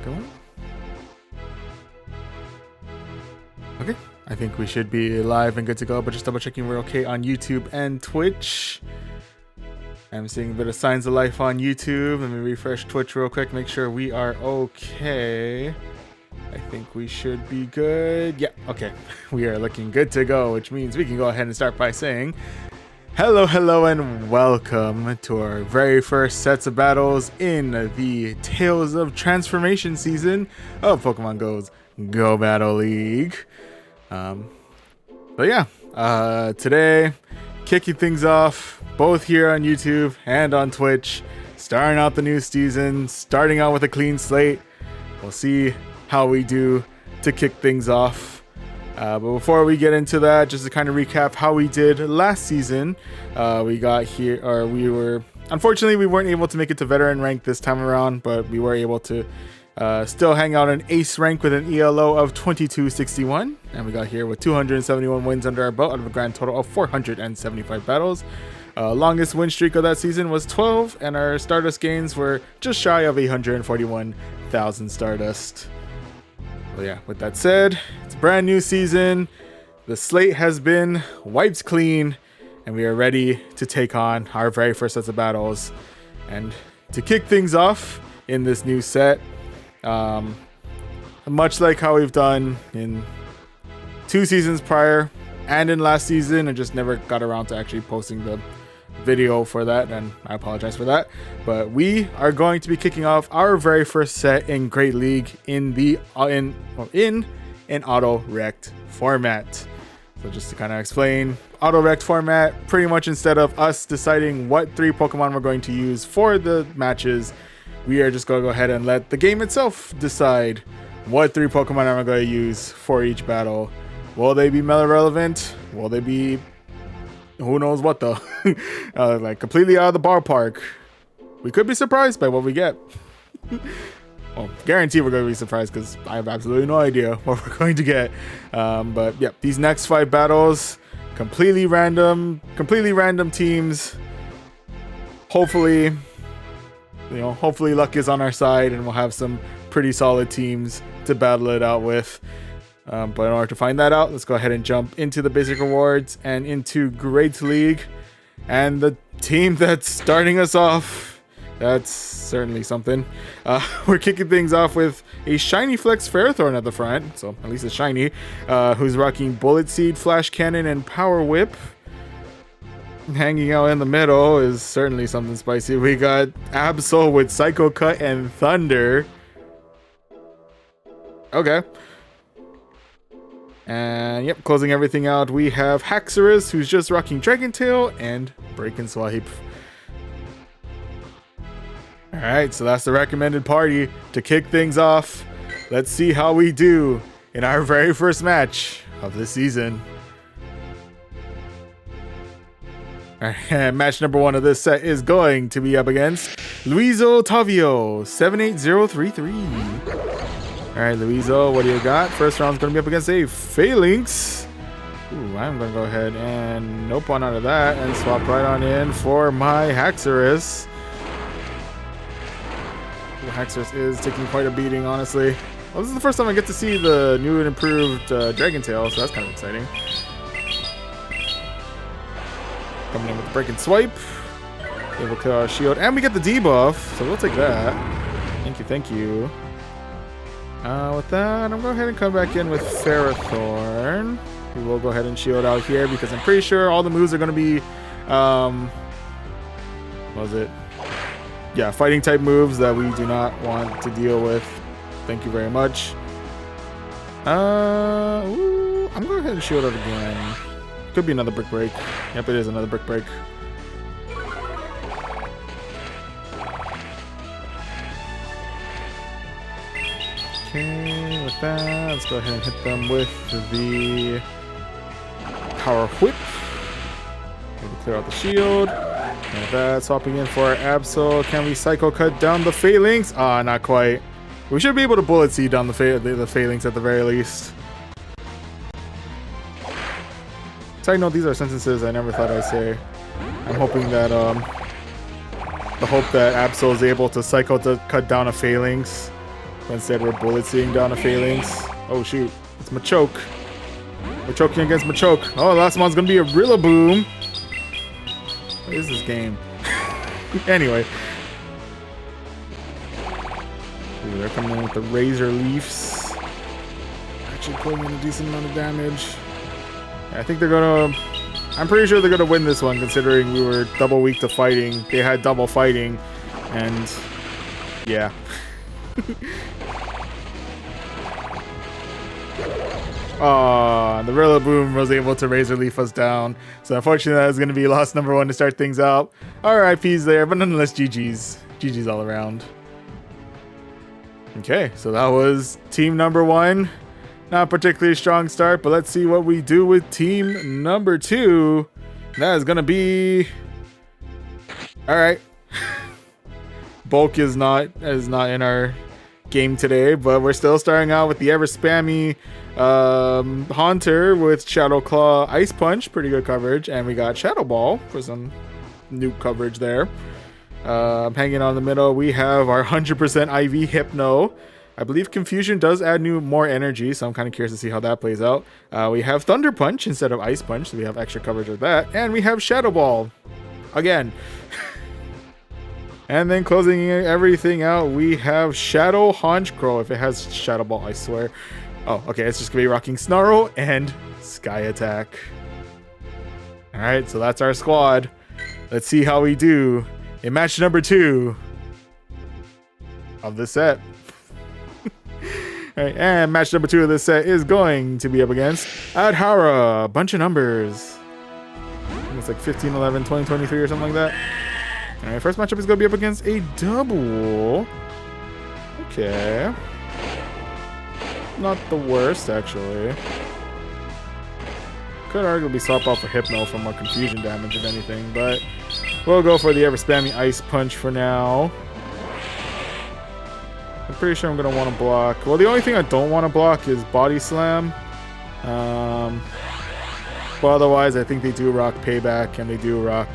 going? Okay, I think we should be live and good to go, but just double checking we're okay on YouTube and Twitch. I'm seeing a bit of signs of life on YouTube. Let me refresh Twitch real quick, make sure we are okay. I think we should be good. Yeah, okay. We are looking good to go, which means we can go ahead and start by saying hello, and welcome to our very first sets of battles in the Tales of Transformation season of Pokemon Go's Go Battle League. But yeah, today, kicking things off, both here on YouTube and on Twitch, starting out the new season, starting out with a clean slate. We'll see how we do to kick things off. But before we get into that, just to kind of recap how we did last season, unfortunately we weren't able to make it to veteran rank this time around, but we were able to still hang out an ace rank with an ELO of 2261, and we got here with 271 wins under our belt out of a grand total of 475 battles. Longest win streak of that season was 12, and our Stardust gains were just shy of 141,000 Stardust. Well, yeah, with that said, it's a brand new season. The slate has been wiped clean, and we are ready to take on our very first sets of battles. And to kick things off in this new set, much like how we've done in 2 seasons prior and in last season, I just never got around to actually posting the video for that, and I apologize for that. But we are going to be kicking off our very first set in Great League in an Autorect format. So just to kind of explain, Autorect format, pretty much instead of us deciding what 3 Pokemon we're going to use for the matches, we are just going to go ahead and let the game itself decide what 3 Pokemon I'm going to use for each battle. Will they be meta relevant? Will they be who knows what though? Like completely out of the ballpark? We could be surprised by what we get. Well, guarantee we're going to be surprised because I have absolutely no idea what we're going to get. But yeah, these next 5 battles, completely random teams. Hopefully luck is on our side and we'll have some pretty solid teams to battle it out with. But in order to find that out, let's go ahead and jump into the basic rewards and into Great League. And the team that's starting us off, that's certainly something. We're kicking things off with a Shiny Flex Ferrothorn at the front, so at least it's shiny, who's rocking Bullet Seed, Flash Cannon, and Power Whip. Hanging out in the middle is certainly something spicy. We got Absol with Psycho Cut and Thunder. Okay. And yep, closing everything out, we have Haxorus, who's just rocking Dragon Tail and Break and Swipe. Alright, so that's the recommended party to kick things off. Let's see how we do in our very first match of the season. Alright, match number 1 of this set is going to be up against Luizo Tavio, 78033. Alright, Luizo, what do you got? First round's going to be up against a Phalanx. Ooh, I'm going to go ahead and nope one out of that and swap right on in for my Haxorus. The Haxorus is taking quite a beating, honestly. Well, this is the first time I get to see the new and improved Dragon Tail, so that's kind of exciting. Coming in with the Break and Swipe. Able to clear our shield, and we get the debuff, so we'll take that. Thank you. With that, I'm going to go ahead and come back in with Ferrothorn. We will go ahead and shield out here because I'm pretty sure all the moves are going to be, what was it? Yeah, fighting type moves that we do not want to deal with. Thank you very much. I'm going to go ahead and shield out again. Could be another Brick Break. Yep, it is another Brick Break. Okay, with that, let's go ahead and hit them with the Power Whip. Maybe clear out the shield. And with that, swapping in for our Absol. Can we Psycho Cut down the Phalanx? Ah, not quite. We should be able to Bullet Seed down the Phalanx at the very least. Side note, these are sentences I never thought I'd say. I'm hoping that, the hope that Absol is able to Psycho to cut down a Phalanx But instead, we're bullet-seeing down a phalanx. Oh, shoot. It's Machoke. We're choking against Machoke. Oh, the last one's gonna be a Rillaboom. What is this game? Anyway. Ooh, they're coming in with the Razor Leafs. Actually pulling in a decent amount of damage. Yeah, I think they're gonna... I'm pretty sure they're gonna win this one, considering we were double weak to fighting. They had double fighting. And... yeah. The Rillaboom was able to Razor Leaf us down. So unfortunately that is going to be loss number 1 to start things out. RIPs there, but nonetheless GG's. GG's all around. Okay, so that was team number 1. Not particularly strong start, but let's see what we do with team number 2. That is going to be... Alright. Bulk is not in our game today, but we're still starting out with the ever spammy Haunter with Shadow Claw, Ice Punch, pretty good coverage, and we got Shadow Ball for some nuke coverage there. Hanging on the middle, we have our 100% IV Hypno. I believe Confusion does add more energy, so I'm kind of curious to see how that plays out. We have Thunder Punch instead of Ice Punch, so we have extra coverage with that, and we have Shadow Ball again. And then closing everything out, we have Shadow Honchcrow, if it has Shadow Ball, I swear. Oh, okay, it's just going to be rocking Snarl and Sky Attack. Alright, so that's our squad. Let's see how we do in match number 2 of this set. Alright, and match number 2 of this set is going to be up against Adhara. Bunch of numbers. I think it's like 15, 11, 20, 23 or something like that. Alright, first matchup is going to be up against a double. Okay. Not the worst, actually. Could arguably swap out for Hypno for more confusion damage, if anything, but we'll go for the ever spammy Ice Punch for now. I'm pretty sure I'm going to want to block. Well, the only thing I don't want to block is Body Slam. But otherwise, I think they do rock Payback, and they do rock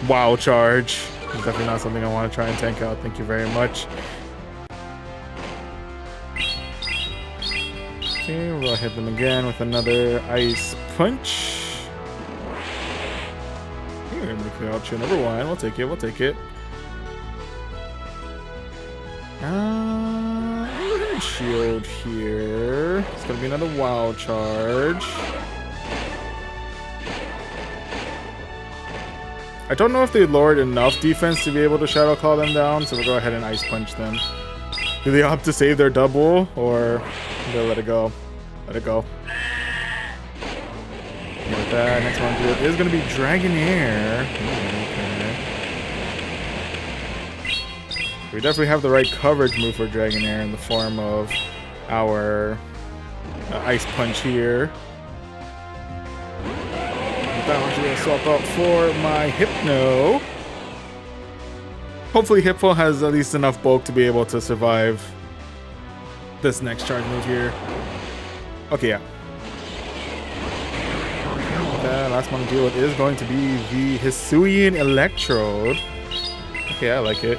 Wow Charge. It's definitely not something I want to try and tank out. Thank you very much. Okay, we'll hit them again with another Ice Punch. We're gonna make the option number 1. We'll take it. We'll take it. Overhead Shield here. It's gonna be another Wow Charge. I don't know if they lowered enough defense to be able to Shadow Claw them down, so we'll go ahead and Ice Punch them. Do they opt to save their double, or they'll let it go? Let it go. And with that, next one is going to be Dragonair. Okay. We definitely have the right coverage move for Dragonair in the form of our Ice Punch here. With that one, I'm going to swap out for my Hypno. Hopefully Hypno has at least enough bulk to be able to survive this next charge move here. Okay, yeah. The last one to deal with is going to be the Hisuian Electrode. Okay, I like it.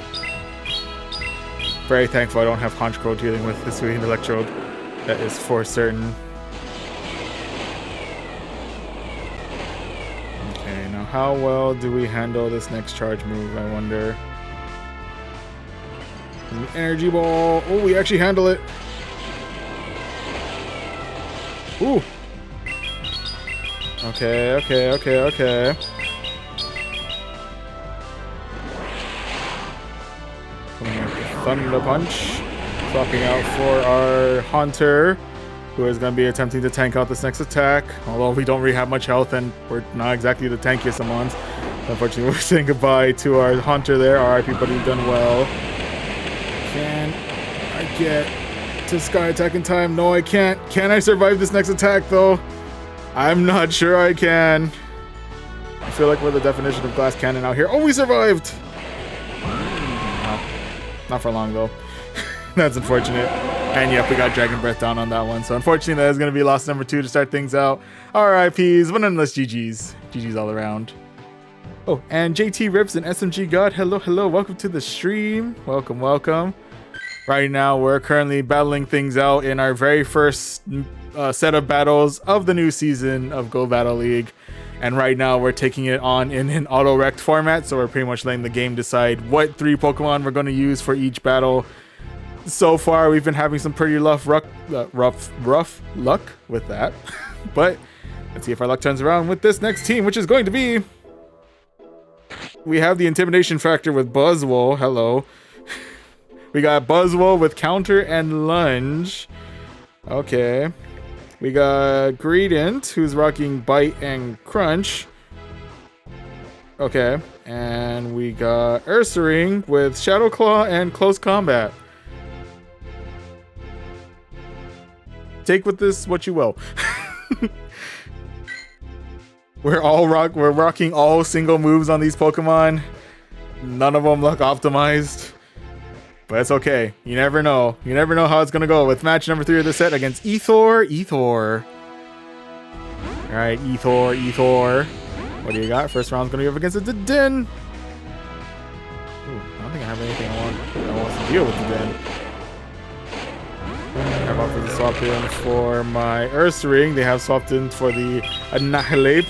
Very thankful I don't have Honchcrow dealing with Hisuian Electrode. That is for certain. Okay, now how well do we handle this next charge move, I wonder? Energy Ball. Oh, we actually handle it. Ooh. Okay. Thunder Punch. Swapping out for our Haunter, who is going to be attempting to tank out this next attack. Although we don't really have much health and we're not exactly the tankiest amongst. So unfortunately, we're saying goodbye to our Haunter there. RIP, but he's done well. Can I get to Sky Attack in time? No, I can't. Can I survive this next attack, though? I'm not sure I can. I feel like we're the definition of glass cannon out here. Oh, we survived! No, not for long, though. That's unfortunate. And yep, we got Dragon Breath down on that one. So unfortunately, that is going to be loss number 2 to start things out. RIPs, but nonetheless, GG's. GG's all around. Oh, and JT Rips and SMG God, hello, welcome to the stream. Welcome. Right now, we're currently battling things out in our very first set of battles of the new season of Go Battle League. And right now, we're taking it on in an Autorect format, so we're pretty much letting the game decide what 3 Pokemon we're going to use for each battle. So far, we've been having some pretty rough luck with that. But let's see if our luck turns around with this next team, which is going to be... We have the intimidation factor with Buzzwole. Hello. We got Buzzwole with counter and lunge. Okay. We got Greedent, who's rocking bite and crunch. Okay. And we got Ursaring with Shadow Claw and close combat. Take with this what you will. We're rocking all single moves on these Pokemon. None of them look optimized. But it's okay. You never know. You never know how it's going to go with match number 3 of the set against Ethor. Alright, Ethor. What do you got? First round's going to be up against a Dedenne. Ooh, I don't think I have anything I want to deal with Dedenne. I have opted to swap in for my Ursaring. They have swapped in for the Annihilate.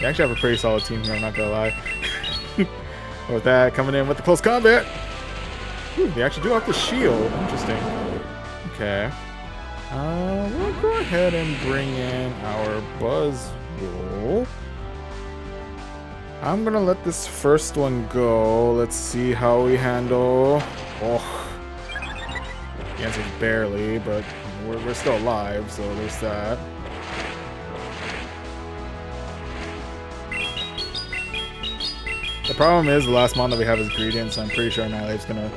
They actually have a pretty solid team here, I'm not going to lie. With that, coming in with the close combat. Ooh, they actually do have the shield. Interesting. Okay. We'll go ahead and bring in our Buzzwole. I'm gonna let this first one go. Let's see how we handle. Oh, the answer is barely, but we're still alive, so there's that. The problem is the last mon that we have is Greedent, so I'm pretty sure Annihilate's gonna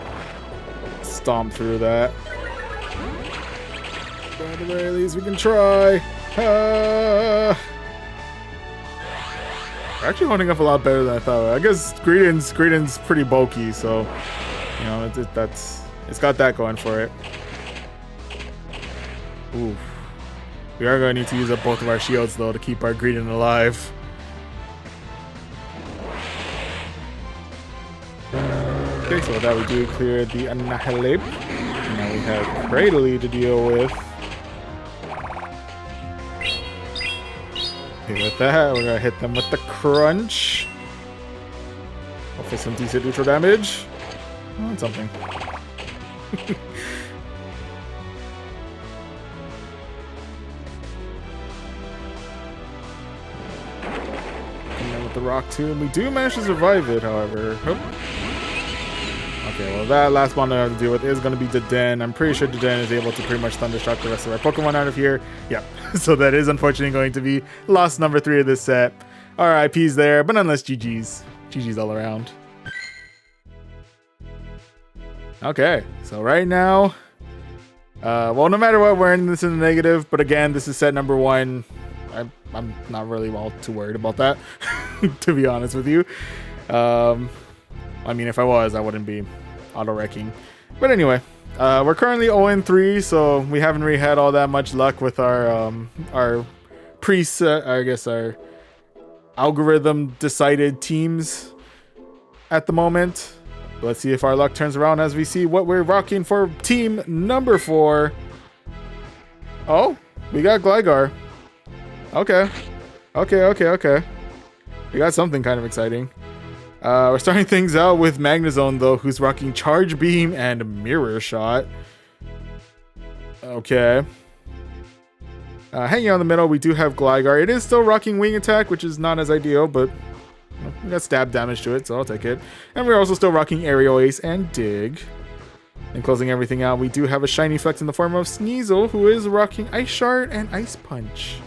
stomp through that. But at the very least, we can try. We're actually holding up a lot better than I thought. I guess Greedent's pretty bulky, so you know it's got that going for it. Ooh, we are going to need to use up both of our shields though to keep our Greedent alive. Okay, so with that we do clear the Annihilate. Now we have Cradily to deal with. Okay, with that, we're gonna hit them with the Crunch. Hopefully some decent neutral damage. Oh, that's something. And then with the Rock Tomb, we do manage to survive it, however. Oop. Okay, well that last one I have to deal with is going to be Dedenne. I'm pretty sure Dedenne is able to pretty much Thundershock the rest of our Pokemon out of here. Yep, so that is unfortunately going to be loss number 3 of this set. RIP's there, but nonetheless GG's. GG's all around. Okay, so right now, well, no matter what, we're in this in the negative, but again, this is set number 1. I'm not really too worried about that, to be honest with you. I mean, if I was, I wouldn't be auto-wrecking. But anyway, we're currently 0-3, so we haven't really had all that much luck with our preset, I guess our algorithm-decided teams at the moment. Let's see if our luck turns around as we see what we're rocking for team number 4. Oh, we got Gligar. Okay. We got something kind of exciting. We're starting things out with Magnezone, though, who's rocking Charge Beam and Mirror Shot. Okay. Hanging out in the middle, we do have Gligar. It is still rocking Wing Attack, which is not as ideal, but we got stab damage to it, so I'll take it. And we're also still rocking Aerial Ace and Dig. And closing everything out, we do have a Shiny Flex in the form of Sneasel, who is rocking Ice Shard and Ice Punch.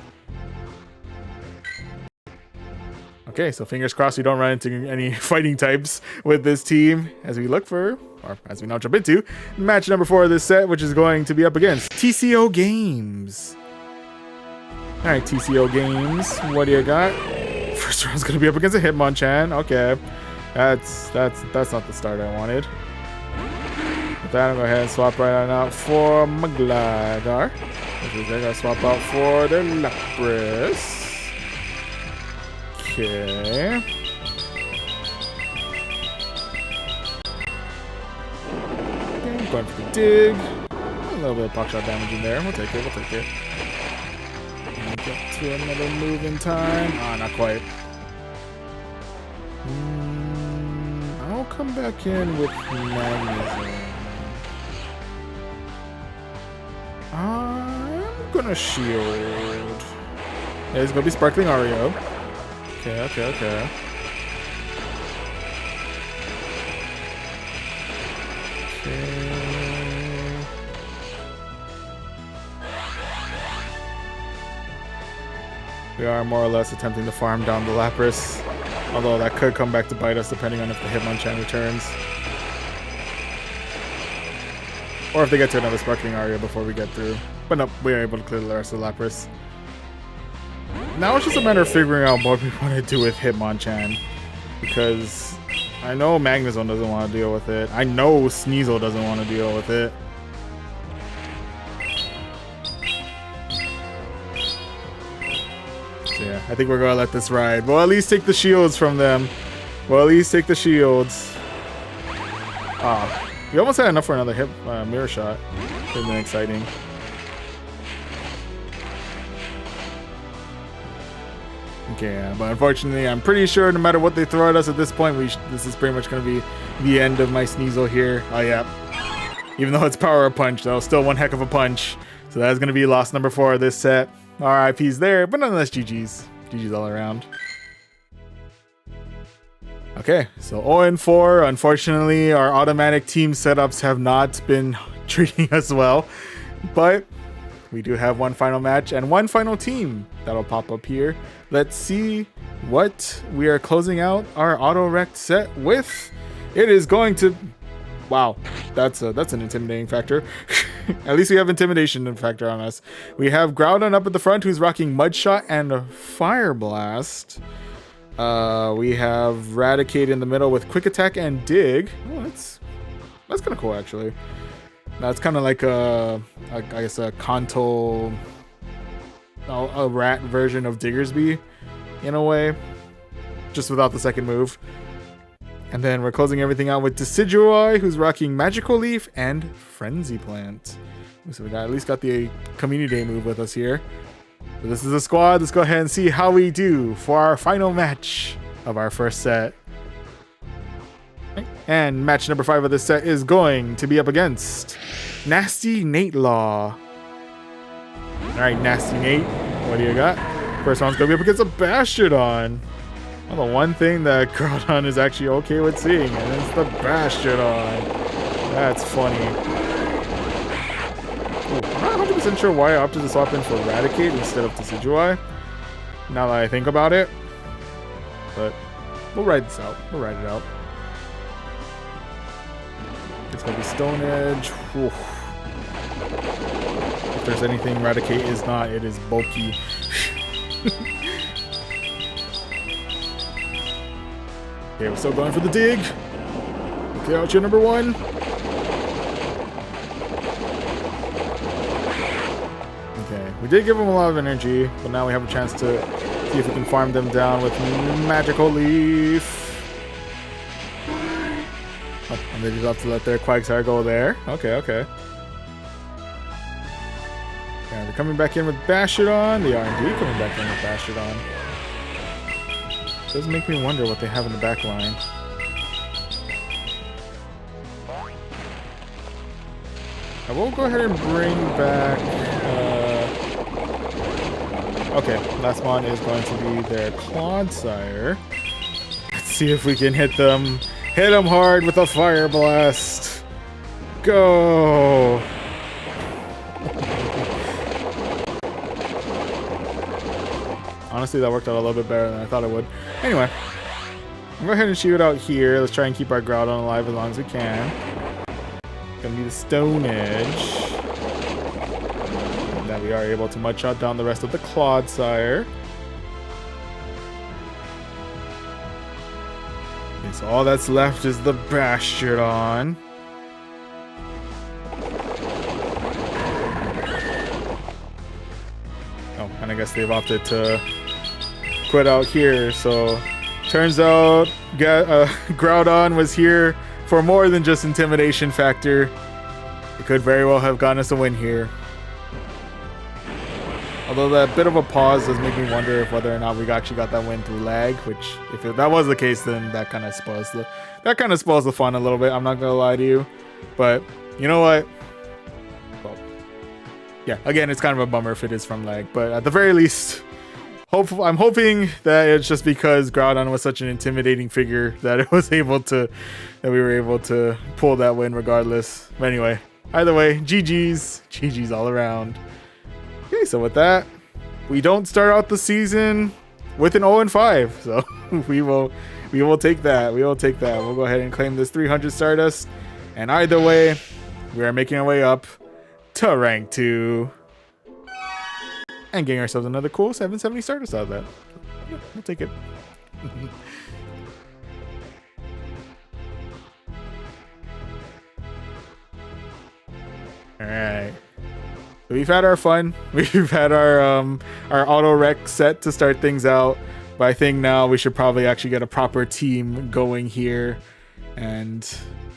Okay, so fingers crossed we don't run into any fighting types with this team as we look for, or as we now jump into, match number 4 of this set, which is going to be up against TCO Games. Alright, TCO Games, what do you got? First round's going to be up against a Hitmonchan. Okay, that's not the start I wanted. With that, I'm going to go ahead and swap right on out for my Gligar. Which is going to swap out for the Lapras. Okay. going for the dig. A little bit of buck shot damage in there. We'll take it. We'll take it. And get to another move in time. Ah, not quite. I'll come back in with Magnesium. I'm gonna shield. Yeah, he's gonna be Sparkling Ario. Okay, okay, okay. Okay. We are more or less attempting to farm down the Lapras, although that could come back to bite us depending on if the Hitmonchan returns. Or if they get to another Sparkling Aria before we get through. But no, we are able to clear the rest of the Lapras. Now it's just a matter of figuring out what we want to do with Hitmonchan. Because I know Magnezone doesn't want to deal with it. I know Sneasel doesn't want to deal with it. So yeah, I think we're going to let this ride. We'll at least take the shields from them. We'll at least take the shields. Ah, we almost had enough for another hit mirror shot. Would have been exciting. Okay, yeah, but unfortunately, I'm pretty sure no matter what they throw at us at this point, this is pretty much going to be the end of my Sneasel here. Oh, yeah. Even though it's Power Up Punch, that was still one heck of a punch. So that's going to be loss number 4 of this set. RIP's there, but nonetheless, GG's. GG's all around. Okay, so 0-4. Unfortunately, our automatic team setups have not been treating us well. But we do have one final match and one final team that'll pop up here. Let's see what we are closing out our Autorect set with. It is going to... Wow, that's an intimidating factor. At least we have intimidation factor on us. We have Groudon up at the front, who's rocking Mudshot and Fire Blast. We have Raticate in the middle with Quick Attack and Dig. Oh, that's kind of cool, actually. That's kind of like I guess a Kanto, a rat version of Diggersby, in a way, just without the second move. And then we're closing everything out with Decidueye, who's rocking Magical Leaf and Frenzy Plant. So we at least got the Community Day move with us here. So this is the squad. Let's go ahead and see how we do for our final match of our first set. And match number 5 of this set is going to be up against Nasty Nate Law. Alright, Nasty Nate, what do you got? First one's going to be up against a Bastiodon. Well, the one thing that Groudon is actually okay with seeing, and it's the Bastiodon. That's funny. I'm not 100% sure why I opted to swap in for Raticate instead of Decidueye, now that I think about it. But we'll ride this out. We'll ride it out. It's going to be Stone Edge. Whew. If there's anything Raticate is not, it is bulky. Okay, we're still going for the dig. Okay, out your number 1. Okay, we did give them a lot of energy, but now we have a chance to see if we can farm them down with Magical Leaf. Oh, and they just have to let their Quagsire go there. Okay, okay. Yeah, they're coming back in with Bastiodon. They are indeed coming back in with Bastiodon. Does make me wonder what they have in the back line. I will go ahead and bring back... okay, last one is going to be their Clodsire. Let's see if we can hit them. Hit them hard with a Fire Blast. Go! Honestly, that worked out a little bit better than I thought it would. Anyway, I'll go ahead and shoot it out here. Let's try and keep our Groudon alive as long as we can. Gonna be the Stone Edge. And then we are able to Mudshot down the rest of the Clodsire. Okay, so all that's left is the Bastiodon. Oh, and I guess they've opted to quit out here, so turns out Groudon was here for more than just intimidation factor. It could very well have gotten us a win here. Although that bit of a pause does make me wonder if whether or not we actually got that win through lag, which if that was the case, then that kind of spoils the fun a little bit. I'm not gonna lie to you, but you know what? Well, yeah. Again, it's kind of a bummer if it is from lag, but at the very least, I'm hoping that it's just because Groudon was such an intimidating figure that we were able to pull that win regardless. But anyway, either way, GG's all around. Okay, so with that, we don't start out the season with an 0-5, so we will take that. We'll go ahead and claim this 300 Stardust, and either way, we are making our way up to rank 2 and getting ourselves another cool 770 Stardust out of that. Yeah, we'll take it. All right. We've had our fun. We've had our Autorect set to start things out, but I think now we should probably actually get a proper team going here. And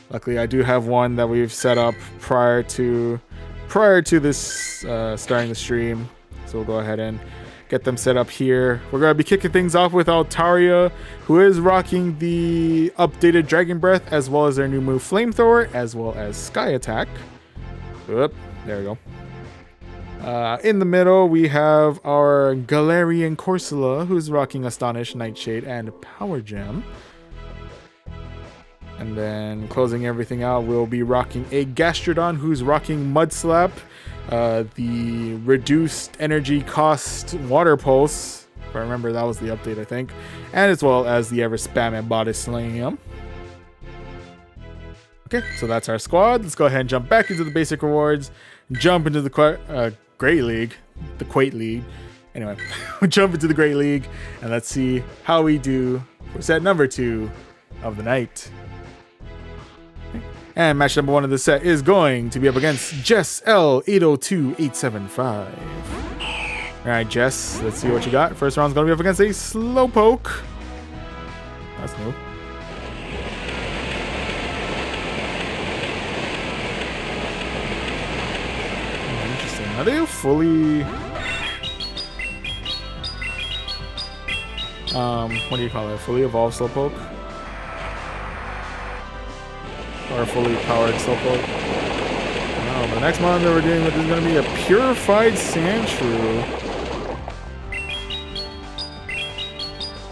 luckily, I do have one that we've set up prior to this starting the stream. So we'll go ahead and get them set up here. We're gonna be kicking things off with Altaria, who is rocking the updated Dragon Breath as well as their new move Flamethrower, as well as Sky Attack. Oop, there we go. In the middle, we have our Galarian Corsola, who's rocking Astonish, Nightshade, and Power Gem. And then closing everything out, we'll be rocking a Gastrodon, who's rocking Mud Slap, the reduced energy cost Water Pulse. If I remember, that was the update, I think. And as well as the Ever Spam Body Slam. Okay, so that's our squad. Let's go ahead and jump back into the basic rewards. Jump into the Great League, the Quate League. Anyway, we'll jump into the Great League and let's see how we do for set number 2 of the night. Okay. And match number 1 of the set is going to be up against Jess L802875. All right, Jess, let's see what you got. First round's going to be up against a Slowpoke. That's new. Are they fully what do you call it? Fully evolved Slowpoke? Or a fully powered Slowpoke? No, the next one that we're dealing with is gonna be a purified Sandshrew.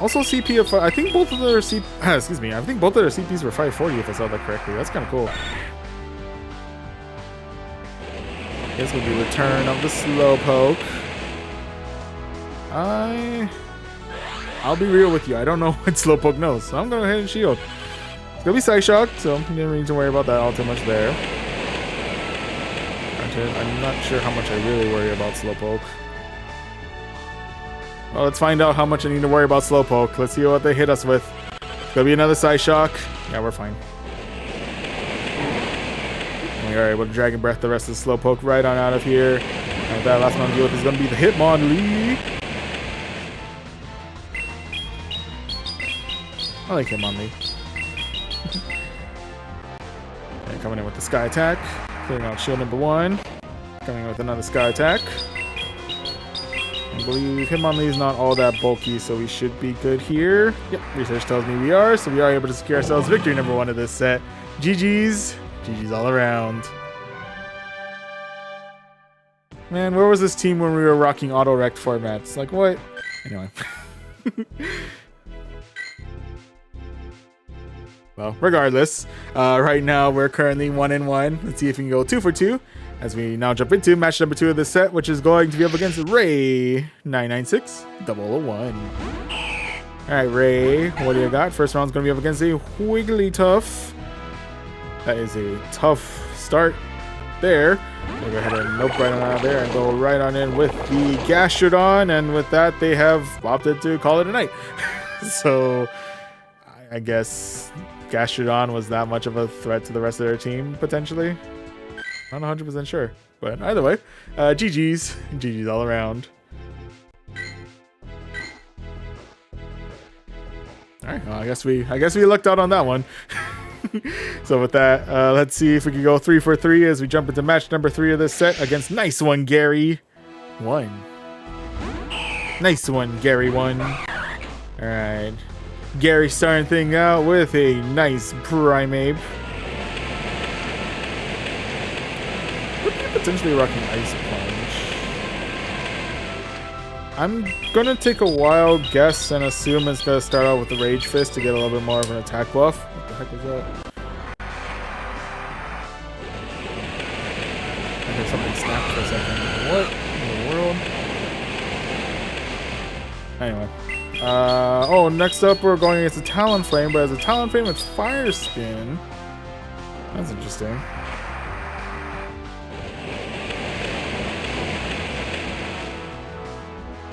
Also CP of I think both of their excuse me, I think both of their CPs were 540 if I saw that correctly. That's kinda cool. This will be return of the Slowpoke. I'll be real with you. I don't know what Slowpoke knows, so I'm going to go ahead and shield. It's going to be Psyshock, so you don't need to worry about that all too much there. I'm not sure how much I really worry about Slowpoke. Well, let's find out how much I need to worry about Slowpoke. Let's see what they hit us with. It's going to be another Psyshock. Yeah, we're fine. We are able to Dragon Breath the rest of the Slowpoke right on out of here. And that last one to deal with is going to be the Hitmonlee. I like Hitmonlee. And coming in with the Sky Attack. Clearing out shield number 1. Coming in with another Sky Attack. I believe Hitmonlee is not all that bulky, so we should be good here. Yep, research tells me we are, so we are able to secure ourselves victory number 1 of this set. GG's. GG's all around. Man, where was this team when we were rocking Autorect formats? Like, what? Anyway. Well, regardless, right now we're currently 1-1. Let's see if we can go 2 for 2 as we now jump into match number 2 of the set, which is going to be up against Ray 996-001. All right, Ray, what do you got? First round's going to be up against a Wigglytuff. That is a tough start there. So go ahead and nope right on out there and go right on in with the Gastrodon, and with that they have opted to call it a night. So I guess Gastrodon was that much of a threat to the rest of their team potentially. Not 100% sure, but either way, GG's all around. All right, well, I guess we lucked out on that one. So with that, let's see if we can go 3 for 3 as we jump into match number 3 of this set against nice one, Gary. 1. Nice one, Gary. 1. All right. Gary starting thing out with a nice Primeape. Would be potentially rocking Ice Punch. I'm gonna take a wild guess and assume it's gonna start out with the Rage Fist to get a little bit more of an attack buff. What the heck was that? I heard something snap for a second. What in the world? Anyway. Oh, next up we're going against a Talonflame, but as a Talonflame it's Fire Spin. That's interesting.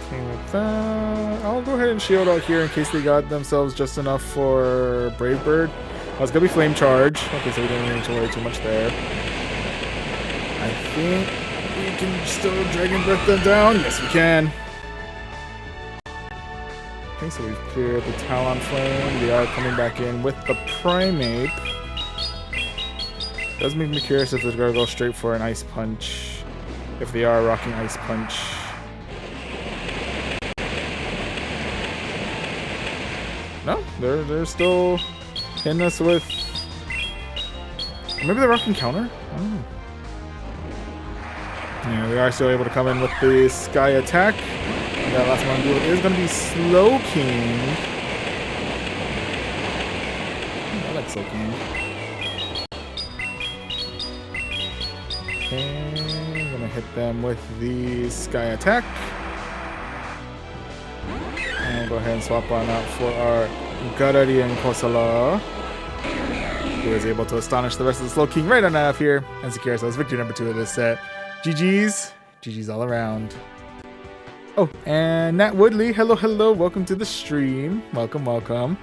Okay, with that, I'll go ahead and shield out here in case they got themselves just enough for Brave Bird. Oh, it's gonna be Flame Charge. Okay, so we don't need to worry too much there. I think we can still Dragon Breath them down. Yes, we can. Okay, so we've cleared the Talonflame. They are coming back in with the Primeape. Does make me curious if they're gonna go straight for an Ice Punch. If they are rocking Ice Punch. No, they're still hitting us with. Maybe they're rocking counter? I don't know. Yeah, they are still able to come in with the Sky Attack. That last one is going to be Slow King. I like Slow King. Okay, I'm going to hit them with the Sky Attack. And we'll go ahead and swap on out for our Galarian Kosala, who is able to astonish the rest of the Slow King right on out of here and secure ourselves victory number 2 of this set. GG's. GG's all around. Oh, and Nat Woodley, hello, welcome to the stream. Welcome.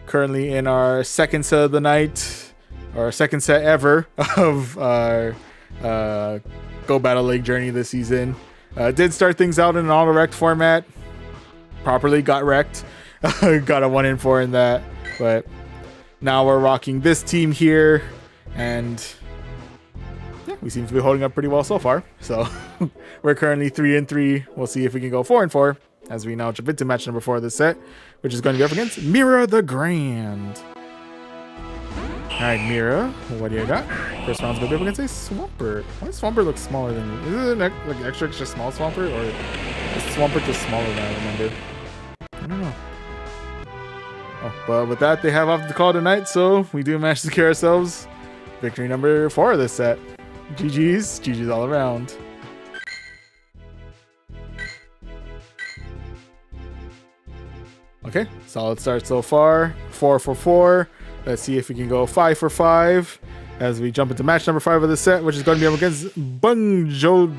Currently in our second set of the night, or second set ever of our Go Battle League journey this season. Did start things out in an Autorect format. Properly got wrecked. Got a 1 in 4 in that. But now we're rocking this team here, and yeah, we seem to be holding up pretty well so far. So we're currently 3 and 3. We'll see if we can go 4 and 4 as we now jump into match number 4 of this set, which is going to be up against Mira the Grand. All right, Mira, what do you got? First round's going to be up against a Swampert. Why does Swampert look smaller than you? Is it an like extra small Swampert, or is Swampert just smaller than I remember? I don't know. Oh, but with that, they have off the call tonight, so we do manage to secure ourselves victory number 4 of this set. GG's all around. Okay, solid start so far. 4 for 4. Let's see if we can go 5 for 5 as we jump into match number 5 of the set, which is going to be up against Bungjolio.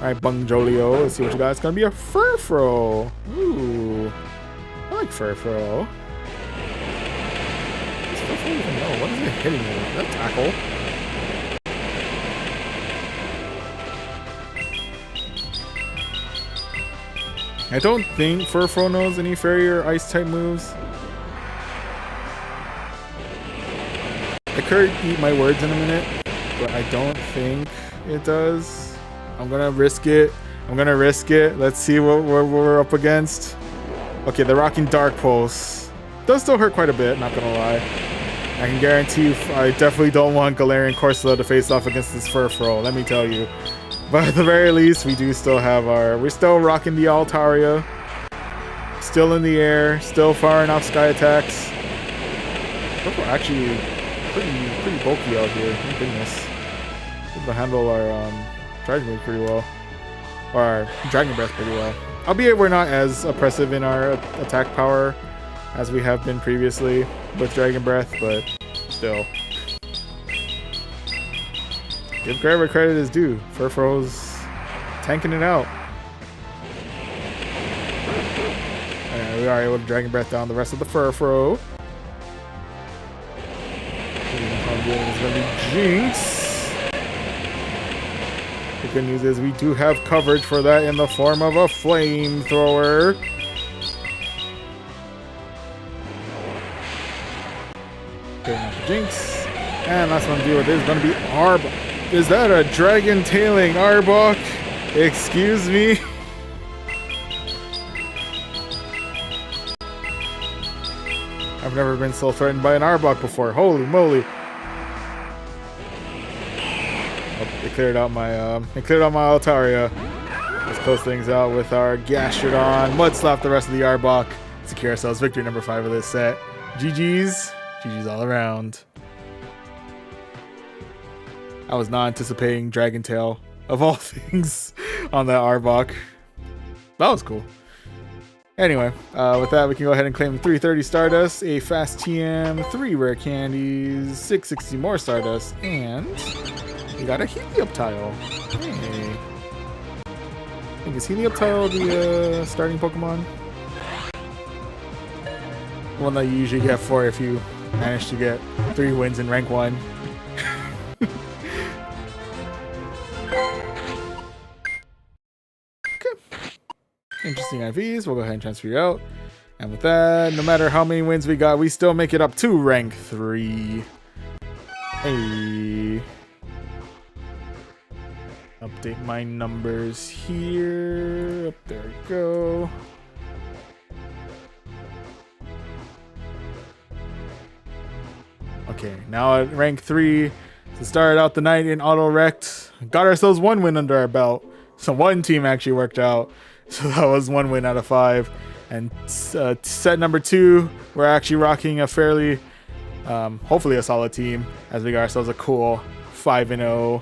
Alright, Bungjolio. Let's see what you got. It's going to be a Furfrou. Ooh. I like Furfrou. What is it hitting me with? That tackle? I don't think Furfrou knows any fairy or ice type moves. I could eat my words in a minute, but I don't think it does. I'm gonna risk it. Let's see what we're up against. Okay, they're rocking Dark Pulse. Does still hurt quite a bit, not gonna lie. I can guarantee you, I definitely don't want Galarian Corsola to face off against this Furfrou, let me tell you. But at the very least, we do still have we're still rocking the Altaria. Still in the air, still firing off Sky Attacks. Furfrou actually pretty bulky out here, my goodness. Able to handle our Charge Move pretty well. Or our Dragon Breath pretty well. Albeit we're not as oppressive in our attack power as we have been previously with Dragon Breath, but still. Give credit where credit is due. Furfrou's tanking it out. Alright, we are able to Dragon Breath down the rest of the Furfrou. It's going to be Jinx. The good news is we do have coverage for that in the form of a Flamethrower. And last one to deal with is going to be Arbok. Is that a dragon tailing Arbok? Excuse me? I've never been so threatened by an Arbok before. Holy moly. Oh, they cleared out my Altaria. Let's close things out with our Gastrodon. Mud slap the rest of the Arbok. Secure ourselves victory number 5 of this set. GG's. GG's all around. I was not anticipating Dragon Tail, of all things, on that Arbok. That was cool. Anyway, with that, we can go ahead and claim 330 Stardust, a Fast TM, 3 Rare Candies, 660 more Stardust, and we got a Helioptile. Hey. I think is Helioptile the starting Pokemon? The one that you usually get for if you manage to get 3 wins in rank 1. Interesting IVs. We'll go ahead and transfer you out. And with that, no matter how many wins we got, we still make it up to rank 3. Hey. Update my numbers here. Up there we go. Okay, now at rank 3, to start out the night in Autorect, got ourselves 1 win under our belt. So 1 team actually worked out. So that was 1 win out of 5. And set number 2, we're actually rocking a fairly, hopefully a solid team, as we got ourselves a cool 5-0.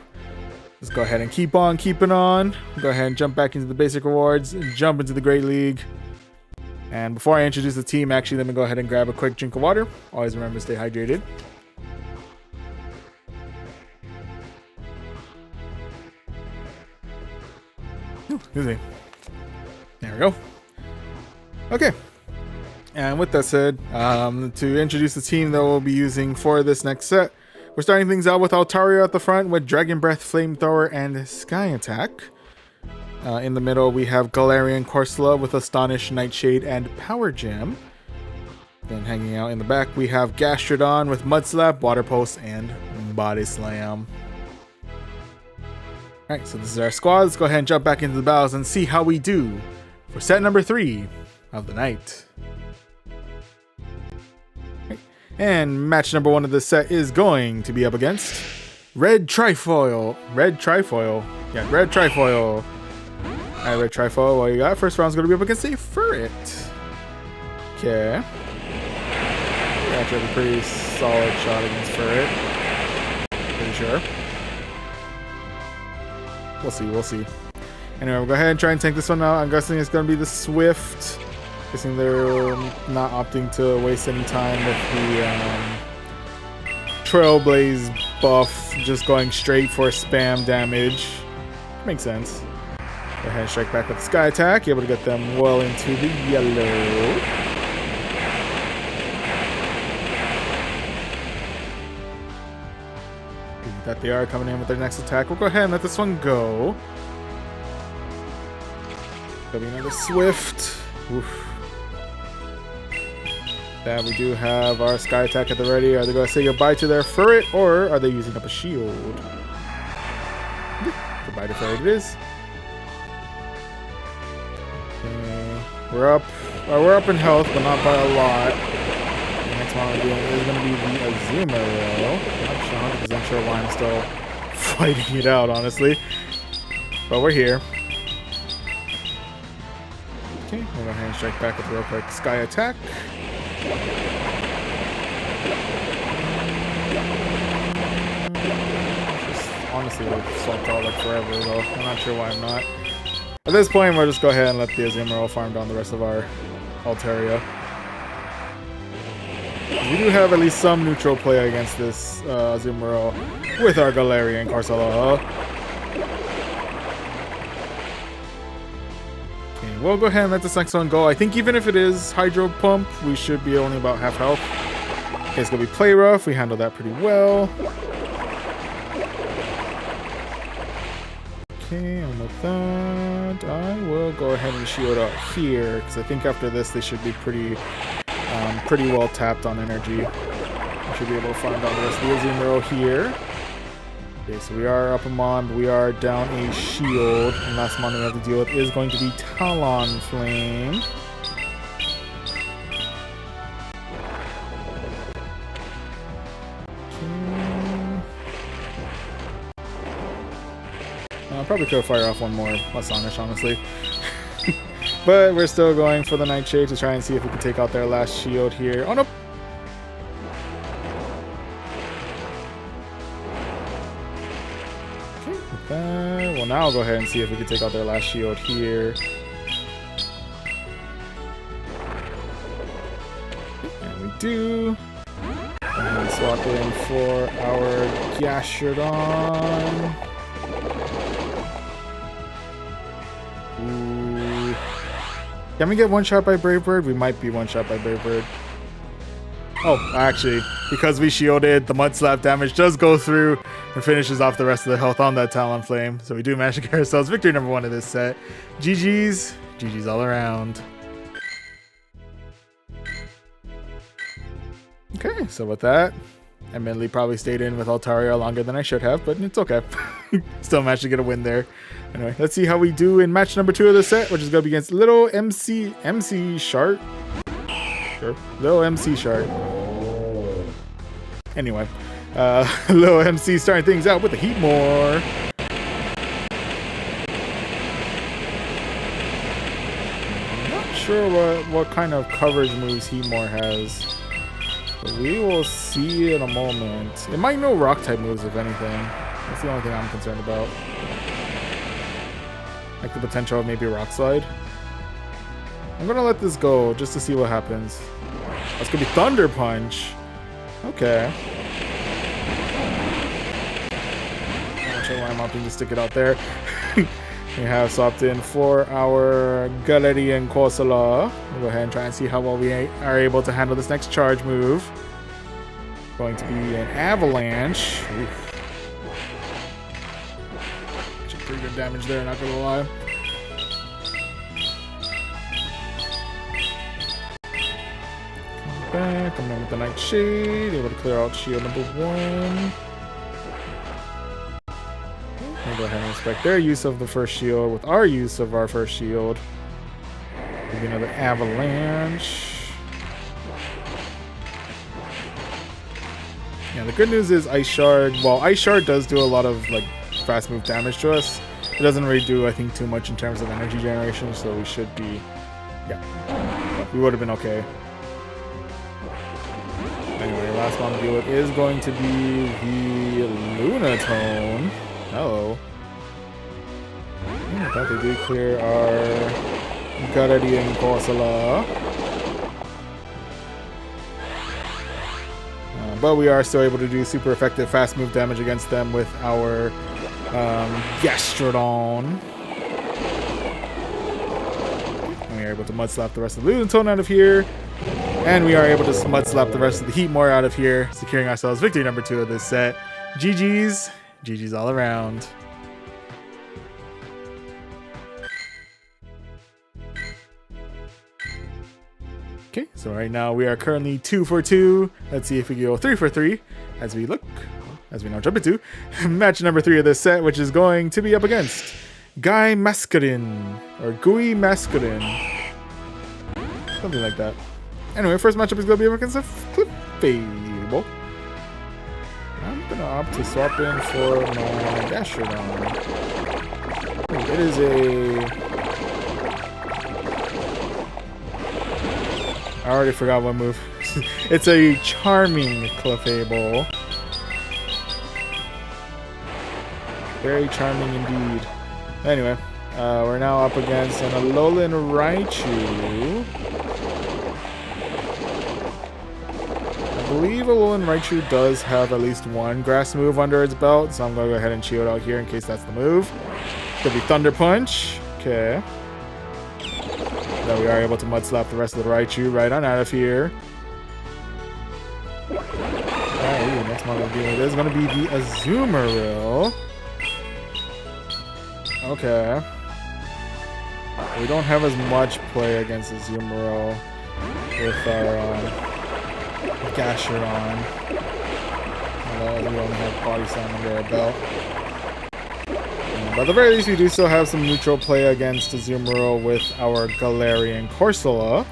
Let's go ahead and keep on keeping on. Go ahead and jump back into the basic rewards, jump into the Great League. And before I introduce the team, actually, let me go ahead and grab a quick drink of water. Always remember to stay hydrated. Ooh, excuse me. There we go. Okay. And with that said, to introduce the team that we'll be using for this next set, we're starting things out with Altaria at the front with Dragon Breath, Flamethrower, and Sky Attack. In the middle, we have Galarian Corsola with Astonish, Nightshade, and Power Gem. Then hanging out in the back, we have Gastrodon with Mud Slap, Water Pulse, and Body Slam. Alright, so this is our squad. Let's go ahead and jump back into the battles and see how we do for set number 3 of the night. And match number 1 of this set is going to be up against Red Trifoil. Red Trifoil. Yeah, Red Trifoil. Alright, Red Trifoil, what you got? First round's going to be up against a Furret. Okay. We actually have a pretty solid shot against Furret. Pretty sure. We'll see, we'll see. Anyway, we'll go ahead and try and tank this one out. I'm guessing it's going to be the Swift. Guessing they're not opting to waste any time with the Trailblaze buff, just going straight for spam damage. Makes sense. Go ahead and strike back with the Sky Attack, able to get them well into the yellow. That they are coming in with their next attack. We'll go ahead and let this one go. There'll be another Swift. Oof. That we do have our Sky Attack at the ready. Are they going to say goodbye to their Furret, or are they using up a shield? Goodbye to Furret it is. Okay. We're up in health, but not by a lot. The next one we're doing is going to be the Azumarill. I'm not 100% sure why I'm still fighting it out, honestly. But we're here. Okay, we'll go ahead and strike back with a real quick Sky Attack. Just honestly, I've swapped out like forever though. I'm not sure why I'm not. At this point, we'll just go ahead and let the Azumarill farm down the rest of our Altaria. We do have at least some neutral play against this Azumarill with our Galarian Corsola. We'll go ahead and let this next one go. I think even if it is Hydro Pump, we should be only about half health. Okay, it's going to be Play Rough. We handled that pretty well. Okay, and with that, I will go ahead and shield out here, because I think after this they should be pretty well tapped on energy. should be able to farm down the rest of the Azumarill here. Okay, so we are up a mon, but we are down a shield. And last mon we have to deal with is going to be Talonflame. I probably could fire off one more Masonish, honestly. But we're still going for the Nightshade to try and see if we can take out their last shield here. Oh, nope. Okay, with that, well, now I'll go ahead and see if we can take out their last shield here. And we do. And swap in for our Gastrodon. Ooh. Can we get one shot by Brave Bird? We might be one shot by Brave Bird. Oh, actually, because we shielded, the Mud Slap damage does go through and finishes off the rest of the health on that Talonflame. So we do manage to get ourselves victory number 1 of this set. GG's. GG's all around. Okay, so with that, I admittedly probably stayed in with Altaria longer than I should have, but it's okay. Still managed to get a win there. Anyway, let's see how we do in match number 2 of the set, which is going to be against Little MC Shart. Sure, Little MC Shart. Anyway, Little MC starting things out with the Heatmore. I'm not sure what kind of coverage moves Heatmore has. But we will see in a moment. It might know rock type moves, if anything. That's the only thing I'm concerned about. Like the potential of maybe a rock slide. I'm gonna let this go just to see what happens. That's gonna be Thunder Punch. Okay. I'm not sure why I'm opting to stick it out there. We have swapped in for our Galarian Corsola. We'll go ahead and try and see how well we are able to handle this next charge move. Going to be an Avalanche. Oof. Actually, pretty good damage there, not gonna lie. Come back, come in with the Nightshade, able to clear out shield number 1. We'll go ahead and respect their use of the first shield with our use of our first shield. Maybe another Avalanche. Yeah, the good news is Ice Shard. Well, Ice Shard does do a lot of like fast move damage to us. It doesn't really do, I think, too much in terms of energy generation, so we should be, yeah, we would have been okay. Anyway, last one to deal with is going to be the Lunatone. Hello. I thought they did clear our Galarian Corsola. But we are still able to do super effective fast move damage against them with our Gastrodon. And we are able to Mud Slap the rest of the Lunatone out of here. And we are able to Mud Slap the rest of the Heatmore out of here, securing ourselves victory number 2 of this set. GG's. GG's all around. Okay, so right now we are currently 2 for 2. Let's see if we can go 3 for 3 as we now jump into match number 3 of this set, which is going to be up against Guy Mascarin, or Gui Mascarin. Something like that. Anyway, first matchup is going to be up against a Clefable. I'm going to opt to swap in for my Gastrodon. It is a... I already forgot what move. It's a Charming Clefable. Very charming indeed. Anyway, we're now up against an Alolan Raichu. I believe Alolan Raichu does have at least one grass move under its belt, so I'm going to go ahead and shield out here in case that's the move. It's going to be Thunder Punch. Okay. Then we are able to Mud Slap the rest of the Raichu right on out of here. Alright, next one we're dealing with is going to be the Azumarill. Okay. We don't have as much play against Azumarill with our Gastrodon. we only have body slam under our belt. But at the very least, we do still have some neutral play against Azumarill with our Galarian Corsola.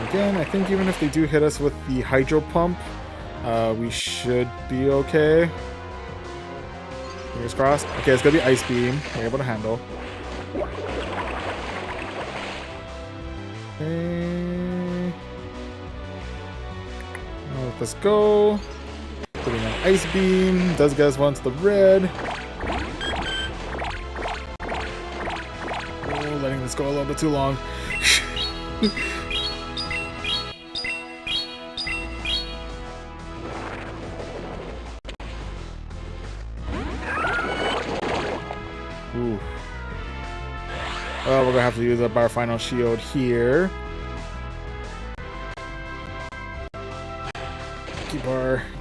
Again, I think even if they do hit us with the Hydro Pump, we should be okay. Fingers crossed. Okay, it's gonna be Ice Beam. We're able to handle. Okay. Let's go. Putting an Ice Beam. Does get us one to the red. Oh, letting this go a little bit too long. Ooh. Well, we're gonna have to use up our final shield here.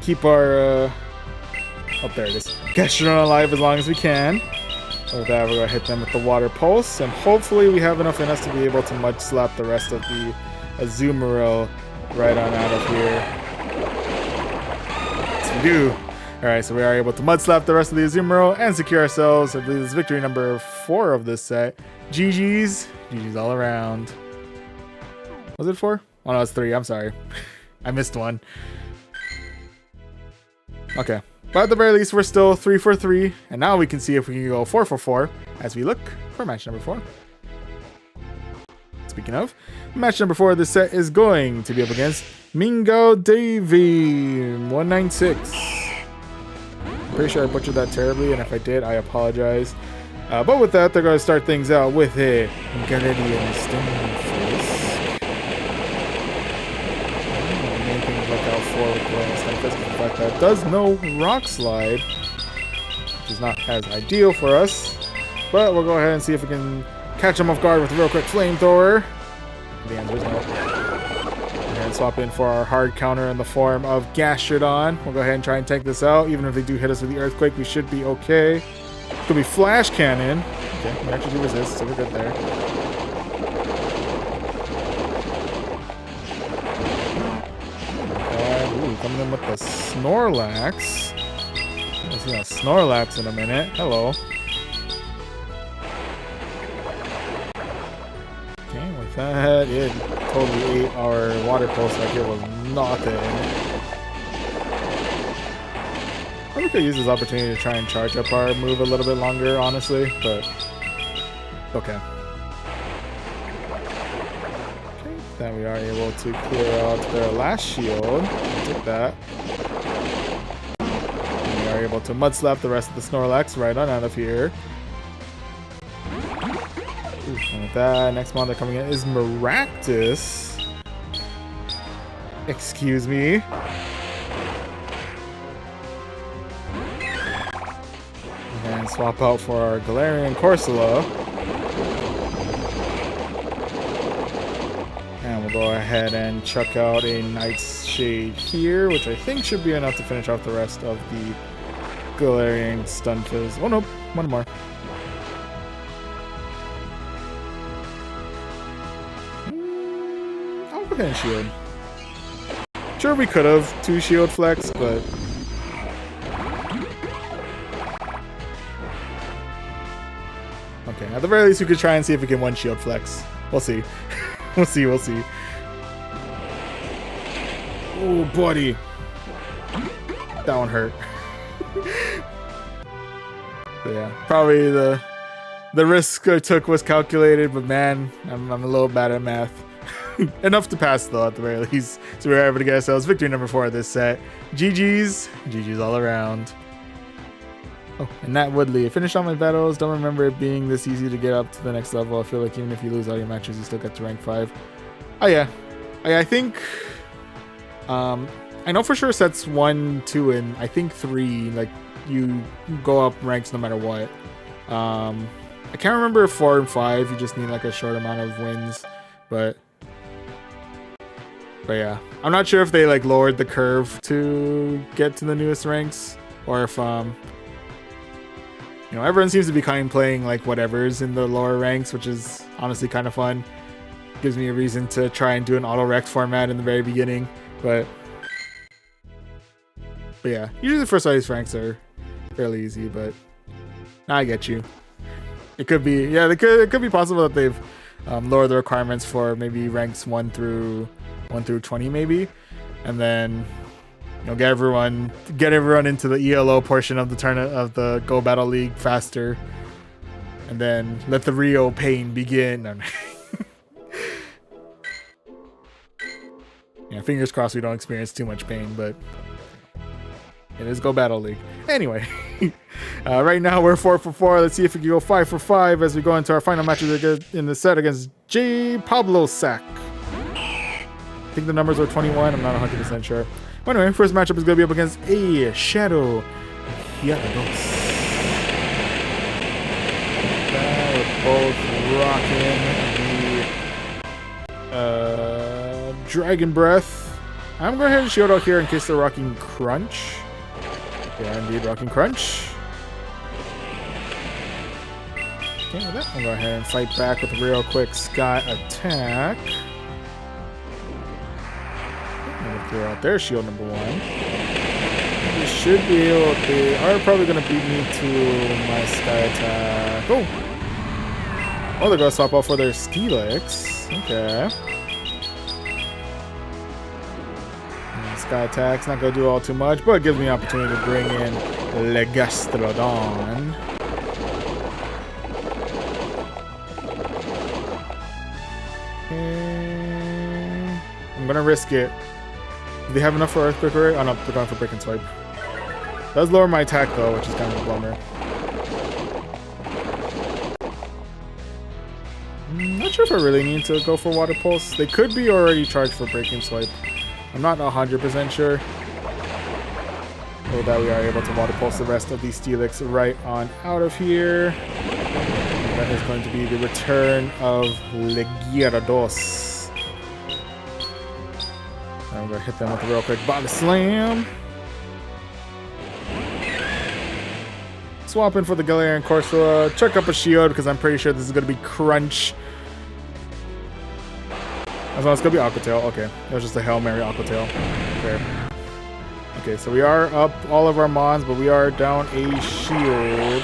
Keep our oh, there it is. Gastrodon alive as long as we can. With that, we're gonna hit them with the water pulse, and hopefully we have enough in us to be able to mud slap the rest of the Azumarill right on out of here. Yes, we do. Alright, so we are able to mud slap the rest of the Azumarill and secure ourselves, I believe this is victory number 4 of this set. GG's. GG's all around. Was it 4? Oh no, it's 3. I'm sorry. I missed one. Okay. But at the very least, we're still 3 for 3. And now we can see if we can go 4 for 4 as we look for match number 4. Speaking of, match number 4 of this set is going to be up against Mingo Davey 196. I'm pretty sure I butchered that terribly, and if I did, I apologize. But with that, they're going to start things out with a Galarian Stunfisk. The main thing to look out for with Galarian Stunfisk is the fact that it does no Rock Slide, which is not as ideal for us. But we'll go ahead and see if we can catch him off guard with a real quick Flamethrower. The answer is no. And swap in for our hard counter in the form of Gastrodon. We'll go ahead and try and tank this out. Even if they do hit us with the Earthquake, we should be okay. It's gonna be Flash Cannon. Okay, we actually do resist, so we're good there. Ooh, coming in with the Snorlax. We'll see a Snorlax in a minute. Hello. Okay, with that, it totally ate our water pulse like it was nothing. I think I could use this opportunity to try and charge up our move a little bit longer, honestly, but okay. Okay, then we are able to clear out their last shield. Take that. And we are able to mud slap the rest of the Snorlax right on out of here. Ooh, and with that, next monster coming in is Maractus. Excuse me. And swap out for our Galarian Corsola. And we'll go ahead and chuck out a Nightshade here, which I think should be enough to finish off the rest of the Galarian Stunfisk. Oh nope, one more. I'll go ahead and shield. Sure, we could have 2 shield flex, but okay, at the very least, we could try and see if we can 1 shield flex. We'll see. We'll see. Oh, buddy. That one hurt. But yeah, probably the risk I took was calculated, but man, I'm a little bad at math. Enough to pass, though, at the very least. So we were able to get ourselves victory number 4 of this set. GG's. GG's all around. Oh, and Nat Woodley. I finished all my battles. Don't remember it being this easy to get up to the next level. I feel like even if you lose all your matches, you still get to rank 5. Oh, yeah. I think... I know for sure sets 1, 2, and I think 3, like, you go up ranks no matter what. I can't remember if 4 and 5, you just need, like, a short amount of wins. But yeah. I'm not sure if they, like, lowered the curve to get to the newest ranks. Or if, you know, everyone seems to be kind of playing like whatever's in the lower ranks, which is honestly kind of fun. gives me a reason to try and do an Autorect format in the very beginning. But yeah, usually the first ice ranks are fairly easy, but I get you. It could be, yeah, it could be possible that they've lowered the requirements for maybe ranks 1 through 20 maybe, and then get everyone into the ELO portion of the tournament of the Go Battle League faster, and then let the Rio pain begin. Yeah, fingers crossed we don't experience too much pain, but it is Go Battle League. Anyway, right now we're 4 for 4. Let's see if we can go 5 for 5 as we go into our final matches in the set against J. Pablo Sack. I think the numbers are 21. I'm not 100% sure. But anyway, first matchup is going to be up against a Shadow Gyarados. We're both rocking the Dragon Breath. I'm going to head and shield out here in case they're rocking Crunch. Yeah, indeed, rocking Crunch. Okay, with that, I'll go ahead and fight back with a real quick Sky Attack. Throw out their shield number 1. They should be able to. They are probably going to beat me to my Sky Attack. Oh, they're going to swap out for their Steelix. Okay. Sky Attack's not going to do all too much, but it gives me an opportunity to bring in Legastrodon. Okay. I'm going to risk it. Do they have enough for Earthquake Ray? Oh no, they're going for Break and Swipe. Does lower my attack though, which is kind of a bummer. Not sure if I really need to go for Water Pulse. They could be already charged for Break and Swipe. I'm not 100% sure. So that we are able to Water Pulse the rest of these Steelix right on out of here. And that is going to be the return of Gyarados. I'm going to hit them with a real quick Body Slam. Swap in for the Galarian Corsola. Check up a shield because I'm pretty sure this is going to be Crunch. As long as it's going to be Aqua Tail. Okay, that was just a Hail Mary Aqua Tail. Okay, so we are up all of our Mons, but we are down a shield.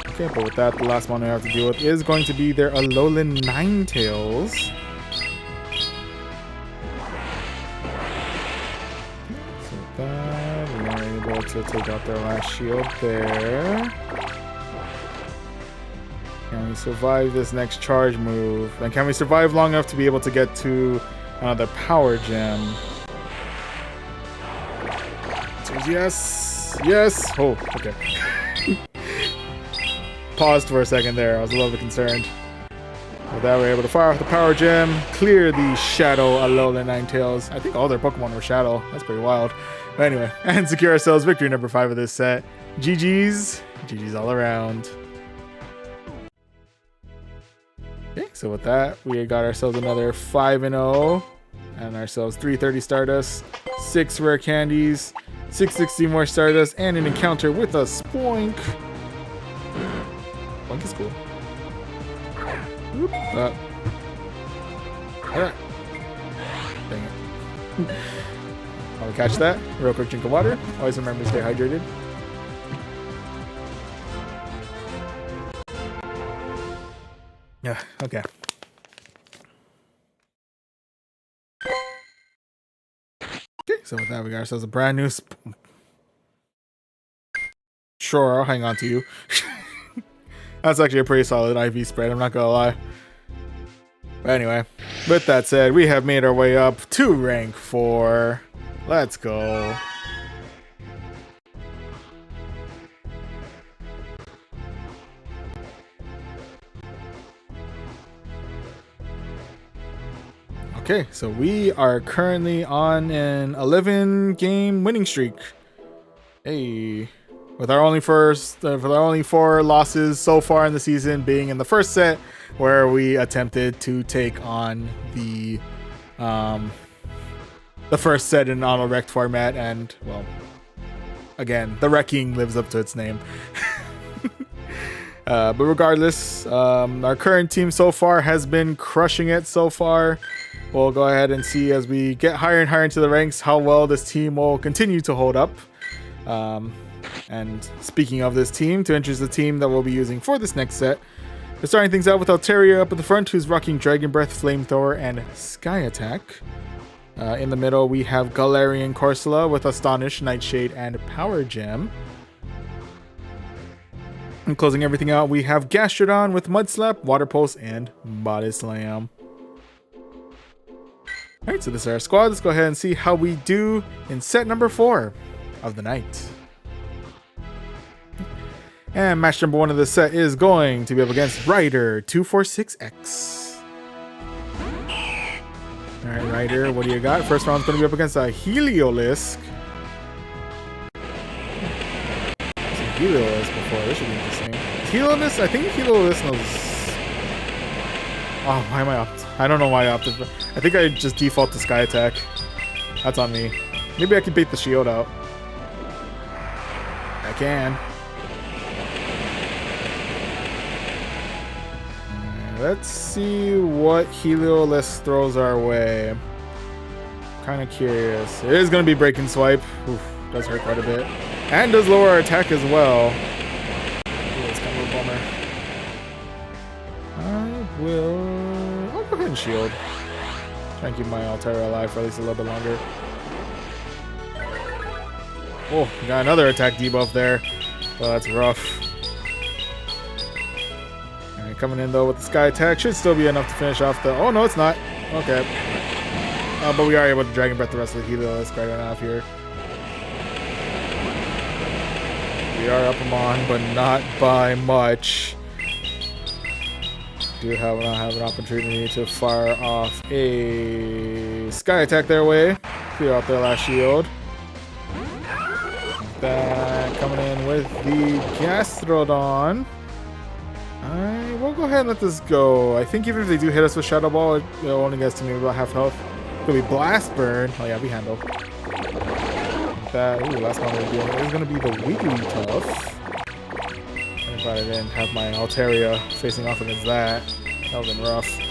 Okay, but with that, the last one we have to deal with is going to be their Alolan Ninetales. We are able to take out their last shield there. Can we survive this next charge move? And can we survive long enough to be able to get to another Power Gem? Yes! Yes! Oh, okay. Paused for a second there. I was a little bit concerned. With that, we're able to fire off the Power Gem, clear the Shadow Alolan Ninetales. I think all their Pokemon were Shadow. That's pretty wild. But anyway, and secure ourselves victory number 5 of this set. GG's. GG's all around. Okay, so with that, we got ourselves another 5-0. And ourselves 330 Stardust, 6 Rare Candies, 660 more Stardust, and an encounter with a Spoink. Spoink is cool. Oop, alright. Dang it. I'll catch that. Real quick drink of water. Always remember to stay hydrated. Yeah, okay. Okay, so with that, we got ourselves a brand new Sure, I'll hang on to you. That's actually a pretty solid IV spread, I'm not gonna lie. But anyway, with that said, we have made our way up to rank 4. Let's go. Okay, so we are currently on an 11-game winning streak. Hey, with our only 4 losses so far in the season being in the first set, where we attempted to take on the first set in Autorect format, and well, again, the wrecking lives up to its name. But regardless, our current team so far has been crushing it so far. We'll go ahead and see as we get higher and higher into the ranks how well this team will continue to hold up. And speaking of this team, to introduce the team that we'll be using for this next set, we're starting things out with Altaria up at the front, who's rocking Dragon Breath, Flamethrower, and Sky Attack. In the middle, we have Galarian Corsola with Astonish, Nightshade, and Power Gem. And closing everything out, we have Gastrodon with Mud Slap, Water Pulse, and Body Slam. Alright, so this is our squad. Let's go ahead and see how we do in set number 4 of the night. And match number 1 of the set is going to be up against Ryder 246X. Alright, Ryder, what do you got? First round's going to be up against a Heliolisk. Heliolisk before. This should be interesting. Heliolisk? I think Heliolisk knows. Oh, why am I opted? I don't know why I opted. I think I just default to Sky Attack. That's on me. Maybe I can bait the shield out. I can. Let's see what Heliolisk throws our way. Kind of curious. It is going to be Breaking Swipe. Oof, does hurt quite a bit. And does lower our attack as well. Ooh, it's kind of a bummer. I'll go ahead and shield. Try and keep my Altaria alive for at least a little bit longer. Oh, got another attack debuff there. Well, that's rough. Alright, coming in though with the Sky Attack. Should still be enough to finish off the... Oh, no, it's not. Okay. But we are able to Dragon Breath the rest of the Heliolisk right enough here. We are up him on, but not by much. Do not have an opportunity to fire off a Sky Attack their way. Clear out their last shield. That coming in with the Gastrodon. I will go ahead and let this go. I think even if they do hit us with Shadow Ball, it only gets to me about half health. It's gonna be Blast Burn. Oh yeah, we handle. That, ooh, last one we're doing is gonna be the Wigglytuff. And if I didn't have my Altaria facing off against that, that would've been rough. And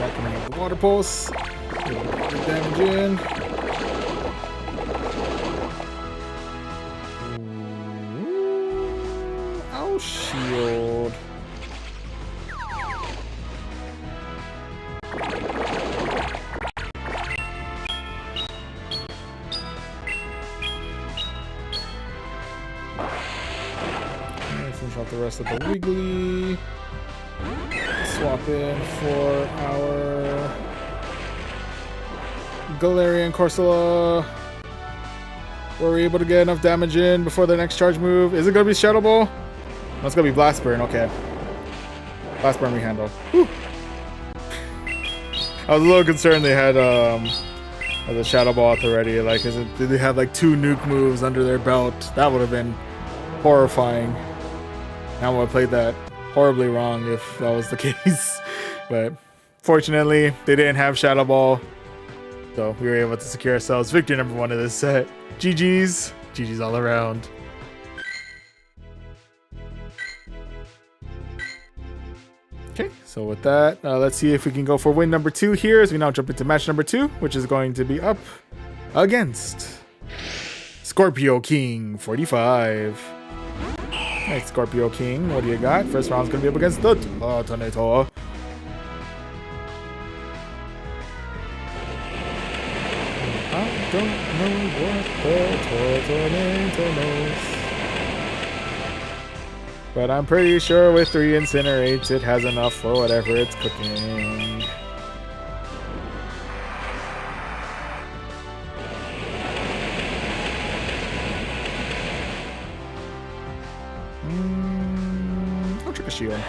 that coming with the Water Pulse. Good damage in. Ooh, I'll shield. Off the rest of the Wiggly. Swap in for our Galarian Corsola. Were we able to get enough damage in before the next charge move? Is it going to be Shadow Ball? No, it's going to be Blast Burn. Okay. Blast Burn we handle. Whew. I was a little concerned they had the Shadow Ball at the ready. Like, did they have like 2 nuke moves under their belt? That would have been horrifying. Now I played that horribly wrong if that was the case. But fortunately, they didn't have Shadow Ball. So we were able to secure ourselves victory number 1 of this set. GG's. GG's all around. Okay, so with that, let's see if we can go for win number 2 here as we now jump into match number 2, which is going to be up against Scorpio King 45. Alright, Scorpio King, what do you got? First round's gonna be up against the Tornado. I don't know what the Tornado knows, but I'm pretty sure with 3 Incinerates it has enough for whatever it's cooking. I'll trick a shield.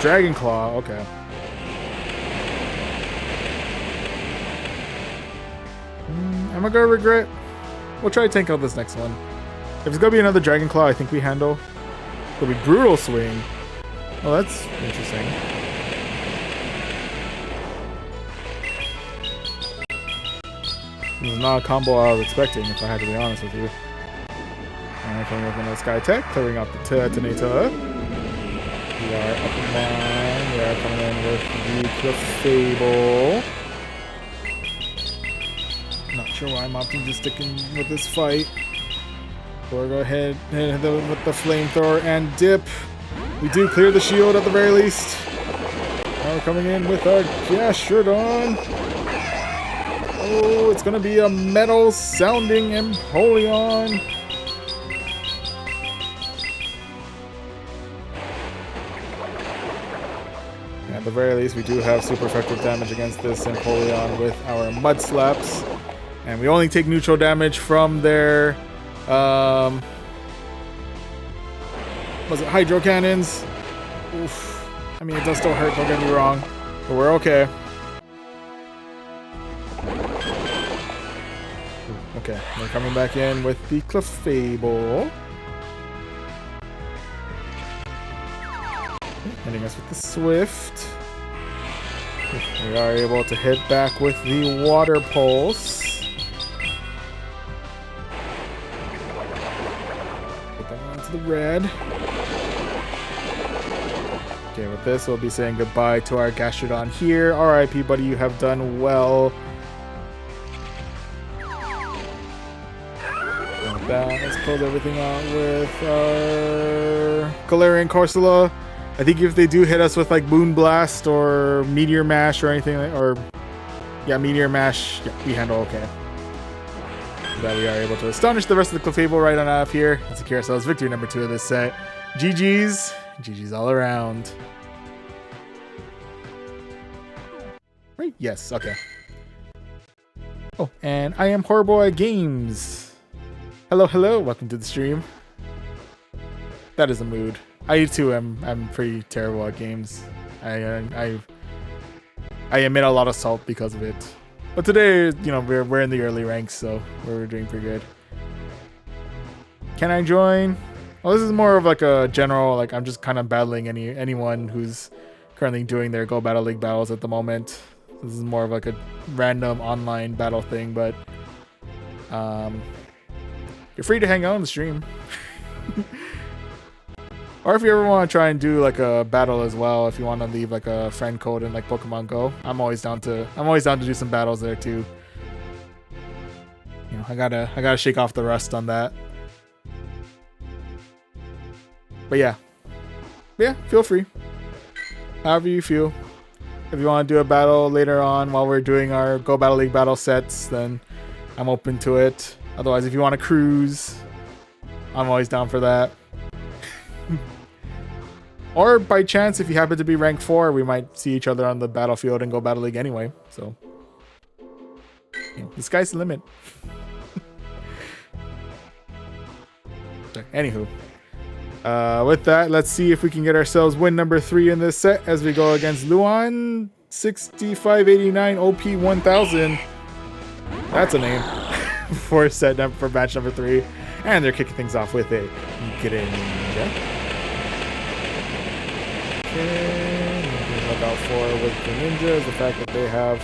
Dragon Claw, okay. Am I gonna regret? We'll try to tank out this next one. If it's gonna be another Dragon Claw, I think we handle. It'll be Brutal Swing. Oh, that's interesting. This is not a combo I was expecting, if I had to be honest with you. Alright, coming up with another Sky Tech, clearing out the detonator. We are up in line. We are coming in with the Clefable. Not sure why I'm opting to stick in with this fight. We'll go ahead and hit with the flamethrower and dip. We do clear the shield at the very least. Now we're coming in with our gas shirt on. Oh, it's gonna be a metal sounding Empoleon. At the very least, we do have super effective damage against this Empoleon with our Mud Slaps. And we only take neutral damage from their, was it Hydro Cannons? Oof. I mean, it does still hurt, don't get me wrong. But we're okay. Okay, we're coming back in with the Clefable. Hitting us with the Swift. We are able to hit back with the Water Pulse. Put that onto the red. Okay, with this, we'll be saying goodbye to our Gastrodon here. RIP, buddy, you have done well. Like that, let's close everything out with our Galarian Corsola. I think if they do hit us with like Moon Blast or Meteor Mash or anything, Meteor Mash, yeah, we handle okay. So that we are able to astonish the rest of the Clefable right on out of here and secure ourselves victory number 2 of this set. GG's. GG's all around. Right? Yes, okay. Oh, and I am horrible at games. Hello, hello, welcome to the stream. That is a mood. I too I'm pretty terrible at games. I emit a lot of salt because of it. But today, you know, we're in the early ranks, so we're doing pretty good. Can I join? Well, this is more of like a general, like I'm just kind of battling anyone who's currently doing their Go Battle League battles at the moment. This is more of like a random online battle thing, but you're free to hang out on the stream. Or if you ever want to try and do like a battle as well, if you want to leave like a friend code in like Pokemon Go, I'm always down to do some battles there too. You know, I gotta shake off the rust on that. But yeah, feel free. However you feel. If you want to do a battle later on while we're doing our Go Battle League battle sets, then I'm open to it. Otherwise, if you want to cruise, I'm always down for that. Or by chance, if you happen to be rank 4, we might see each other on the battlefield and Go Battle League anyway. So, you know, the sky's the limit. Anywho, with that, let's see if we can get ourselves win number 3 in this set as we go against Luan 6589 OP 1000. That's a name for match number 3, and they're kicking things off with a Greninja. Look out for with Greninja is the fact that they have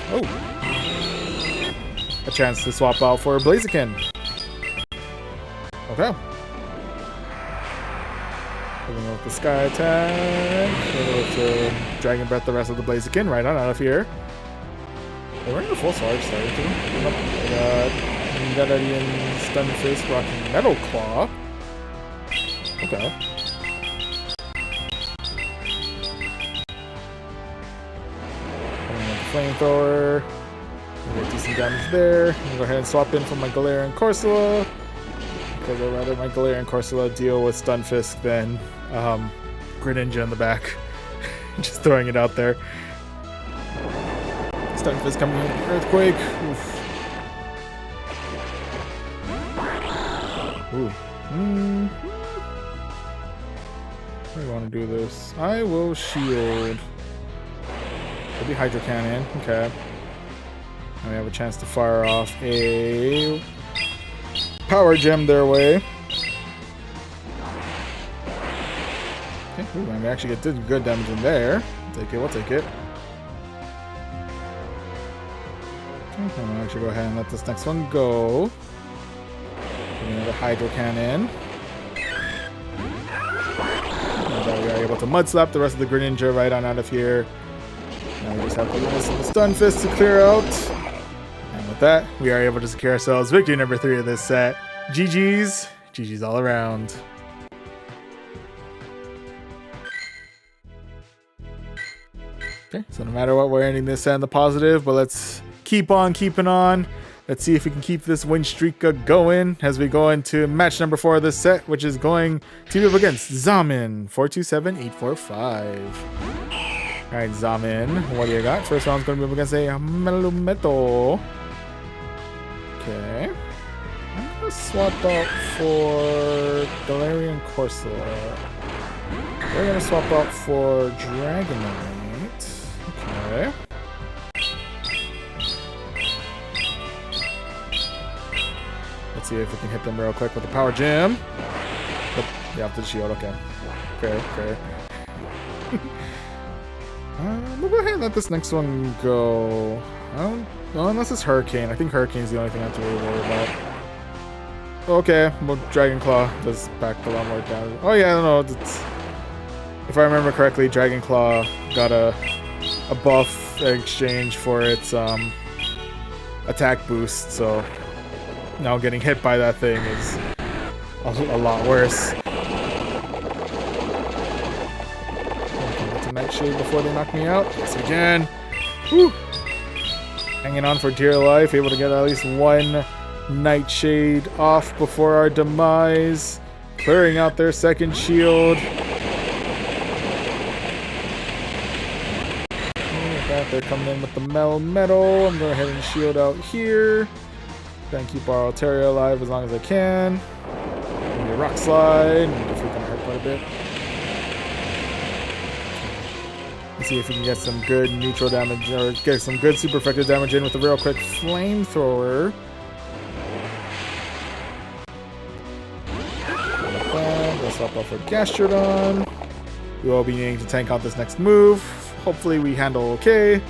a chance to swap out for Blaziken. Okay. Moving with the Sky Attack. Able to Dragon Breath the rest of the Blaziken right on out of here. They're running a full charge starting to. They got Galarian Stunfisk rocking Metal Claw. Okay. Flamethrower. Get decent damage there. I'm gonna go ahead and swap in for my Galarian Corsola, because I'd rather my Galarian Corsola deal with Stunfisk than Greninja in the back. Just throwing it out there. Stunfisk coming in with the Earthquake. Oof. Ooh. How do you want to do this? I will shield. Maybe Hydro Cannon. Okay. And we have a chance to fire off a Power Gem their way. Okay. Ooh, and we actually get good damage in there. We'll take it. I'm gonna actually go ahead and let this next one go. Another Hydro Cannon. And then we are able to Mud Slap the rest of the Greninja right on out of here. Now we just have to use the Stun Fist to clear out. And with that, we are able to secure ourselves victory number 3 of this set. GG's. GG's all around. Okay, so no matter what, we're ending this set in the positive, but let's keep on keeping on. Let's see if we can keep this win streak going as we go into match number 4 of this set, which is going to be up against Zamin 427845. All right, Zamin, what do you got? First round's going to be up against a Melumeto. Okay. I'm going to swap out for Galarian Corsola. We're going to swap out for Dragonite. Okay. Let's see if we can hit them real quick with the Power Gem. Oh, yeah, after the shield. Okay. Fair, fair. We'll go ahead and let this next one go. Well, unless it's Hurricane. I think Hurricane is the only thing I have to really worry about. Okay, well, Dragon Claw does back a lot more damage. Oh yeah, I don't know. If I remember correctly, Dragon Claw got a buff in exchange for its attack boost. So now getting hit by that thing is a lot worse. Nightshade before they knock me out. Yes, we can. Woo. Hanging on for dear life. Able to get at least one Nightshade off before our demise. Clearing out their second shield. With that, they're coming in with the Metal. I'm going to go ahead and shield out here. Try and keep our Altaria alive as long as I can. Maybe a Rock Slide. If we can hurt quite a bit. Let's see if we can get some good neutral damage or get some good super effective damage in with a real quick Flamethrower. Let's swap off for Gastrodon. We will be needing to tank out this next move. Hopefully we handle okay.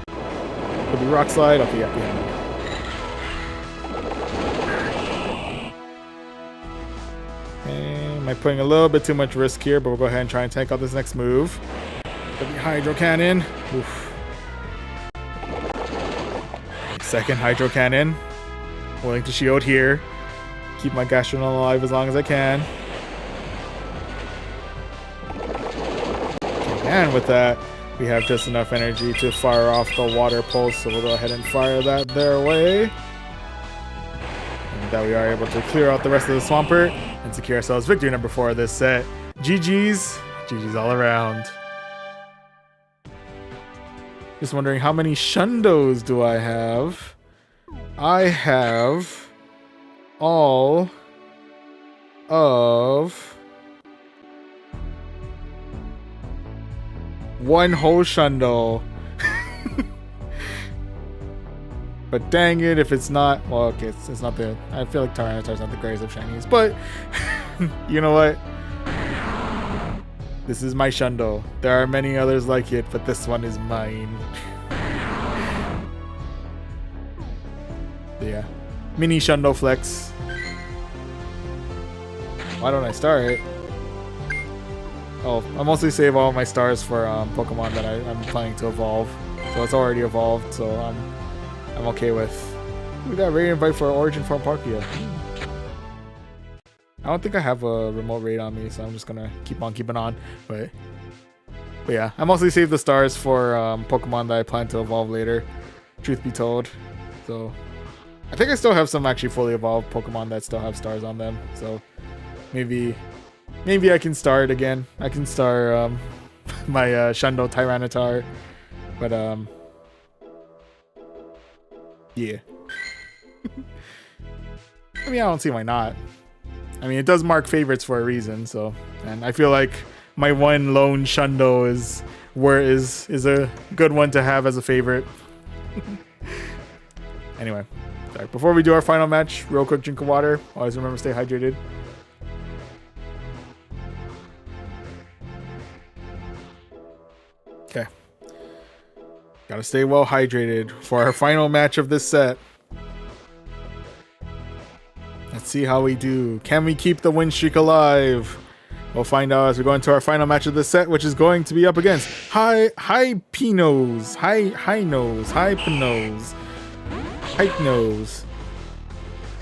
It'll be Rock Slide. Okay, yeah, we handle. Am I putting a little bit too much risk here, but we'll go ahead and try and tank out this next move. It'll be Hydro Cannon. Oof. Second Hydro Cannon. Willing to shield here. Keep my Gastrodon alive as long as I can. And with that, we have just enough energy to fire off the Water Pulse, so we'll go ahead and fire that their way. And with that, we are able to clear out the rest of the Swampert and secure ourselves victory number 4 of this set. GG's. GG's all around. Just wondering how many Shundos do I have? I have all of one whole Shundo. But dang it, if it's not, well, okay, it's not the, I feel like Tyranitar's not the greatest of shinies, but you know what? This is my Shundo. There are many others like it, but this one is mine. So yeah, mini Shundo flex. Why don't I start it? Oh, I mostly save all my stars for Pokemon that I'm planning to evolve. So it's already evolved, so I'm okay with. We got raid invite for Origin from Parkia. I don't think I have a remote raid on me, so I'm just gonna keep on keeping on. But yeah, I mostly save the stars for Pokemon that I plan to evolve later, truth be told. So I think I still have some actually fully evolved Pokemon that still have stars on them. So maybe I can start again. I can start my Shundo Tyranitar. But yeah. I mean, I don't see why not. I mean, it does mark favorites for a reason, so, and I feel like my one lone Shundo is a good one to have as a favorite. Anyway, sorry, before we do our final match, real quick drink of water. Always remember to stay hydrated. Okay. Gotta stay well hydrated for our final match of this set. Let's see how we do. Can we keep the win streak alive? We'll find out as we go into our final match of this set, which is going to be up against High Nose.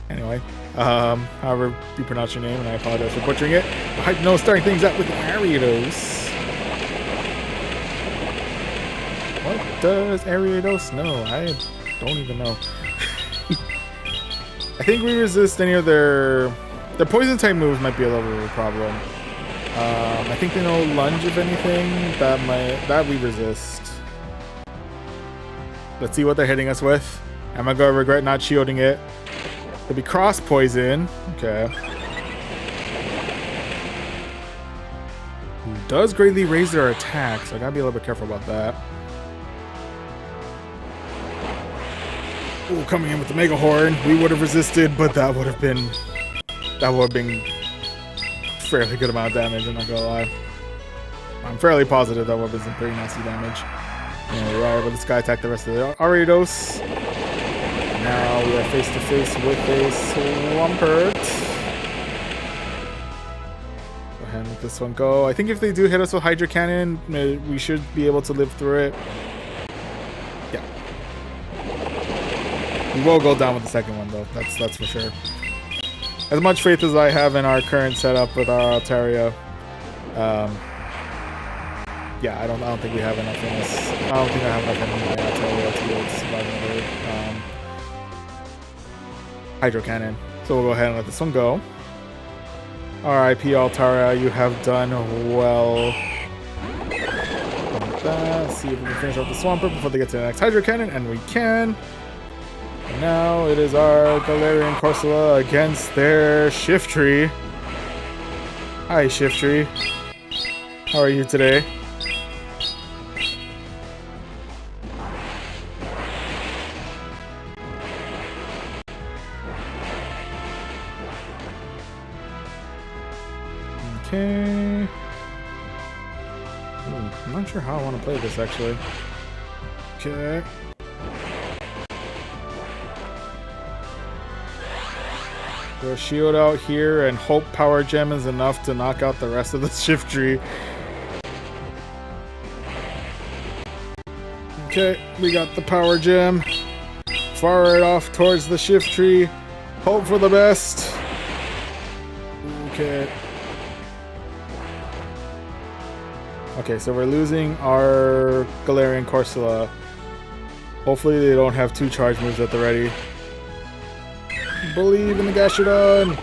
Anyway, however you pronounce your name, and I apologize for butchering it. Hype Nose starting things out with Ariados. What does Ariados know? I don't even know. I think we resist any of their poison type moves. Might be a little bit of a problem. I think they know lunge, if anything. That we resist. Let's see what they're hitting us with. Am I gonna regret not shielding it? It'll be cross poison. Okay. Does greatly raise their attack, so I gotta be a little bit careful about that. Ooh, coming in with the Mega Horn. We would have resisted, but that would have been fairly good amount of damage, I'm not gonna lie. I'm fairly positive that would have been some pretty nasty damage. There we are, but this guy attacked the rest of the Ariados. Now we are face to face with a Swampert. Go ahead and let this one go. I think if they do hit us with Hydro Cannon, we should be able to live through it. Yeah. We will go down with the second one though, that's for sure. As much faith as I have in our current setup with our Altaria, yeah, I don't think we have enough in this. I don't think I have enough in my Altaria to be able to survive another Hydro Cannon. So we'll go ahead and let this one go. RIP Altaria, you have done well. Like that. Let's see if we can finish off the Swampert before they get to the next Hydro Cannon, and we can. Now it is our Galarian Corsola against their Shiftry. Hi, Shiftry. How are you today? Okay. I'm not sure how I want to play this, actually. Okay. We'll shield out here and hope Power Gem is enough to knock out the rest of the Shiftry. Okay, we got the Power Gem. Fire it off towards the Shiftry. Hope for the best. Okay. Okay, so we're losing our Galarian Corsola. Hopefully they don't have 2 charge moves at the ready. Believe in the Gastrodon!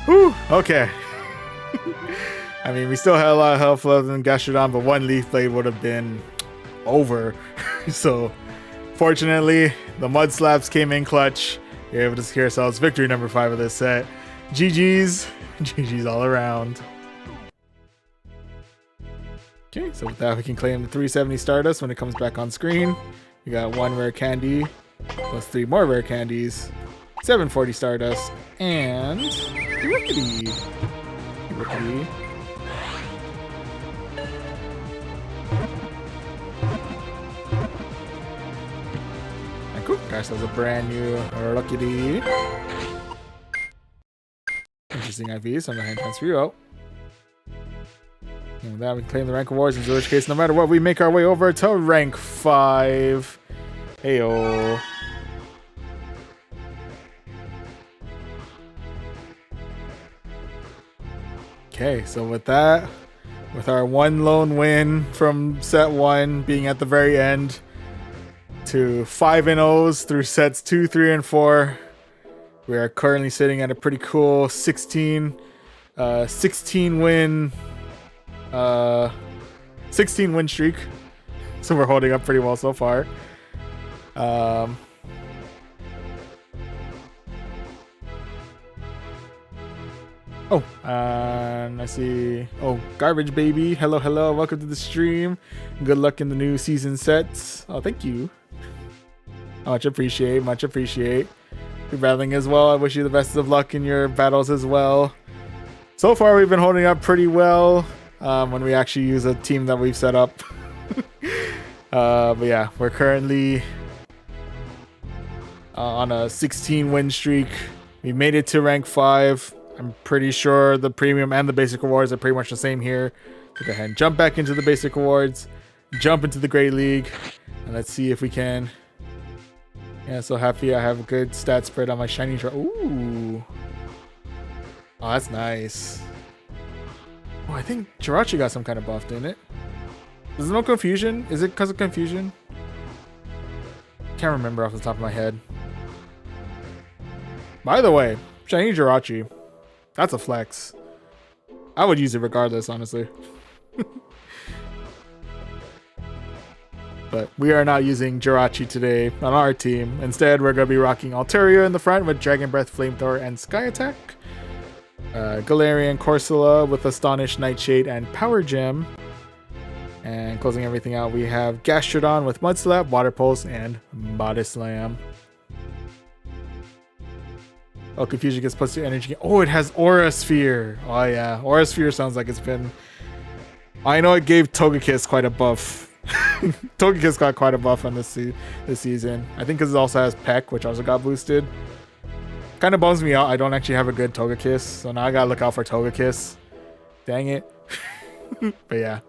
Whew, okay. I mean, we still had a lot of health left in Gastrodon, but 1 Leaf Blade would have been over. So, fortunately, the Mud Slaps came in clutch. We were able to secure ourselves victory number 5 of this set. GG's. GG's all around. Okay, so with that, we can claim the 370 Stardust when it comes back on screen. We got 1 rare candy, plus 3 more rare candies, 740 Stardust, and Rickety. Rickety. And cool, gosh, that's a brand new Rickety. Interesting IV, so I'm going to transfer you out. And with that, we can claim the rank awards, in which case, no matter what, we make our way over to rank 5. Heyo. Okay, so with that, with our 1 lone win from set 1 being at the very end, to 5-0s through sets 2, 3, and 4, we are currently sitting at a pretty cool 16 win 16 win streak, so we're holding up pretty well so far. And I see, Garbage Baby, hello, welcome to the stream. Good luck in the new season sets. Oh, thank you. Much appreciate. You're battling as well. I wish you the best of luck in your battles as well. So far, we've been holding up pretty well. when we actually use a team that we've set up. But yeah, we're currently on a 16 win streak. We made it to rank 5. I'm pretty sure the premium and the basic awards are pretty much the same here. So go ahead and jump back into the basic awards, jump into the Great League, and let's see if we can. Yeah, so happy I have a good stat spread on my shiny. Ooh. Oh, that's nice. Oh, I think Jirachi got some kind of buff, didn't it? Is there no confusion? Is it because of confusion? Can't remember off the top of my head. By the way, shiny Jirachi. That's a flex. I would use it regardless, honestly. But we are not using Jirachi today on our team. Instead, we're going to be rocking Altaria in the front with Dragon Breath, Flamethrower, and Sky Attack. Galarian Corsola with Astonish, Nightshade, and Power Gem. And closing everything out, we have Gastrodon with Mud Slap, Water Pulse, and Body Slam. Oh, Confusion gets +2 energy. Oh, it has Aura Sphere. Oh yeah, Aura Sphere sounds like it's been... I know it gave Togekiss quite a buff. Togekiss got quite a buff on this season. I think because it also has Peck, which also got boosted. Kind of bums me out. I don't actually have a good Togekiss, so now I gotta look out for Togekiss. Dang it. But yeah.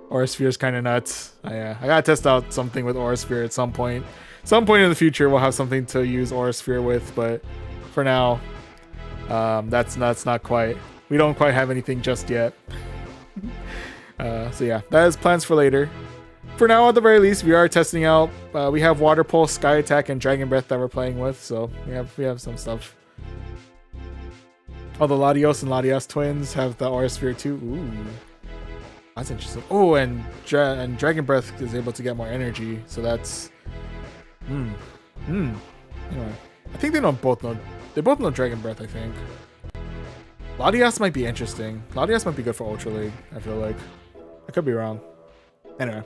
Aura Sphere is kind of nuts. Yeah, I gotta test out something with Aura Sphere at some point. Some point in the future, we'll have something to use Aura Sphere with, but for now, that's not quite. We don't quite have anything just yet. So yeah, that is plans for later. For now, at the very least, we are testing out. We have Water Pulse, Sky Attack, and Dragon Breath that we're playing with, so we have some stuff. Oh, the Latios and Latias twins have the Aura Sphere too. Ooh, that's interesting. Oh, and Dragon Breath is able to get more energy, so that's. Anyway, I think they both know Dragon Breath. I think Latias might be interesting. Latias might be good for Ultra League. I feel like. I could be wrong. Anyway.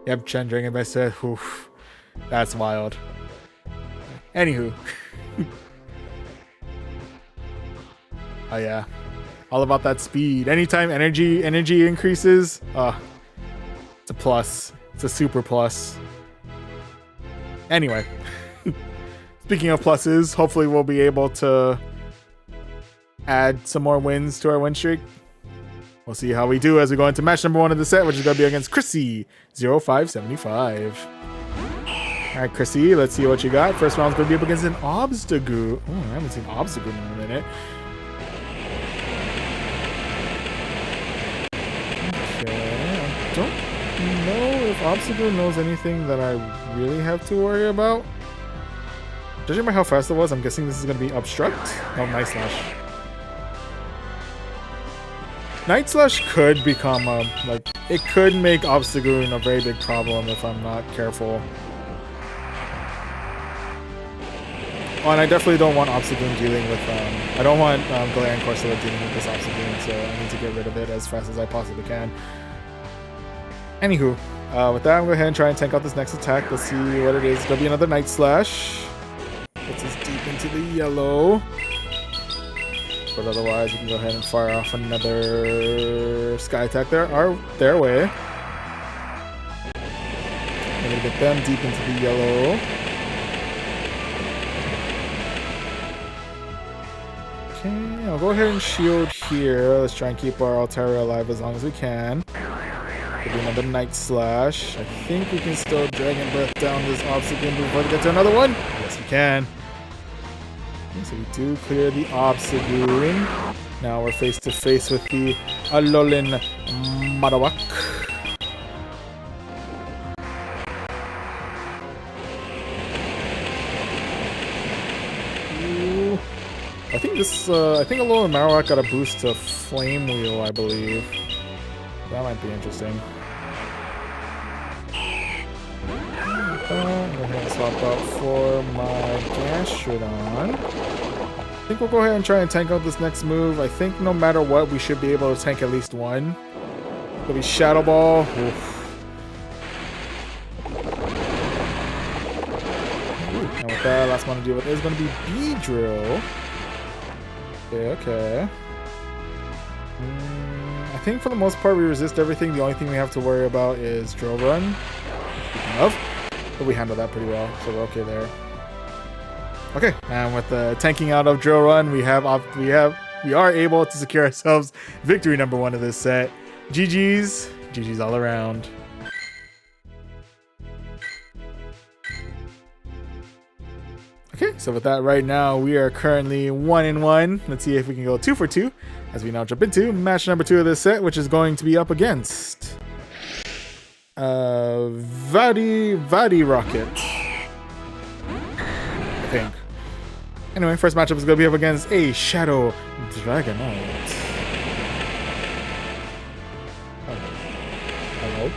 Yep, Chen Dragon Breath said, oof, that's wild. Anywho. Oh yeah. All about that speed. Anytime energy increases, it's a plus. It's a super plus. Anyway. Speaking of pluses, hopefully we'll be able to add some more wins to our win streak. We'll see how we do as we go into match number 1 of the set, which is going to be against Chrissy 0575. Alright, Chrissy, let's see what you got. First round's going to be up against an Obstagoon. Oh, I haven't seen Obstagoon in a minute. Okay, I don't know if Obstagoon knows anything that I really have to worry about. Judging by how fast it was, I'm guessing this is going to be Obstruct. No, Night Slash. Night Slash could become it could make Obstagoon a very big problem if I'm not careful. Oh, and I definitely don't want Obstagoon dealing with I don't want Galarian Corsola dealing with this Obstagoon, so I need to get rid of it as fast as I possibly can. Anywho, with that, I'm going to go ahead and try and tank out this next attack. Let's see what it is. It's going to be another Night Slash. Gets us deep into the yellow. But otherwise, we can go ahead and fire off another Sky Attack their way. I'm going to get them deep into the yellow. Okay, I'll go ahead and shield here. Let's try and keep our Altaria alive as long as we can. Could be another Night Slash. I think we can still Dragon Breath down this Obstagoon before we get to another one. Yes, we can. So we do clear the Obstagoon. Now we're face to face with the Alolan Marowak. Ooh. I think Alolan Marowak got a boost to Flame Wheel, I believe. That might be interesting. I'm going to swap out for my Gastrodon. I think we'll go ahead and try and tank out this next move. I think no matter what, we should be able to tank at least one. It'll be Shadow Ball. Oof. And with that, last one to deal with is going to be Beedrill. Okay. I think for the most part we resist everything. The only thing we have to worry about is drill run. Speaking of, but we handle that pretty well, so we're okay there. Okay, and with the tanking out of drill run, we are able to secure ourselves victory number 1 of this set. GG's all around. Okay, so with that, right now we are currently 1-1. Let's see if we can go 2 for 2 as we now jump into match number 2 of this set, which is going to be up against Vadi Rocket, I think. Anyway, first matchup is going to be up against a Shadow Dragonite. Hello?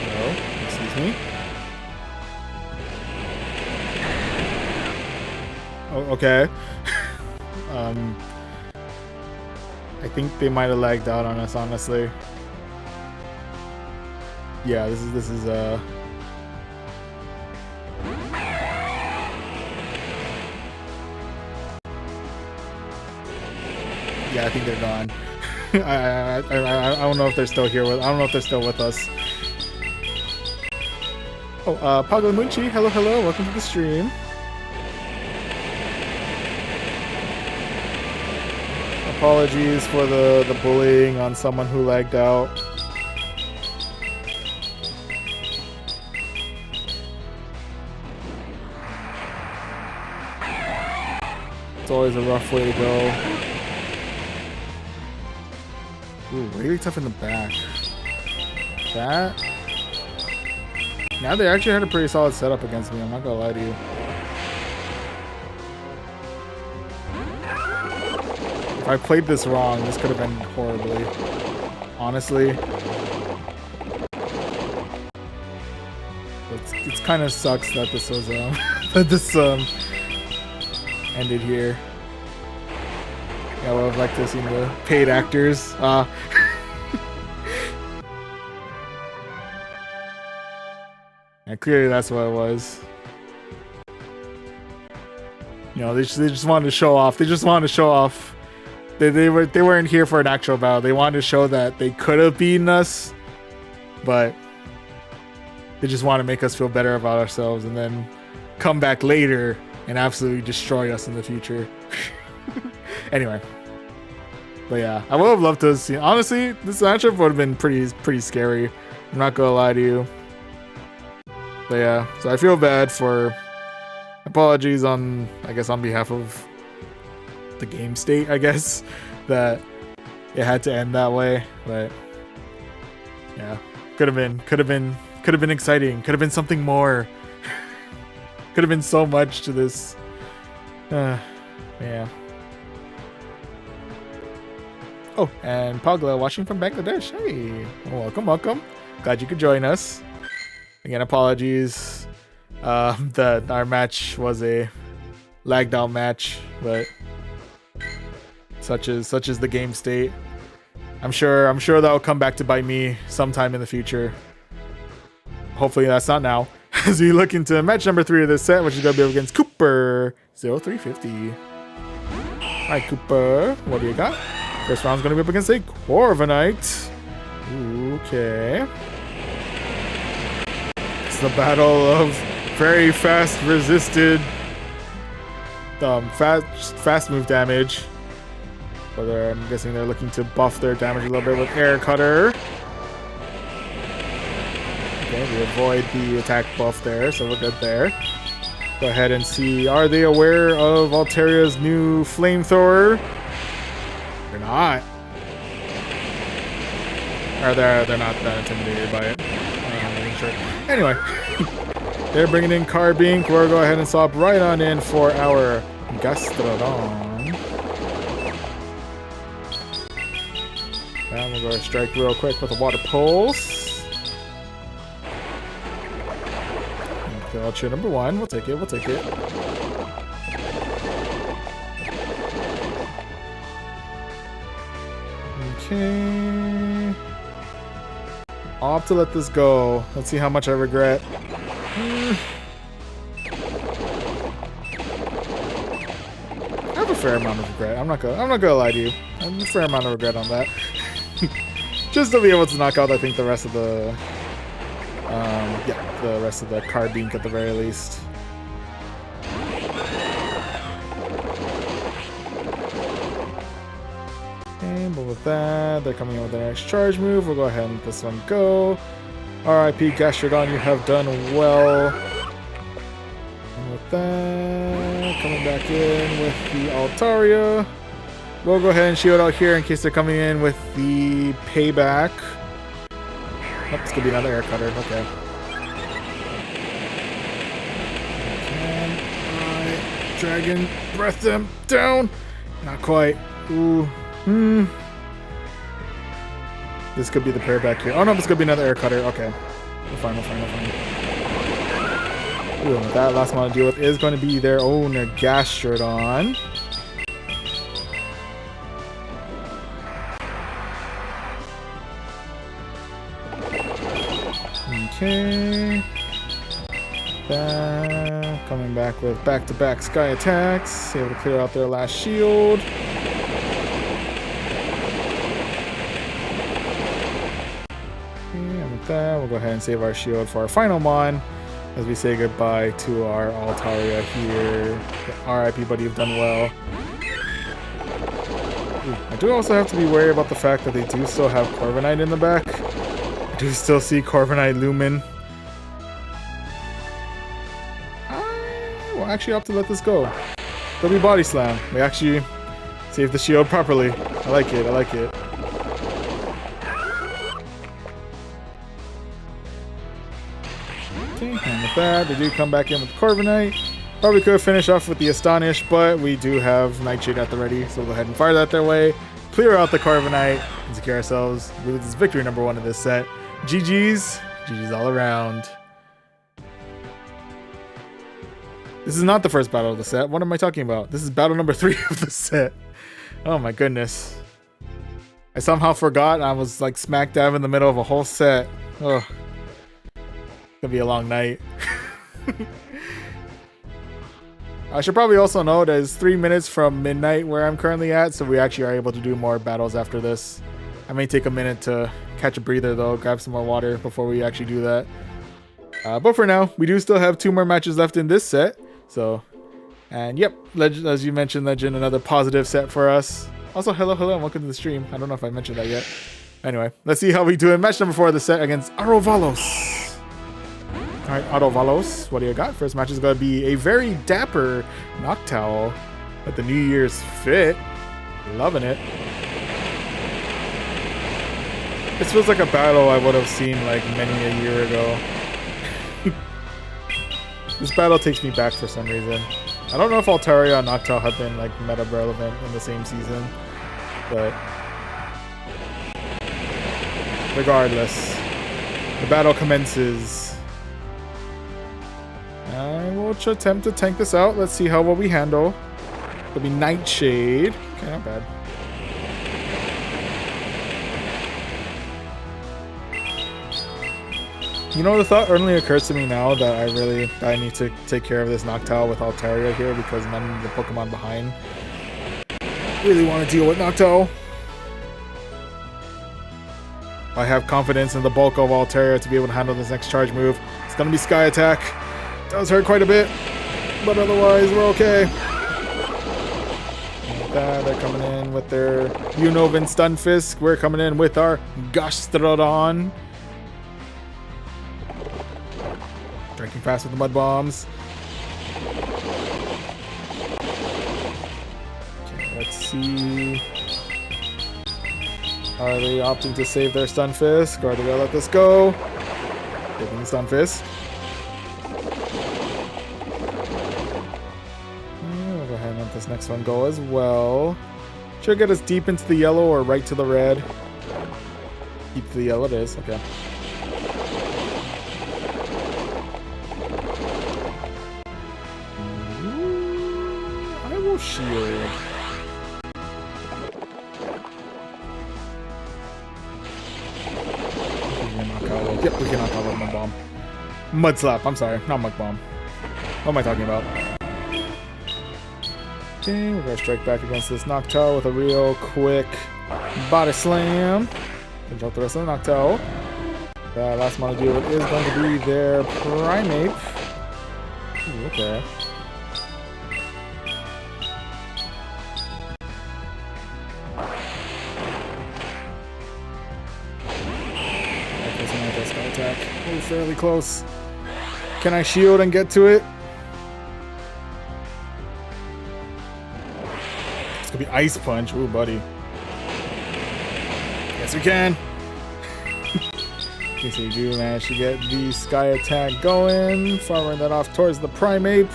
Hello? Excuse me? Oh, okay. I think they might have lagged out on us, honestly. Yeah, this is yeah, I think they're gone. I don't know if they're still here with. I don't know if they're still with us. Oh, Pagla Munchi, hello, welcome to the stream. Apologies for the bullying on someone who lagged out. It's always a rough way to go. Ooh, really tough in the back. That. Now they actually had a pretty solid setup against me, I'm not gonna lie to you. If I played this wrong, this could have been horribly. Honestly. It's kind of sucks that this was ended here. Yeah, I would have liked to see the paid actors. And clearly that's what it was. You know, they just wanted to show off. They just wanted to show off. They weren't here for an actual battle. They wanted to show that they could have beaten us, but they just want to make us feel better about ourselves and then come back later and absolutely destroy us in the future. Anyway. But yeah, I would have loved to see. Honestly, this matchup would have been pretty scary. I'm not gonna lie to you. But yeah, so I feel bad for. Apologies on behalf of the game state, I guess, that it had to end that way. But yeah, could have been exciting. Could have been something more. Could have been so much to this. Yeah. Oh, and Pagla watching from Bangladesh. Hey, welcome. Glad you could join us. Again, apologies that our match was a lagged out match, but such is the game state. I'm sure that'll come back to bite me sometime in the future. Hopefully that's not now. As we look into match number 3 of this set, which is going to be against Cooper 0350. Alright, Cooper, what do you got? First round's going to be up against a Corviknight. Okay. It's the battle of very fast resisted fast move damage. But I'm guessing they're looking to buff their damage a little bit with Air Cutter. Okay, we avoid the attack buff there, so we're good there. Go ahead and see, are they aware of Alteria's new flamethrower? They're not. Or they're not that intimidated by it. I'm sure. Anyway, they're bringing in Carbink. We'll go ahead and swap right on in for our Gastrodon. And we'll go strike real quick with a Water Pulse. Ultra number 1. We'll take it. Okay. I'll have to let this go. Let's see how much I regret. I have a fair amount of regret. I'm not gonna lie to you. I have a fair amount of regret on that. Just to be able to knock out, I think, the rest of the the rest of the card dink at the very least. And but with that, they're coming in with their next charge move. We'll go ahead and let this one go. RIP Gastrodon, you have done well. And with that, coming back in with the Altaria. We'll go ahead and shield out here in case they're coming in with the payback. Oh, it's gonna be another air cutter. Okay. Can I dragon breath them down? Not quite. Ooh. This could be the payback here. Oh no, this could be another air cutter. Okay. We're fine. Ooh, and with that, last one to deal with is going to be their own Gastrodon. Okay. Coming back with back-to-back sky attacks. Able to clear out their last shield. And with that, we'll go ahead and save our shield for our final mon as we say goodbye to our Altaria here. RIP, buddy, you've done well. Ooh, I do also have to be wary about the fact that they do still have Corviknight in the back. I do still see Corviknight Lumen. We'll actually have to let this go. There'll be Body Slam. We actually saved the shield properly. I like it. Okay, and with that, they do come back in with the Corviknight. Probably could finish off with the Astonish, but we do have Nightshade at the ready, so we'll go ahead and fire that their way. Clear out the Corviknight and secure ourselves with this victory number 1 of this set. GG's all around. This is not the first battle of the set. What am I talking about? This is battle number 3 of the set. Oh my goodness. I somehow forgot I was like smack dab in the middle of a whole set. Oh. Gonna be a long night. I should probably also note that it's 3 minutes from midnight where I'm currently at, so we actually are able to do more battles after this. I may take a minute to catch a breather though, grab some more water before we actually do that. But for now, we do still have 2 more matches left in this set. So, and yep, Legend, as you mentioned, Legend, another positive set for us. Also, hello, and welcome to the stream. I don't know if I mentioned that yet. Anyway, let's see how we do in match number 4 of the set against Arovalos. Alright, Arovalos, what do you got? First match is going to be a very dapper Noctowl at the New Year's fit. Loving it. This feels like a battle I would have seen like many a year ago. This battle takes me back for some reason. I don't know if Altaria and Noctowl have been like meta relevant in the same season, but regardless, the battle commences. I will attempt to tank this out. Let's see how well we handle. It'll be Nightshade. Okay, not bad. You know, the thought only occurs to me now that I need to take care of this Noctowl with Altaria here because none of the Pokemon behind really want to deal with Noctowl. I have confidence in the bulk of Altaria to be able to handle this next charge move. It's going to be Sky Attack. Does hurt quite a bit, but otherwise we're okay. And with that, they're coming in with their Unova Stunfisk. We're coming in with our Gastrodon. Striking fast with the Mud Bombs. Okay, let's see. Are they opting to save their Stunfisk, or are they gonna let this go? Taking the Stunfisk. We'll go ahead and let this next one go as well. Should get us deep into the yellow or right to the red. Deep to the yellow it is, okay. Shield. gonna knock out. Yep, we can knock out with Mud Bomb. Mud Slap. I'm sorry, not Mud Bomb. What am I talking about? Okay, we're gonna strike back against this Noctowl with a real quick body slam. And drop the rest of the Noctowl. That last Monoduo is going to be their Primeape. Ooh, okay. Sky attack. Oh, fairly close. Can I shield and get to it? It's gonna be Ice Punch. Ooh, buddy. Yes, we can. Okay, so you do manage to get the Sky Attack going, firing that off towards the Primeape,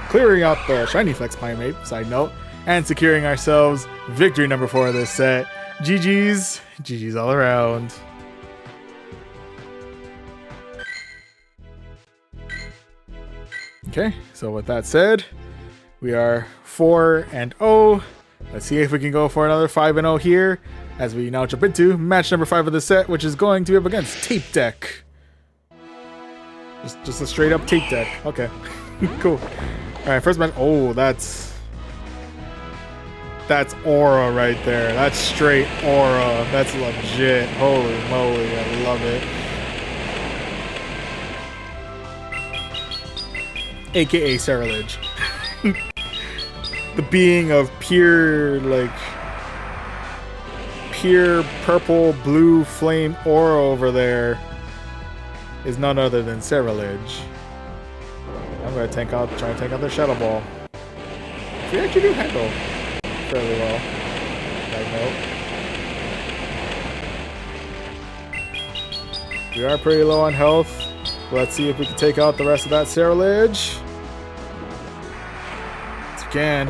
clearing out the Shiny Flex Primeape, side note, and securing ourselves victory number 4 of this set. GG's. GG's all around. Okay, so with that said, we are 4-0. Let's see if we can go for another 5-0 here, as we now jump into match number 5 of the set, which is going to be up against Tape Deck. Just a straight up Tape Deck. Okay, cool. All right, first match. Oh, that's aura right there. That's straight aura. That's legit. Holy moly, I love it. AKA Ceruledge. The being of pure, like, pure purple blue flame aura over there is none other than Ceruledge. I'm gonna try and tank out their Shadow Ball. We actually do handle fairly well. Side note. We are pretty low on health. Let's see if we can take out the rest of that Ceruledge. Yes, we can.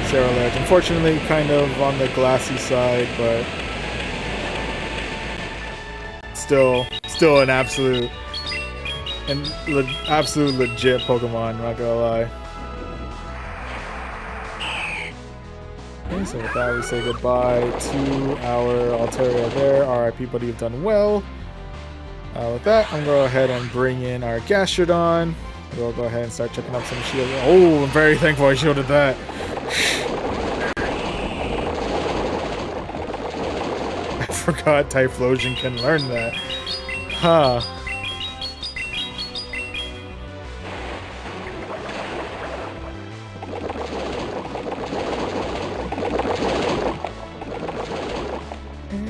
Ceruledge, unfortunately, kind of on the glassy side, but still an absolute legit Pokemon. Not gonna lie. Okay, so with that, we say goodbye to our Altaria there. RIP, buddy, you've done well. With that, I'm going to go ahead and bring in our Gastrodon. We'll go ahead and start checking up some shield. Oh, I'm very thankful I shielded that. I forgot Typhlosion can learn that. Huh.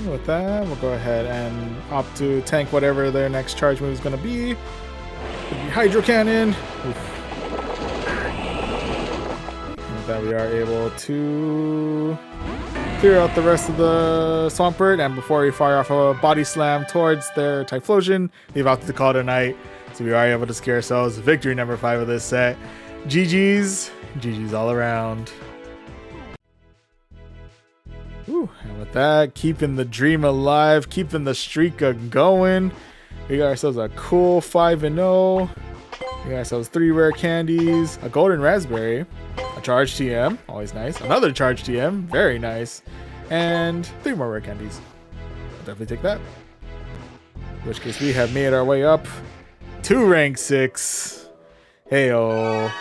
With that, we'll go ahead and opt to tank whatever their next charge move is going to be. Could be Hydro Cannon. Oof. And with that, we are able to clear out the rest of the Swampert, and before we fire off a Body Slam towards their Typhlosion, leave out the call tonight. So we are able to secure ourselves victory number 5 of this set. GG's. GG's all around. Ooh, and with that, keeping the dream alive, keeping the streak going. We got ourselves a cool 5-0. We got ourselves 3 rare candies, a golden raspberry, a charged TM, always nice, another charged TM, very nice, and 3 more rare candies. I'll definitely take that. In which case, we have made our way up to rank 6. Heyo.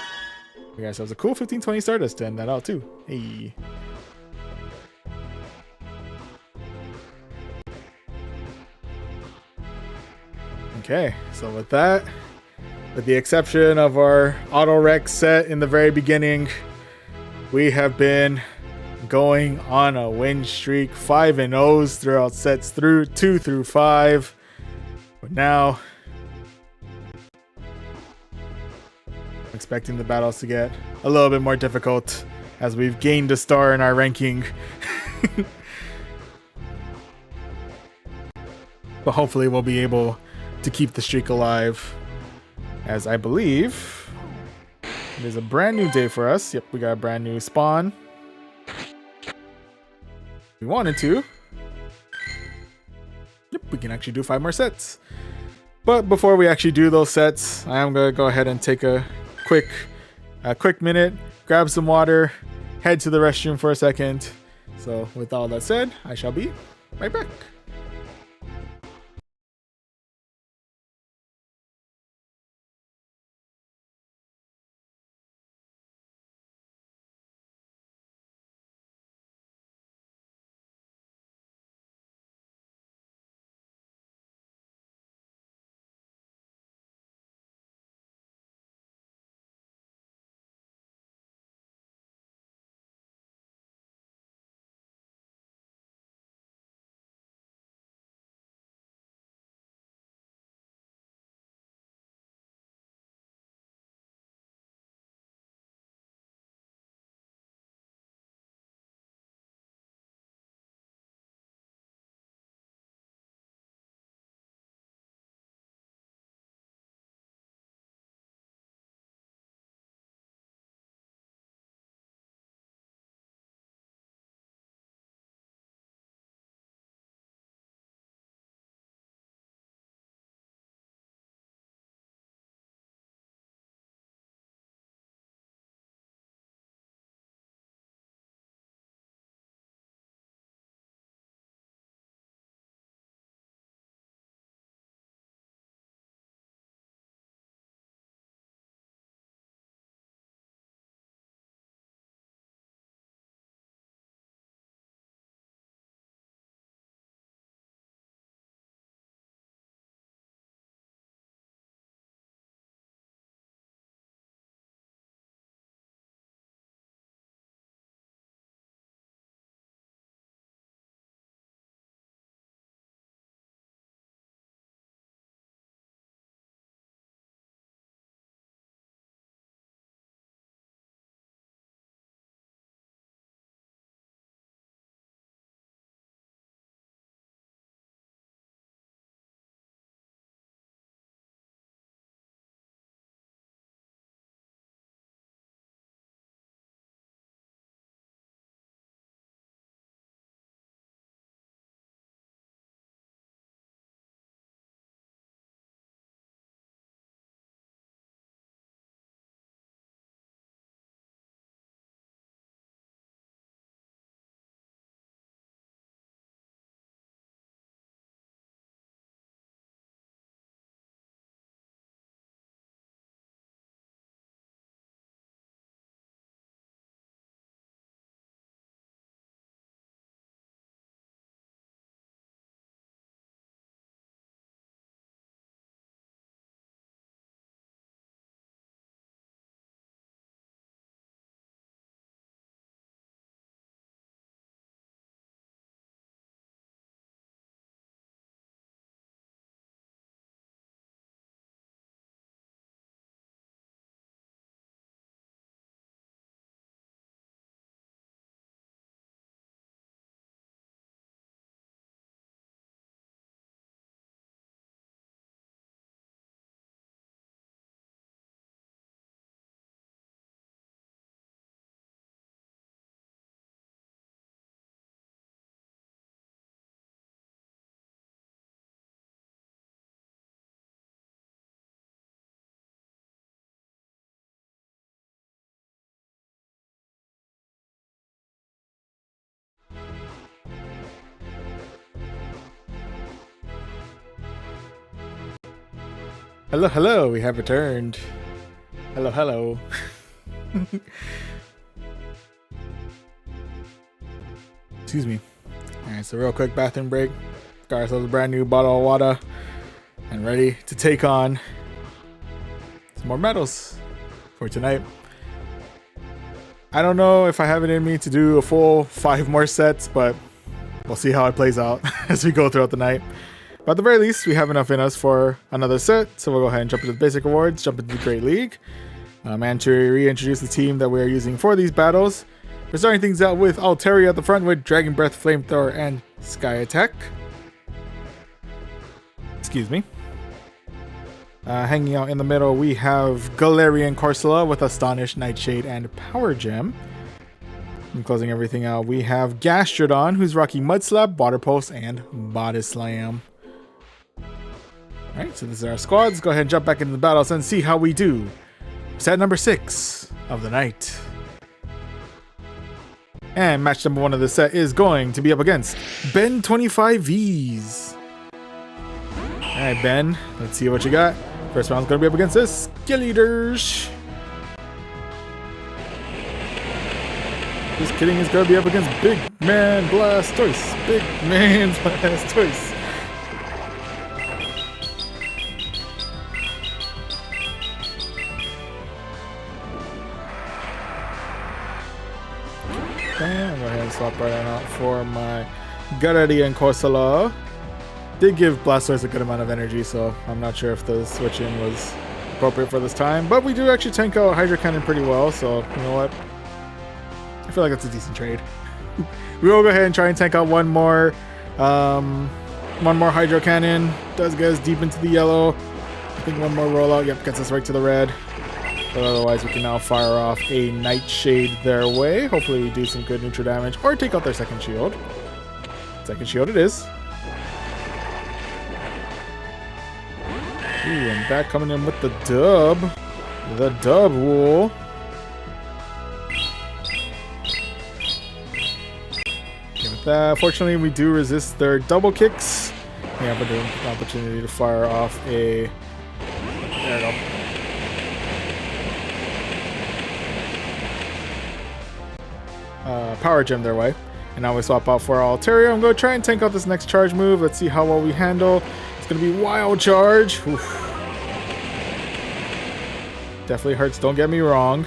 We got ourselves a cool 1520 Stardust to end that out too. Hey. Okay, so with that, with the exception of our Autorect set in the very beginning, we have been going on a win streak, 5-0s throughout sets through 2 through 5. But now, I'm expecting the battles to get a little bit more difficult as we've gained a star in our ranking. But hopefully we'll be able to keep the streak alive, as I believe it is a brand new day for us. Yep, we got a brand new spawn. We wanted to. Yep, we can actually do 5 more sets. But before we actually do those sets, I am going to go ahead and take a quick minute, grab some water, head to the restroom for a second, So with all that said, I shall be right back. Hello, hello, we have returned. Hello, hello. Excuse me. Alright, so real quick bathroom break. Got ourselves a brand new bottle of water and ready to take on some more medals for tonight. I don't know if I have it in me to do a full 5 more sets, but we'll see how it plays out as we go throughout the night. But at the very least, we have enough in us for another set, so we'll go ahead and jump into the basic awards, jump into the Great League. And to reintroduce the team that we are using for these battles, we're starting things out with Altaria at the front with Dragon Breath, Flamethrower, and Sky Attack. Excuse me. Hanging out in the middle, we have Galarian Corsola with Astonish, Nightshade, and Power Gem. And closing everything out, we have Gastrodon, who's rocking Mud Slap, Water Pulse, and Body Slam. Alright, so this is our squad. Let's go ahead and jump back into the battles and see how we do. Set number 6 of the night. And match number 1 of the set is going to be up against Ben 25Vs. Alright, Ben, let's see what you got. First round's going to be up against this Skeleators. Just kidding, is going to be up against Big Man Blastoise. Big Man Blastoise. Okay, I'll go ahead and swap right on out for my Gardevoir and Corsola. Did give Blastoise a good amount of energy, so I'm not sure if the switch in was appropriate for this time. But we do actually tank out Hydro Cannon pretty well, so you know what? I feel like that's a decent trade. We will go ahead and try and tank out one more Hydro Cannon. Does get us deep into the yellow. I think one more rollout, yep, gets us right to the red. But otherwise, we can now fire off a Nightshade their way. Hopefully we do some good neutral damage, or take out their second shield. Second shield it is. Ooh, and back coming in with the dub. The dub wool. Fortunately, we do resist their double kicks. We have an opportunity to fire off a... There we go. Power Gem their way. And now we swap out for our Altaria. I'm going to try and tank out this next charge move. Let's see how well we handle. It's going to be Wild Charge. Oof. Definitely hurts, don't get me wrong.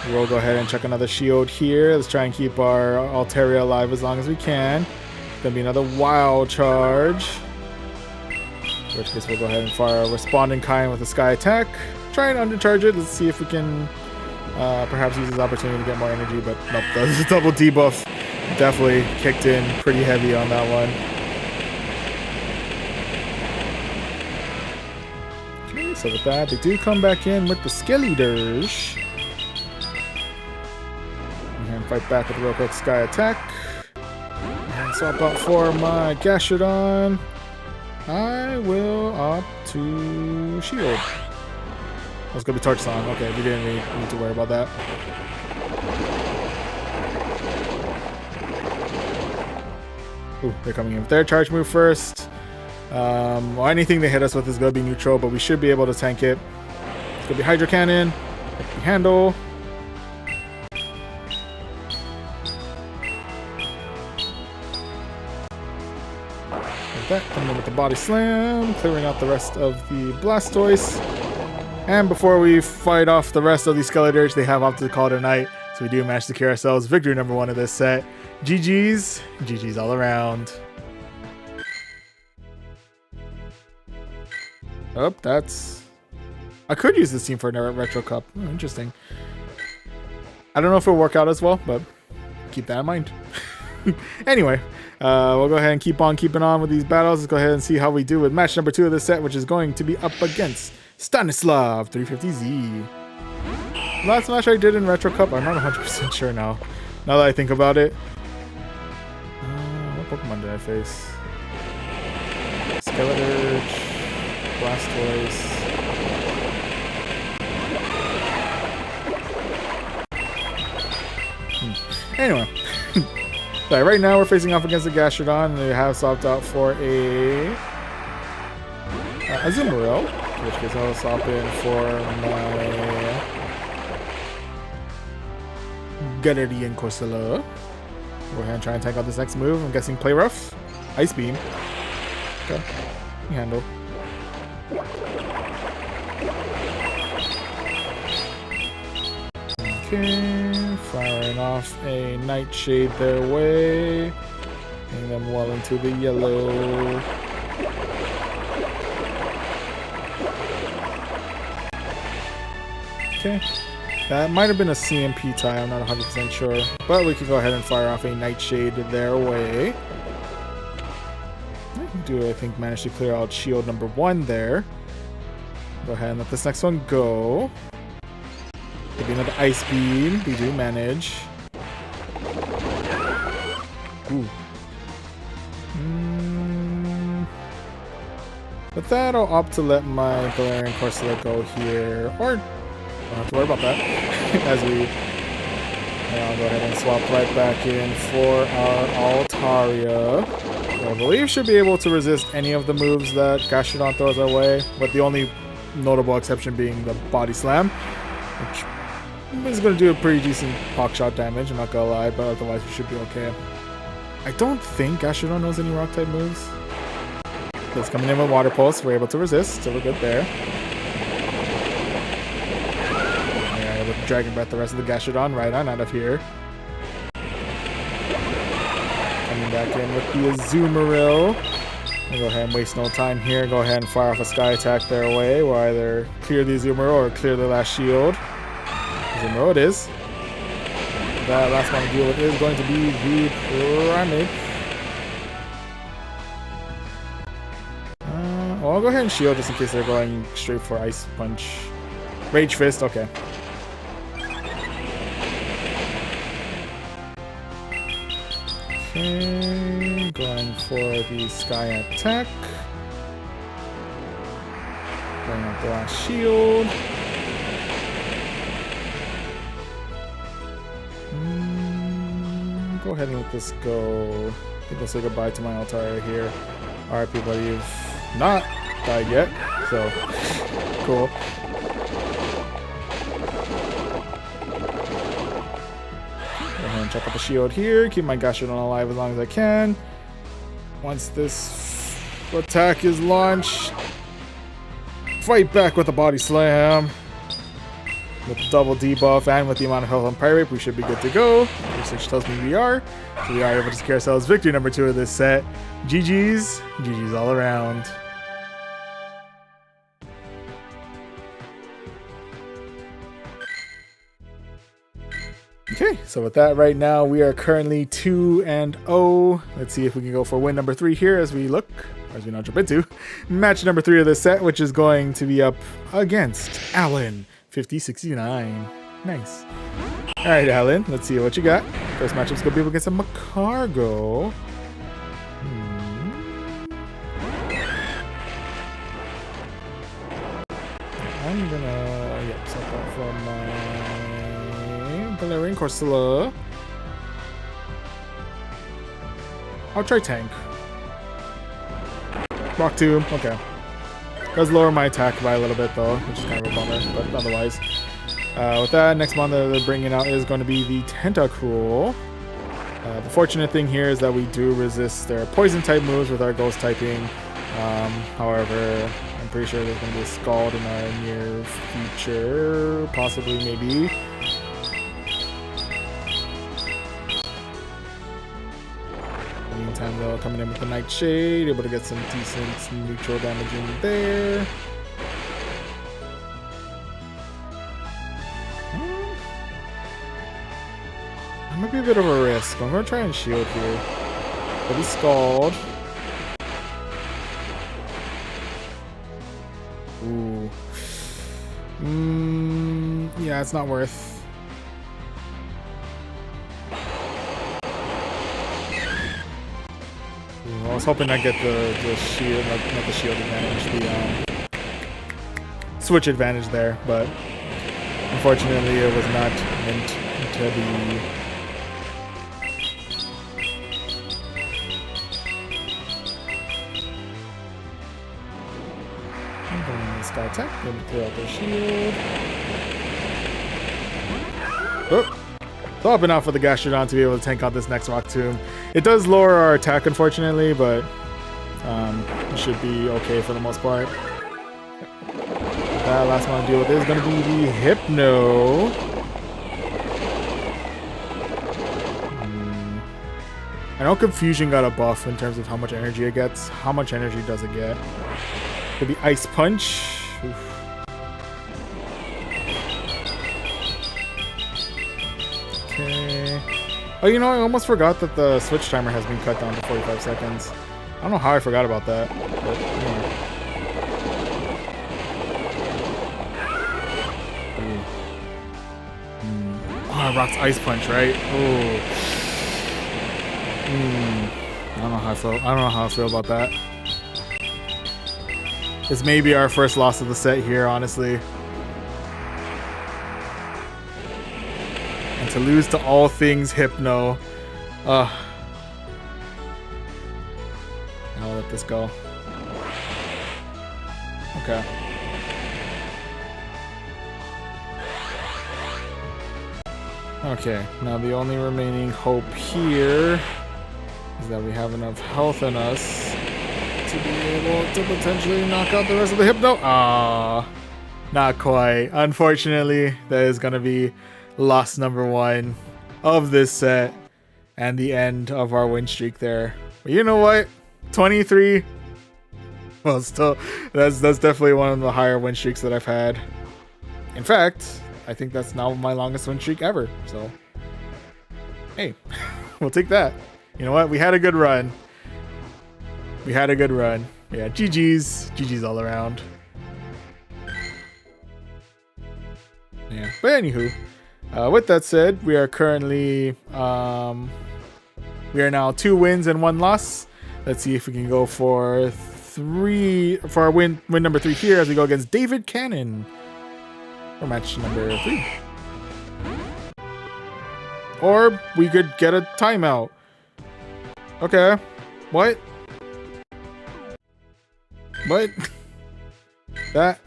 We'll go ahead and check another shield here. Let's try and keep our Altaria alive as long as we can. It's going to be another Wild Charge. In which case we'll go ahead and fire a Responding Kind with a Sky Attack. Try and undercharge it. Let's see if we can perhaps use this opportunity to get more energy. But nope, the double debuff definitely kicked in pretty heavy on that one. Okay, so with that, they do come back in with the Skeleators. And fight back with a real quick Sky Attack. And swap out for my Gastrodon. I will opt to Shield. That's gonna be Torch Song. Okay, we didn't really need to worry about that. Ooh, they're coming in with their charge move first. Well, anything they hit us with is gonna be neutral, but we should be able to tank it. It's gonna be Hydro Cannon. We handle. That coming in with the Body Slam, clearing out the rest of the Blastoise. And before we fight off the rest of these Skeletors, they have opted to call it a night. So we do manage to secure ourselves victory number 1 of this set. GG's. GG's all around. Oh, that's... I could use this team for a Retro Cup. Oh, interesting. I don't know if it'll work out as well, but keep that in mind. Anyway, we'll go ahead and keep on keeping on with these battles. Let's go ahead and see how we do with match number 2 of this set, which is going to be up against Stanislav 350Z. Last match I did in Retro Cup, I'm not 100% sure now. Now that I think about it. What Pokemon did I face? Skeletor, Blastoise. Anyway. So right now we're facing off against the Gastrodon, and they have swapped out for a Azumarill, in which case I'll swap in for my Gardevoir and Corsola. Go ahead and try and tank out this next move. I'm guessing Play Rough. Ice Beam. Okay. We handle. Okay. Firing off a Nightshade their way. Bring them well into the yellow. Okay. That might have been a CMP tie, I'm not 100% sure. But we could go ahead and fire off a Nightshade their way. We do, I think, manage to clear out shield number 1 there. Go ahead and let this next one go. Maybe another Ice Beam. We do manage. Ooh. With that, I'll opt to let my Galarian Corsola go here. Or don't have to worry about that. As we And I'll go ahead and swap right back in for our Altaria. I believe should be able to resist any of the moves that Gastrodon throws our way, but the only notable exception being the Body Slam, which is going to do a pretty decent Hawk Shot damage, I'm not going to lie, but otherwise we should be okay. I don't think Gastrodon knows any Rock-type moves. It's coming in with Water Pulse, we're able to resist, so we're good there. Yeah, able to Dragon Breath the rest of the Gastrodon right on out of here. Coming back in with the Azumarill. We'll go ahead and waste no time here. Go ahead and fire off a Sky Attack their way. We'll either clear the Azumarill or clear the last shield. Azumarill it is. That last one to deal with is going to be the Primeape. Well, I'll go ahead and shield just in case they're going straight for Ice Punch. Rage Fist, okay. Okay, going for the Sky Attack. Bring up the last shield. Go ahead and let this go. I think I'll say goodbye to my Altaria here. Alright, people, you've not died yet, so cool. Go ahead and check out the shield here. Keep my Gastrodon alive as long as I can. Once this attack is launched, fight back with a Body Slam. With the double debuff and with the amount of health on Primeape, we should be good to go. Research tells me we are. So we are able to secure ourselves victory number 2 of this set. GG's. GG's all around. Okay, so with that right now, we are currently 2-0. Let's see if we can go for win number 3 here as we look, as we now jump into match number 3 of this set, which is going to be up against Alan. 50-69. Nice. Alright, Alan, let's see what you got. First matchup's gonna be up against a Macargo. I'm gonna set that for my Galarian Corsola. I'll try Tank. Rock Tomb, okay. Does lower my attack by a little bit though, which is kind of a bummer, but otherwise. With that, next one that they're bringing out is going to be the Tentacruel. The fortunate thing here is that we do resist their poison type moves with our ghost typing. However, I'm pretty sure there's going to be a Scald in our near future, possibly, maybe. In the meantime, though, coming in with the Nightshade, able to get some decent neutral damage in there. That might be a bit of a risk. I'm going to try and shield here. But he's Scald. Ooh. Yeah, it's not worth. I was hoping I'd get the shield, not the shield advantage, the switch advantage there, but unfortunately it was not meant to be. I'm going in the Sky Attack, going to clear out their shield. Oh! Swapping out for the Gastrodon to be able to tank out this next Rock Tomb. It does lower our attack, unfortunately, but it should be okay for the most part. That last one to deal with is going to be the Hypno. I know Confusion got a buff in terms of how much energy it gets. How much energy does it get? Could be Ice Punch. Oof. Okay. Oh, you know, I almost forgot that the switch timer has been cut down to 45 seconds. I don't know how I forgot about that, but anyway. Oh, Rock's Ice Punch, right? Oh. I don't know how I feel. I don't know how I feel about that. This may be our first loss of the set here, honestly. And to lose to all things Hypno. I'll let this go. Okay. Okay, now the only remaining hope here is that we have enough health in us to be able to potentially knock out the rest of the Hypno. Ah, not quite. Unfortunately, that is going to be loss number 1 of this set and the end of our win streak there. But you know what? 23. Well, still, that's definitely one of the higher win streaks that I've had. In fact, I think that's now my longest win streak ever. So, hey, we'll take that. You know what? We had a good run. Yeah, GG's. GG's all around. Yeah, but anywho, with that said, we are currently, we are now 2 wins and 1 loss. Let's see if we can go for our win number 3 here as we go against David Cannon for match number 3. Or we could get a timeout. Okay. What?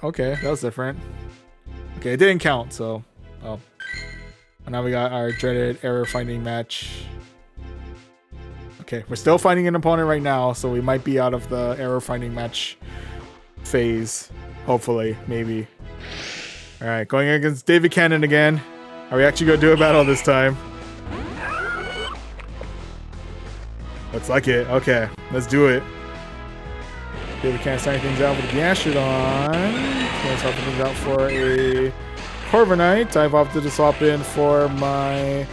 Okay, that was different. Okay, it didn't count, so and now we got our dreaded error finding match. Okay, we're still finding an opponent right now, so we might be out of the error finding match phase. Hopefully, maybe. Alright, going against David Cannon again. Are we actually gonna do a battle this time? Looks like it. Okay, let's do it. David Cannon starting things out with the Gastrodon. Gonna swap things out for a Corviknight. I've opted to swap in for my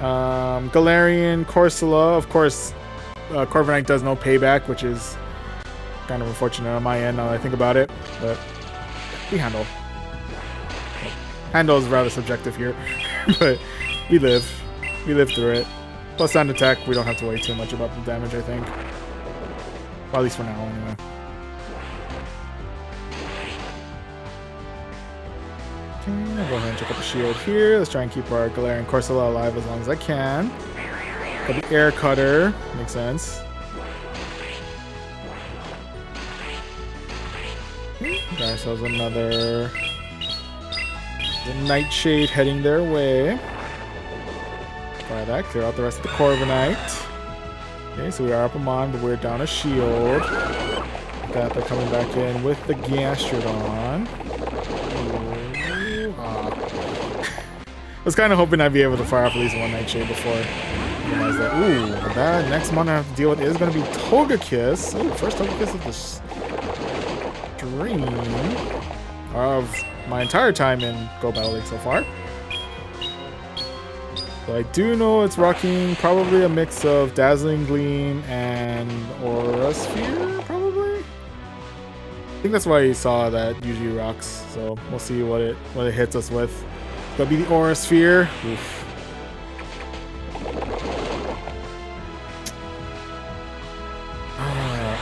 Galarian Corsola. Of course, Corviknight does no payback, which is kind of unfortunate on my end now that I think about it. But we handle. Handle is rather subjective here, but we live. We live through it. Plus sound attack, we don't have to worry too much about the damage, I think. Well, at least for now, anyway. Okay, I'll go ahead and check out the shield here. Let's try and keep our Galarian Corsola alive as long as I can. Got the Air Cutter. Makes sense. Got ourselves another Nightshade heading their way. Try that. Clear out the rest of the Corviknight. Okay, so we are up a mon, but we're down a shield. They're coming back in with the Gastrodon. I was kind of hoping I'd be able to fire off at least one Nightshade before I realized that. Ooh, that next mon I have to deal with is going to be Togekiss. Ooh, first Togekiss of the stream of my entire time in Go Battle League so far. So I do know it's rocking probably a mix of Dazzling Gleam and Aura Sphere, probably. I think that's why you saw that usually rocks. So we'll see what it hits us with. It's gonna be the Aura Sphere. Oof.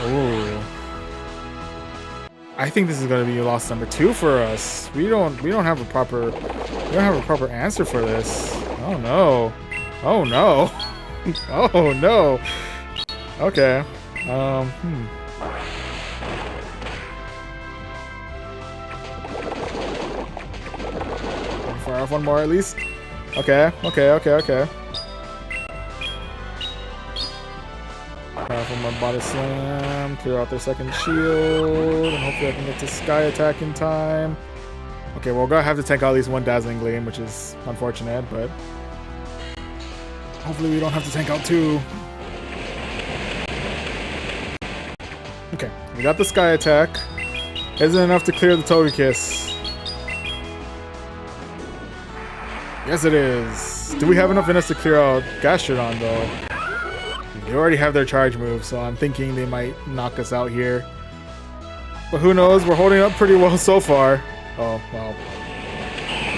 Ooh. I think this is gonna be loss number 2 for us. We don't have a proper answer for this. Oh no. Oh no. Oh no. Okay. Fire off one more at least. Okay. Fire off one more Body Slam. Clear out their second shield. And hopefully I can get to Sky Attack in time. Okay, well, we're gonna have to tank out at least one Dazzling Gleam, which is unfortunate, but hopefully we don't have to tank out 2. Okay, we got the Sky Attack. Isn't enough to clear the Togekiss. Yes, it is. Do we have enough in us to clear out Gastrodon, though? They already have their charge move, so I'm thinking they might knock us out here. But who knows? We're holding up pretty well so far. Oh, well.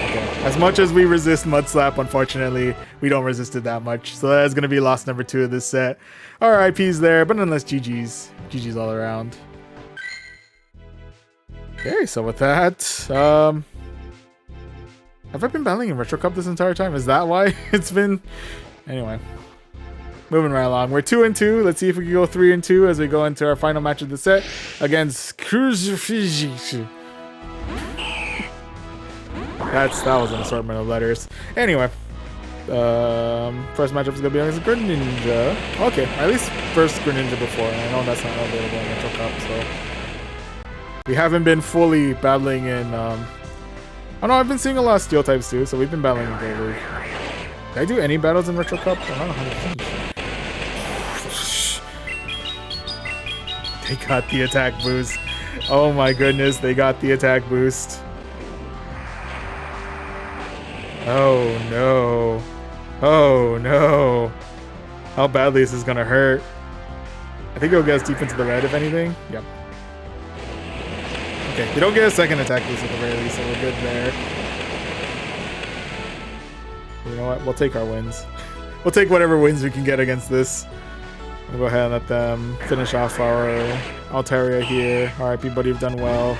Okay. As much as we resist Mud Slap, unfortunately, we don't resist it that much. So that is going to be loss number 2 of this set. RIPs there, but nonetheless, GG's. GG's all around. Okay, so with that, Have I been battling in Retro Cup this entire time? Is that why it's been... Anyway. Moving right along. We're 2-2. Let's see if we can go 3-2 as we go into our final match of the set against Cruise. That was an assortment of letters. Anyway. First matchup is going to be against Greninja. Okay, at least first Greninja before. And I know that's not available in Retro Cup, so... We haven't been fully battling in... Oh no, I've been seeing a lot of Steel types too, so we've been battling in Great League. Did I do any battles in Retro Cup? I'm not 100%. They got the attack boost. Oh my goodness, they got the attack boost. Oh no. Oh no. How badly is this gonna hurt? I think it'll get us deep into the red if anything. Yep. Okay, we don't get a second attack boost at the very least, so we're good there. You know what? We'll take our wins. We'll take whatever wins we can get against this. We'll go ahead and let them finish off our Altaria here. RIP, buddy, you've done well.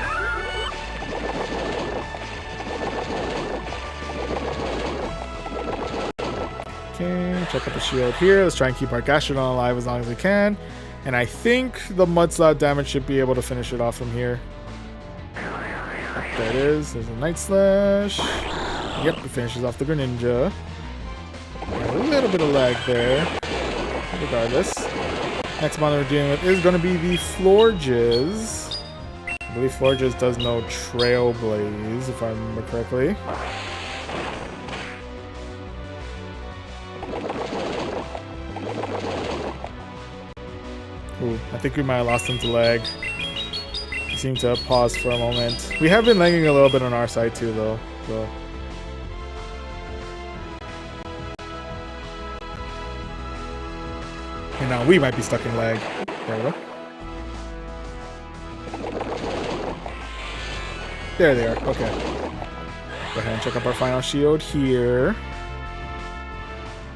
Okay, check out the shield here. Let's try and keep our Gastrodon alive as long as we can. And I think the Mud Slap damage should be able to finish it off from here. There it is. There's a Night Slash. Yep, it finishes off the Greninja. A little bit of lag there. Regardless. Next mon we're dealing with is going to be the Florges. I believe Florges does no Trailblaze, if I remember correctly. Ooh, I think we might have lost him to lag. He seemed to pause for a moment. We have been lagging a little bit on our side too, though. So. And now we might be stuck in lag. There we go. There they are. Okay. Go ahead and check up our final shield here.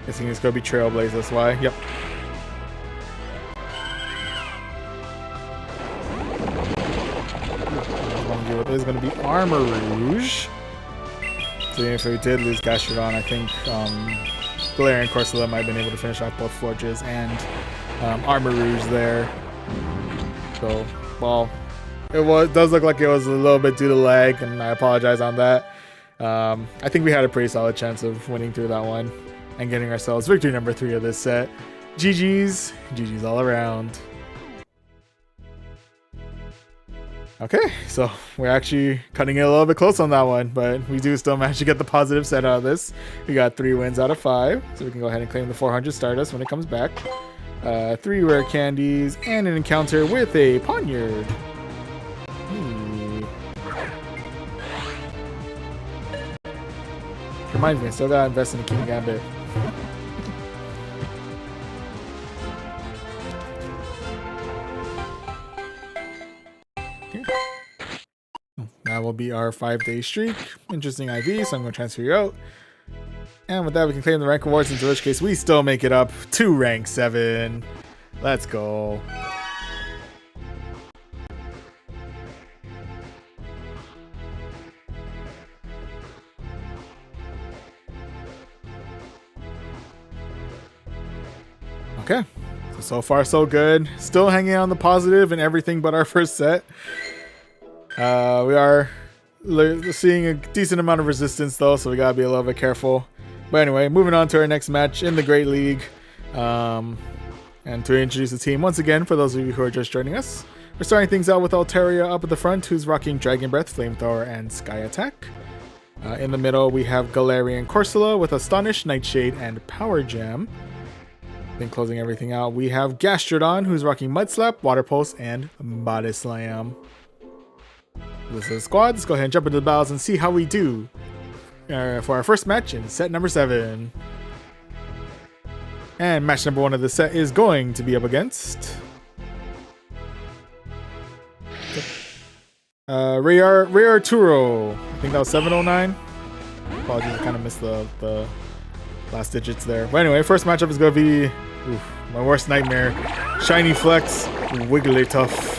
Guessing it's going to be Trailblaze, that's why. Yep. Is going to be Armor Rouge. So if we did lose Gastrodon, I think Galarian Corsola might have been able to finish off both Florges and Armor Rouge there. So, well, it does look like it was a little bit due to lag, and I apologize on that. I think we had a pretty solid chance of winning through that one and getting ourselves victory number 3 of this set. GG's. GG's all around. Okay, so we're actually cutting it a little bit close on that one, but we do still manage to get the positive set out of this. We got 3 wins out of 5, so we can go ahead and claim the 400 Stardust when it comes back. 3 rare candies, and an encounter with a Poniard. Reminds me, I still gotta invest in a King Gambit. That will be our 5-day streak. Interesting IV, so I'm going to transfer you out. And with that, we can claim the rank awards, in which case we still make it up to rank 7. Let's go. Okay, so far so good. Still hanging on the positive in everything but our first set. We are seeing a decent amount of resistance though, so we gotta be a little bit careful. But anyway, moving on to our next match in the Great League. And to introduce the team once again, for those of you who are just joining us, we're starting things out with Altaria up at the front, who's rocking Dragon Breath, Flamethrower, and Sky Attack. In the middle, we have Galarian Corsola with Astonish, Nightshade, and Power Gem. Then closing everything out, we have Gastrodon, who's rocking Mud Slap, Water Pulse, and Body Slam. This is the squad. Let's go ahead and jump into the battles and see how we do for our first match in set number 7. And match number 1 of the set is going to be up against Ray Arturo. I think that was 709. Apologies, I kind of missed the last digits there. But anyway, first matchup is going to be my worst nightmare. Shiny Flex, Wigglytuff.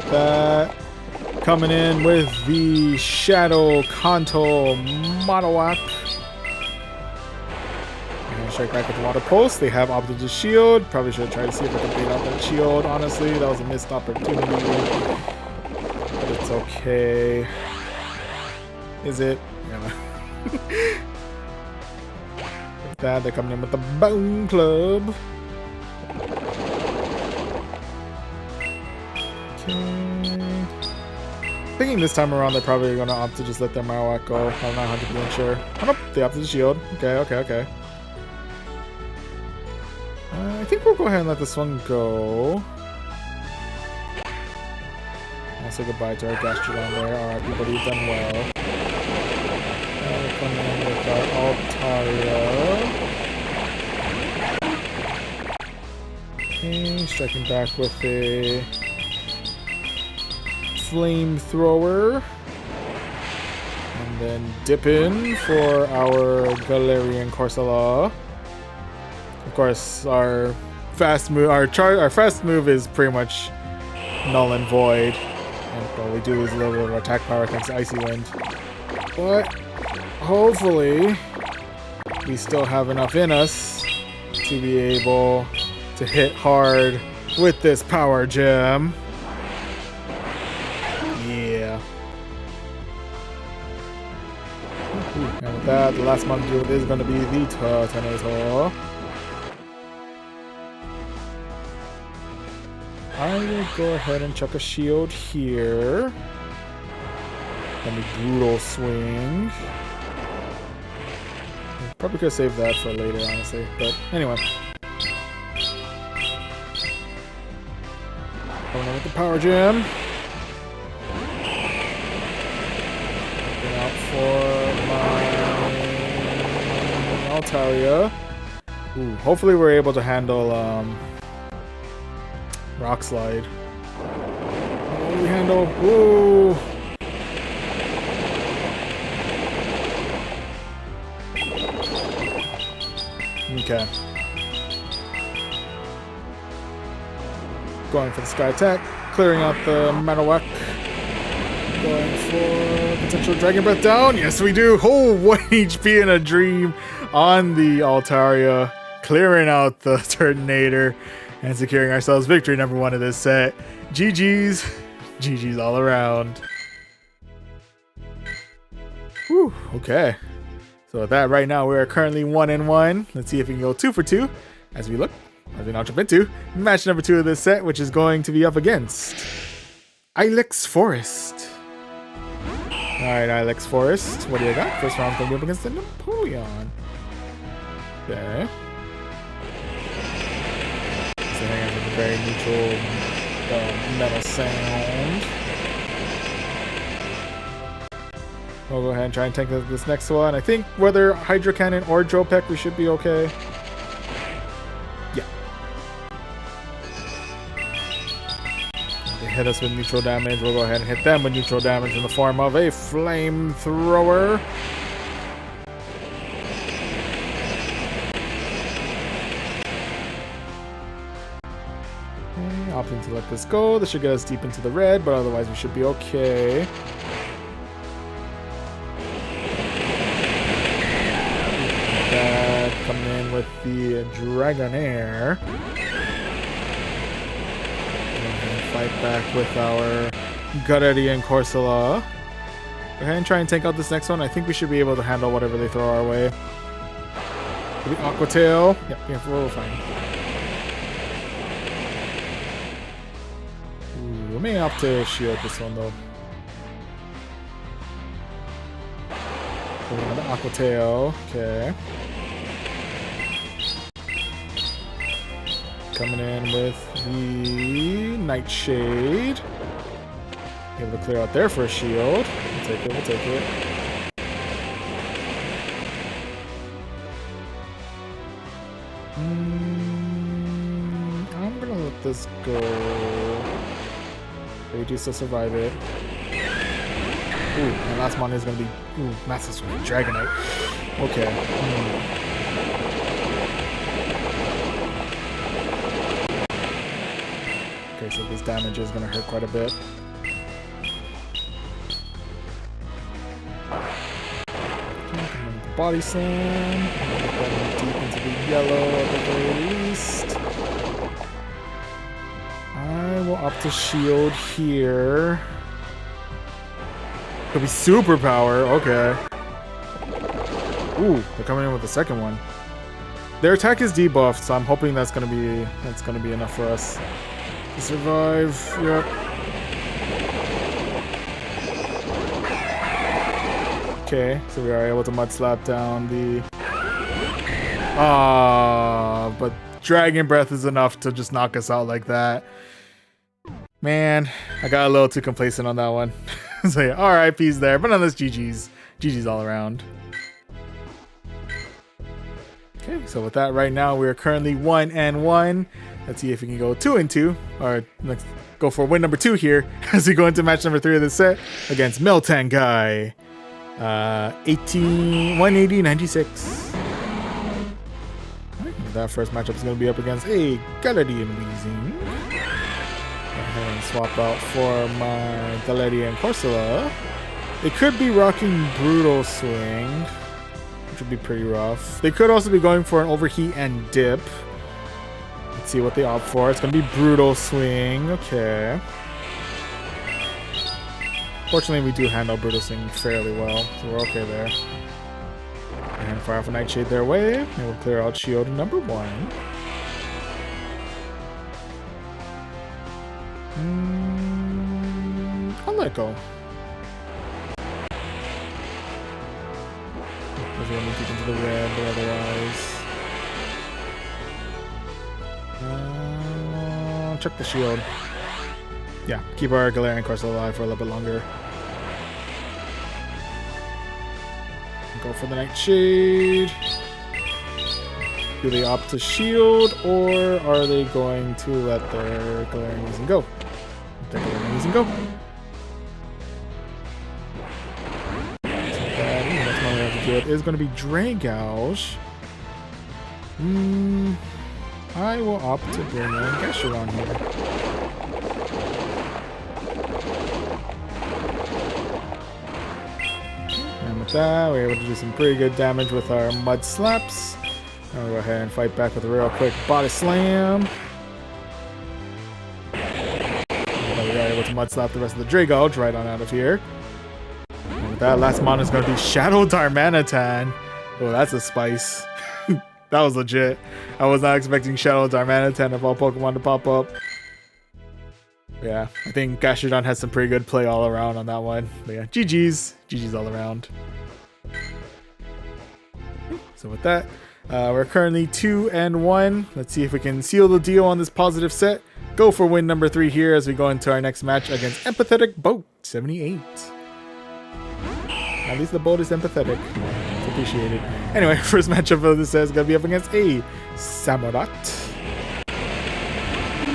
That Coming in with the Shadow Kanto Monowak. And strike back with the Water Pulse. They have opted the shield. Probably should have tried to see if I could bait out that shield, honestly. That was a missed opportunity. But it's okay. Is it? Yeah. With that, they're coming in with the Bone Club. Thinking this time around they're probably going to opt to just let their Marowak go. I'm not 100% sure. Oh, nope, they opted the shield. Okay. I think we'll go ahead and let this one go. I'll say goodbye to our Gastrodon there. Alright, people, you've done well. Now we'll come in with our Altaria. Okay, striking back with a Flamethrower, and then dip in for our Galarian Corsola. Of course, our fast move, our fast move is pretty much null and void, and well, we do lose a little bit of attack power thanks to Icy Wind. But hopefully, we still have enough in us to be able to hit hard with this Power Gem. Yeah. And with that, the last module is going to be the Turtonator. I will go ahead and chuck a shield here. And a Brutal Swing. Probably could save that for later, honestly. But anyway. Going in with the Power Gem. For my Altaria. Ooh, hopefully we're able to handle Rock Slide. What do we handle? Ooh. Okay. Going for the Sky Attack, clearing out the Marowak. Going for potential Dragon Breath down. Yes, we do. Oh, 1 HP in a dream on the Altaria. Clearing out the Turtonator and securing ourselves victory number 1 of this set. GG's. GG's all around. Whew, okay. So with that, right now we are currently 1-1. Let's see if we can go 2 for 2 as we now jump into match number 2 of this set, which is going to be up against Ilex Forest. Alright, Ilex Forest. What do you got? First round's going to be up against the Napoleon. Okay. So hang on with a very neutral metal sound. We'll go ahead and try and tank this next one. I think whether Hydro Cannon or Drill Peck, we should be okay. Yeah. They hit us with neutral damage. We'll go ahead and hit them with neutral damage in the form of a Flamethrower. Opting to let this go. This should get us deep into the red, but otherwise we should be okay. That coming in with the Dragonair. And fight back with our Galarian Corsola. Go ahead and try and take out this next one. I think we should be able to handle whatever they throw our way. Maybe Aqua Tail. Yep, yeah, we're fine. We may opt to shield this one though. Another Aqua Tail. Okay. Coming in with the Nightshade. Able to clear out their first shield. We'll take it, we'll take it. I'm gonna let this go. We do still survive it. Ooh, my last mon is gonna be Massive Swing, Dragonite. Okay. Okay, so this damage is gonna hurt quite a bit. body slam. Get them deep into the yellow at the very least. I will opt to shield here. Could be superpower. Okay. Ooh, they're coming in with the second one. Their attack is debuffed, so I'm hoping that's gonna be enough for us to survive. Yep. Okay, so we are able to mud slap down the. But Dragon Breath is enough to just knock us out like that. Man, I got a little too complacent on that one. So yeah, RIP's there, but nonetheless, GG's. GG's all around. Okay, so with that, right now we are currently 1-1. Let's see if we can go 2-2, or let's go for win number 2 here as we go into match number 3 of the set against Meltangai. 180-96. That first matchup is going to be up against a Galadian Weezing. Go ahead and swap out for my Galadian Corsola. They could be rocking Brutal Swing, which would be pretty rough. They could also be going for an Overheat and Dip. Let's see what they opt for. It's going to be Brutal Swing. Okay. Fortunately, we do handle Brutal Swing fairly well, so we're okay there. And fire off a Nightshade their way, and we'll clear out shield number 1. I'll let go. Doesn't want me to get into the red, but otherwise. Check the shield. Yeah, keep our Galarian Corsola alive for a little bit longer. Go for the Nightshade. Do they opt to shield, or are they going to let their Galarian Weezing go? Let their Galarian Weezing go. That's what we have to do. It is going to be Dragouche. I will opt to bring in Gastrodon here. That. We're able to do some pretty good damage with our mud slaps. I'll go ahead and fight back with a real quick body slam. And we are able to mud slap the rest of the Dragouche right on out of here. And with that, last mon is going to be Shadow Darmanitan. Oh, that's a spice. That was legit. I was not expecting Shadow Darmanitan of all Pokemon to pop up. Yeah, I think Gastrodon has some pretty good play all around on that one. But yeah, GG's. GG's all around. So with that, we're currently 2-1. Let's see if we can seal the deal on this positive set. Go for win number 3 here as we go into our next match against Empathetic Boat 78. At least the boat is empathetic. It's appreciated. Anyway, first matchup of this set is going to be up against a Samurott.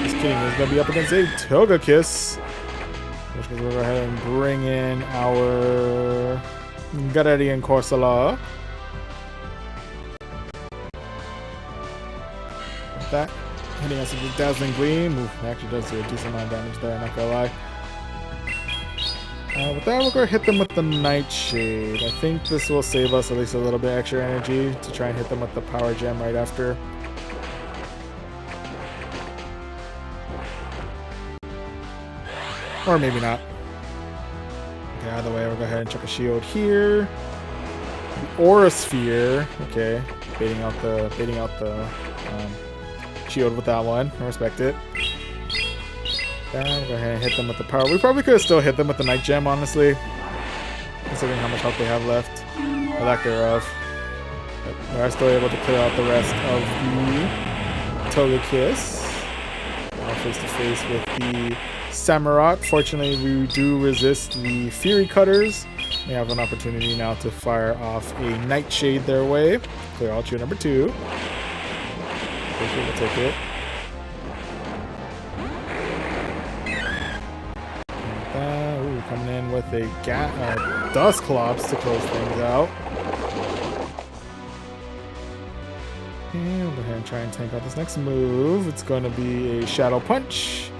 Just kidding, it's going to be up against a Togekiss. Which means we'll go ahead and bring in our Galarian Corsola. That hitting us with the Dazzling Gleam. Ooh, it actually does do a decent amount of damage there, not gonna lie. With that, we'll go hit them with the Nightshade. I think this will save us at least a little bit extra energy to try and hit them with the Power Gem right after. Or maybe not. Okay, either way, we'll go ahead and check a shield here. The Aura Sphere. Okay, baiting out the shield with that one. I respect it. Then we'll go ahead and hit them with the power. We probably could have still hit them with the Night Gem, honestly, considering how much health they have left, or lack thereof. But we are still able to clear out the rest of the Togekiss. Now face to face with the Samurott. Fortunately, we do resist the Fury Cutters. We have an opportunity now to fire off a Nightshade their way. Clear out shield number 2. We'll take it. Ooh, coming in with a Dusclops to close things out. And we'll go ahead and try and tank out this next move. It's going to be a Shadow Punch.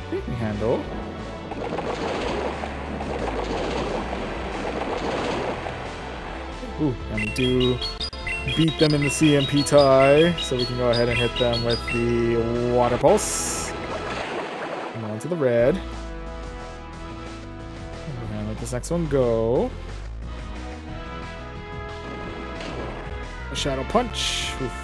I think we handle. Ooh, and we do beat them in the CMP tie, so we can go ahead and hit them with the water pulse. Come on to the red. And let this next one go. A shadow punch. Oof.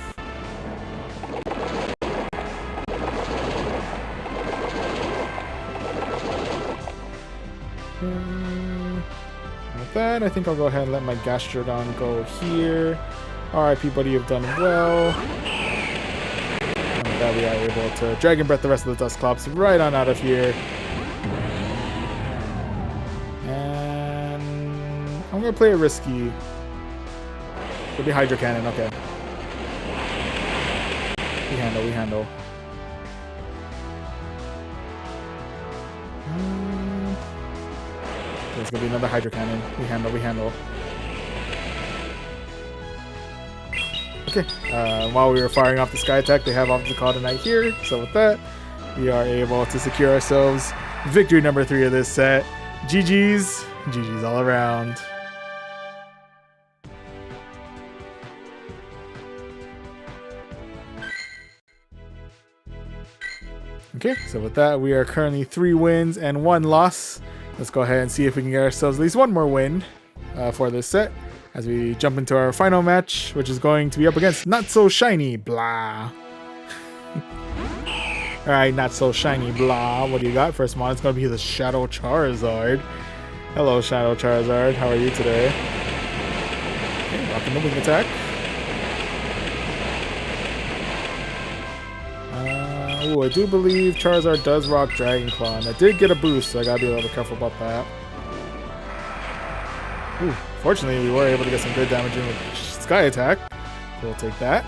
With that, I think I'll go ahead and let my Gastrodon go here. RIP, buddy, you've done well. And with that, we are able to Dragon Breath the rest of the Dusclops right on out of here. And I'm going to play it risky. It'll be Hydro Cannon, okay. We handle. There's going to be another Hydro Cannon. We handle. Okay, while we were firing off the Sky Attack, they have Officer Call Tonight here. So with that, we are able to secure ourselves victory number 3 of this set. GG's. GG's all around. Okay, so with that, we are currently 3 wins and 1 loss. Let's go ahead and see if we can get ourselves at least 1 more win for this set as we jump into our final match, which is going to be up against Not So Shiny Blah. Alright, Not So Shiny Blah. What do you got? First mod, it's going to be the Shadow Charizard. Hello, Shadow Charizard. How are you today? Okay, rocking the wing attack. Ooh, I do believe Charizard does rock Dragon Claw, and I did get a boost, so I gotta be a little bit careful about that. Ooh, fortunately, we were able to get some good damage in with Sky Attack, so we'll take that.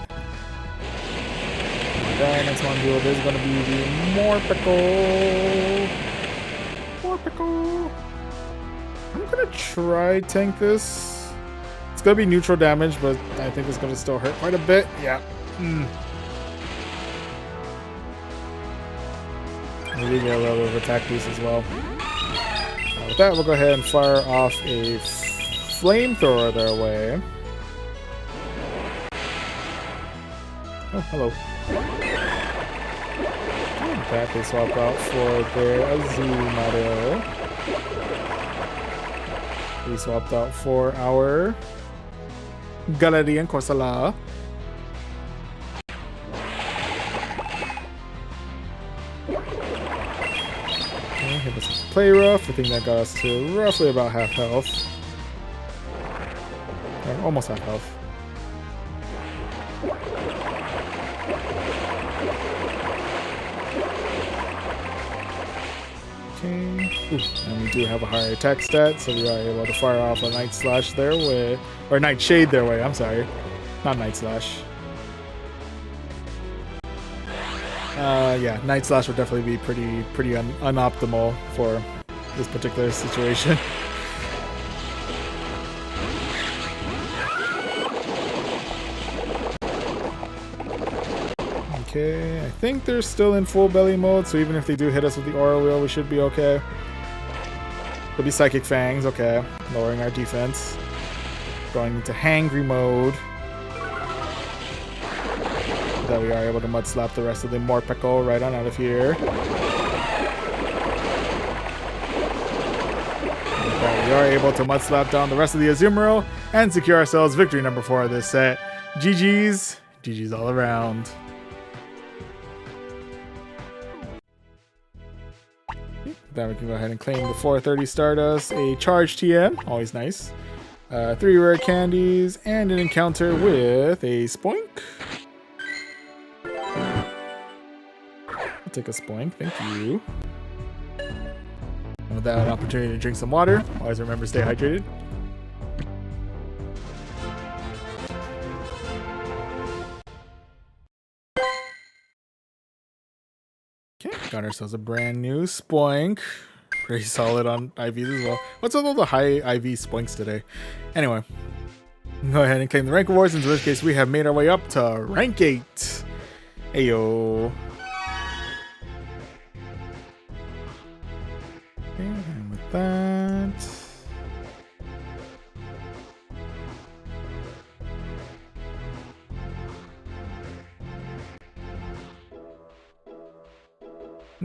And next one duel is going to be the Morpeko. I'm gonna try tank this. It's gonna be neutral damage, but I think it's gonna still hurt quite a bit. Yeah. Maybe get a little bit of attack boost as well. With that, we'll go ahead and fire off a flamethrower their way. Oh, hello. With that, they swap out for their Azumarill. We swapped out for our Galarian Corsola. Hit us with Play Rough. I think that got us to roughly about half health. Or almost half health. Okay. Ooh, and we do have a higher attack stat, so we are able to fire off a Night Slash their way. Or Night Shade their way, I'm sorry. Not Night Slash. Yeah, Night Slash would definitely be pretty unoptimal for this particular situation. Okay, I think they're still in full belly mode, so even if they do hit us with the Aura Wheel, we should be okay. Could be Psychic Fangs, okay. Lowering our defense. Going into Hangry mode. That we are able to Mud Slap the rest of the Morpeko right on out of here. We are able to Mud Slap down the rest of the Azumarill and secure ourselves victory number 4 of this set. GG's. GG's all around. Then we can go ahead and claim the 430 Stardust, a Charge TM, always nice. 3 rare candies, and an encounter with a Spoink. I'll take a Spoink, thank you. And with that, an opportunity to drink some water. Always remember, stay hydrated. Okay, got ourselves a brand new Spoink. Pretty solid on IVs as well. What's up with all the high IV Spoinks today? Anyway, go ahead and claim the rank rewards, in which case we have made our way up to rank 8. Ayo. And with that,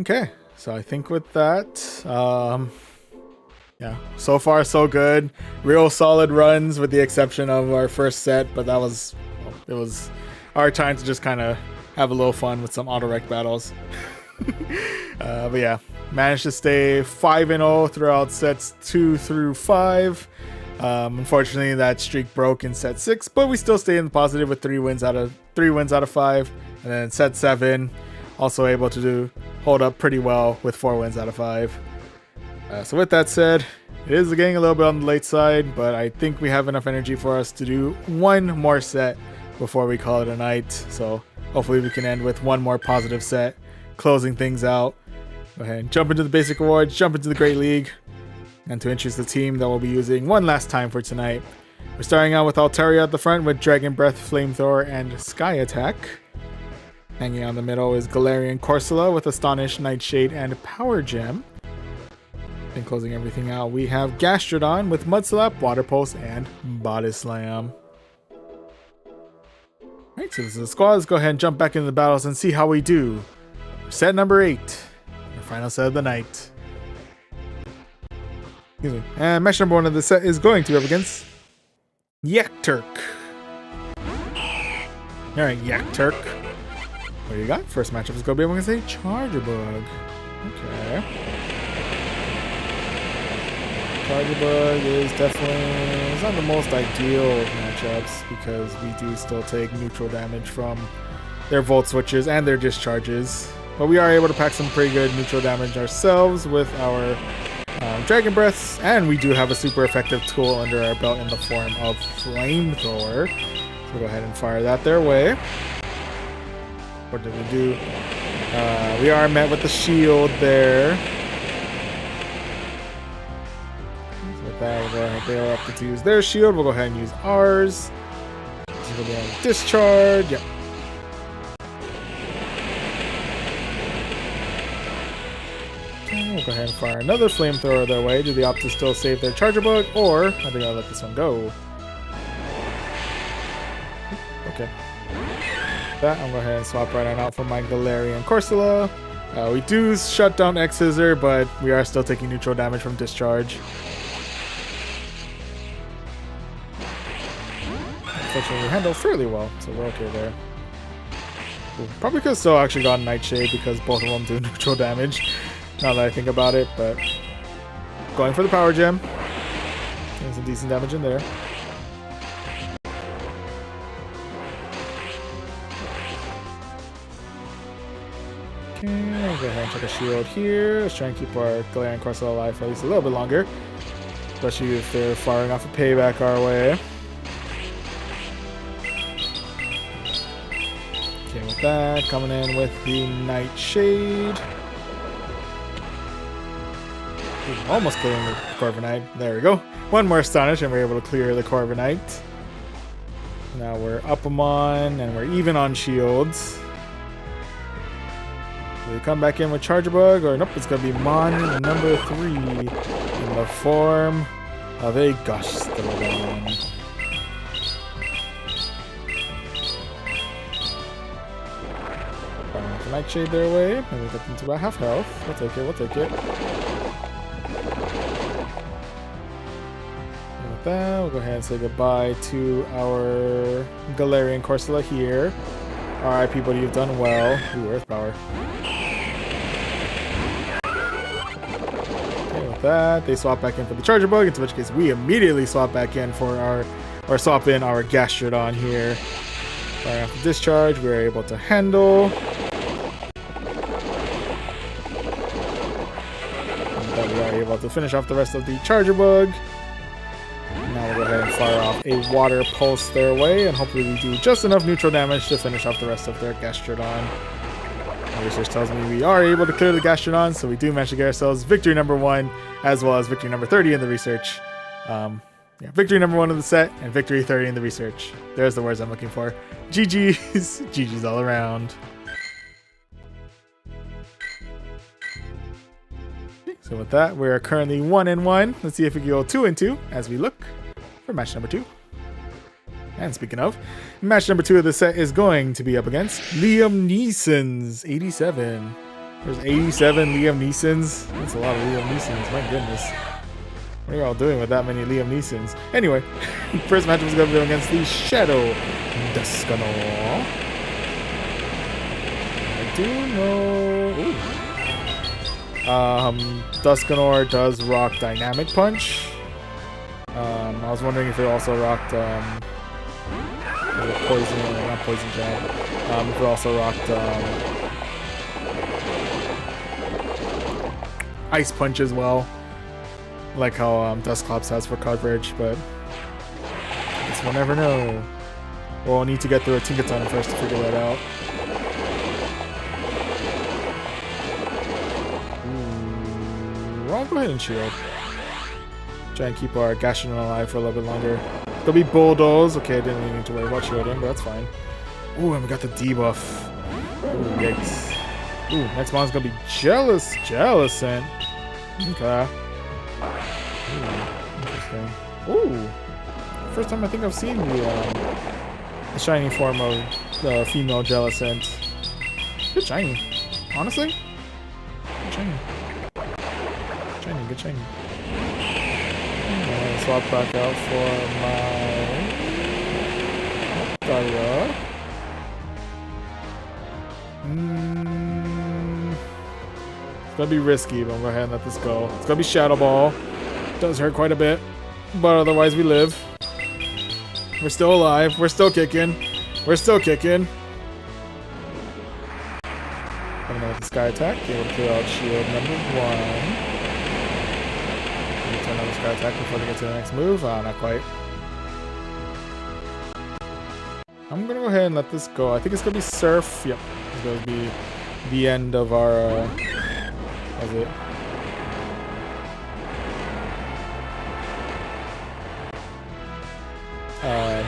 Okay, so I think with that, yeah, so far so good. Real solid runs with the exception of our first set, but it was our time to just kind of have a little fun with some Autorect battles. But yeah, managed to stay 5-0 throughout sets 2 through 5. Unfortunately, that streak broke in set 6, but we still stayed in the positive with 3 wins out of 5. And then set 7, also able to hold up pretty well with 4 wins out of 5. So with that said, it is getting a little bit on the late side, but I think we have enough energy for us to do one more set before we call it a night. So hopefully we can end with one more positive set, closing things out. Go ahead and jump into the basic awards, jump into the Great League, and to introduce the team that we'll be using one last time for tonight. We're starting out with Altaria at the front with Dragon Breath, Flamethrower, and Sky Attack. Hanging out in the middle is Galarian Corsola with Astonish, Nightshade, and Power Gem. And closing everything out, we have Gastrodon with Mud Slap, Water Pulse, and Body Slam. Alright, so this is the squad. Let's go ahead and jump back into the battles and see how we do. Set number 8, our final set of the night. Excuse me. And match number 1 of the set is going to be up against Yakturk. Alright, Yakturk. What do you got? First matchup is going to be up against a Charger Bug. Okay. Charger Bug is definitely, it's not the most ideal of matchups because we do still take neutral damage from their Volt Switches and their Discharges. But we are able to pack some pretty good neutral damage ourselves with our Dragon Breaths, and we do have a super effective tool under our belt in the form of Flamethrower. So go ahead and fire that their way. What did we do? We are met with the shield there. They are up to use their shield. We'll go ahead and use ours. We'll go ahead and discharge. Yep. Okay, we'll go ahead and fire another flamethrower their way. Do the opt to still save their Charger Bug, or I think I'll let this one go. Okay. That I'm going to go ahead and swap right on out for my Galarian Corsola. We do shut down X-Scissor, but we are still taking neutral damage from discharge. Unfortunately, we handle fairly well, so we're okay there. We probably could have still actually gotten Nightshade because both of them do neutral damage, now that I think about it, but going for the Power Gem. Getting some decent damage in there. Okay, I'll go ahead and check a shield here. Let's try and keep our Galarian Corsola alive for at least a little bit longer, especially if they're firing off a payback our way. Okay, with that, coming in with the Nightshade. Ooh, almost clearing the Corviknight. There we go. One more Astonish and we're able to clear the Corviknight. Now we're up them on, and we're even on shields. Do we come back in with Charger Bug? Or nope, it's going to be Mon number 3 in the form of a Gastrodon. Nightshade their way, and we get them to about half health. We'll take it, we'll take it. And with that, we'll go ahead and say goodbye to our Galarian Corsola here. RIP, buddy, you've done well. Ooh, Earth Power. Okay, with that, they swap back in for the Charger Bug, in which case we immediately swap back in for our swap in our Gastrodon here. Right after discharge, we are able to handle. Able to finish off the rest of the Charger Bug. Now we'll go ahead and fire off a Water Pulse their way, and hopefully we do just enough neutral damage to finish off the rest of their Gastrodon. My research tells me we are able to clear the Gastrodon, so we do manage to get ourselves victory number 1, as well as victory number 30 in the research. Yeah, victory number 1 of the set, and victory 30 in the research. There's the words I'm looking for. GG's. GG's all around. So with that, we are currently 1-1. Let's see if we can go 2-2 as we look for match number 2. And speaking of, match number 2 of the set is going to be up against Liam Neeson's 87. There's 87 Liam Neesons. That's a lot of Liam Neesons. My goodness. What are you all doing with that many Liam Neesons? Anyway, first matchup is going to be against the Shadow Duskanor. I do know... Ooh. Duskanor does rock Dynamic Punch. I was wondering if it also rocked Poison, not Poison Jab. If it also rocked Ice Punch as well. Like how Dusclops has for coverage, but I guess we'll never know. We'll need to get through a Tinkaton first to figure that out. Ooh, I'll go ahead and shield. Try and keep our Gaston alive for a little bit longer. There'll be Bulldoze. Okay, I didn't even need to worry about shielding, but that's fine. Ooh, and we got the debuff. Ooh, yikes. Ooh, next mon's gonna be Jellicent. Okay. Ooh, interesting. Ooh, first time I think I've seen the shiny form of the female Jellicent. Good shiny, honestly. Good shiny. Good shiny. Swap back out for my Daria. It's gonna be risky, but I'm gonna go ahead and let this go. It's gonna be Shadow Ball. Does hurt quite a bit, but otherwise we live. We're still alive. We're still kicking. We're still kicking. I'm gonna let the Sky Attack. Able to clear out shield number 1. Another Sky Attack before they get to the next move. Not quite. I'm gonna go ahead and let this go. I think it's gonna be Surf. Yep, it's gonna be the end of our. How's it?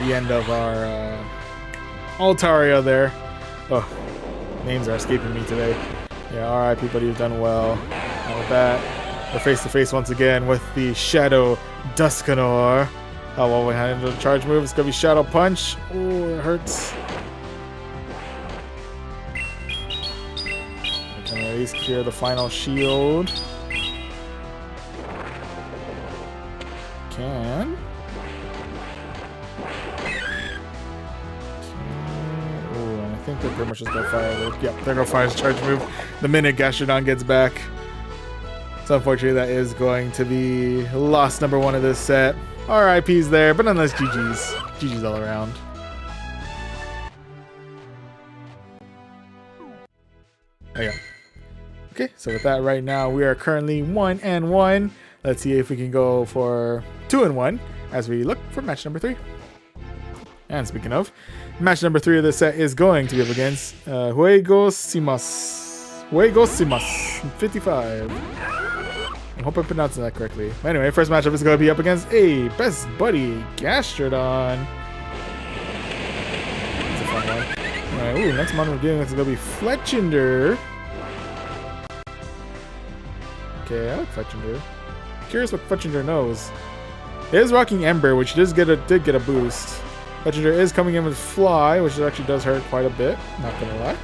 The end of our Altaria there. Oh, names are escaping me today. Yeah, alright, people, you've done well. And with that, we're face to face once again with the Shadow Duskanor. While we handle the charge move, it's gonna be Shadow Punch. Oh, it hurts. We can at least clear the final shield. Can. Oh, and I think they're pretty much just gonna fire. Yep, they're gonna fire his charge move the minute Gastrodon gets back. So unfortunately, that is going to be loss number 1 of this set. RIP's there, but nonetheless, GG's. GG's all around. There you go. Okay, so with that right now, we are currently 1-1. Let's see if we can go for 2-1 as we look for match number 3. And speaking of, match number 3 of this set is going to be up against Juegosimas 55. I hope I'm pronouncing that correctly. Anyway, first matchup is going to be up against a Best Buddy Gastrodon. That's a fun one. Alright, ooh, next mon we're dealing with is going to be Fletchinder. Okay, I like Fletchinder. Curious what Fletchinder knows. It is rocking Ember, which did get a boost. Fletchinder is coming in with Fly, which actually does hurt quite a bit. Not gonna lie.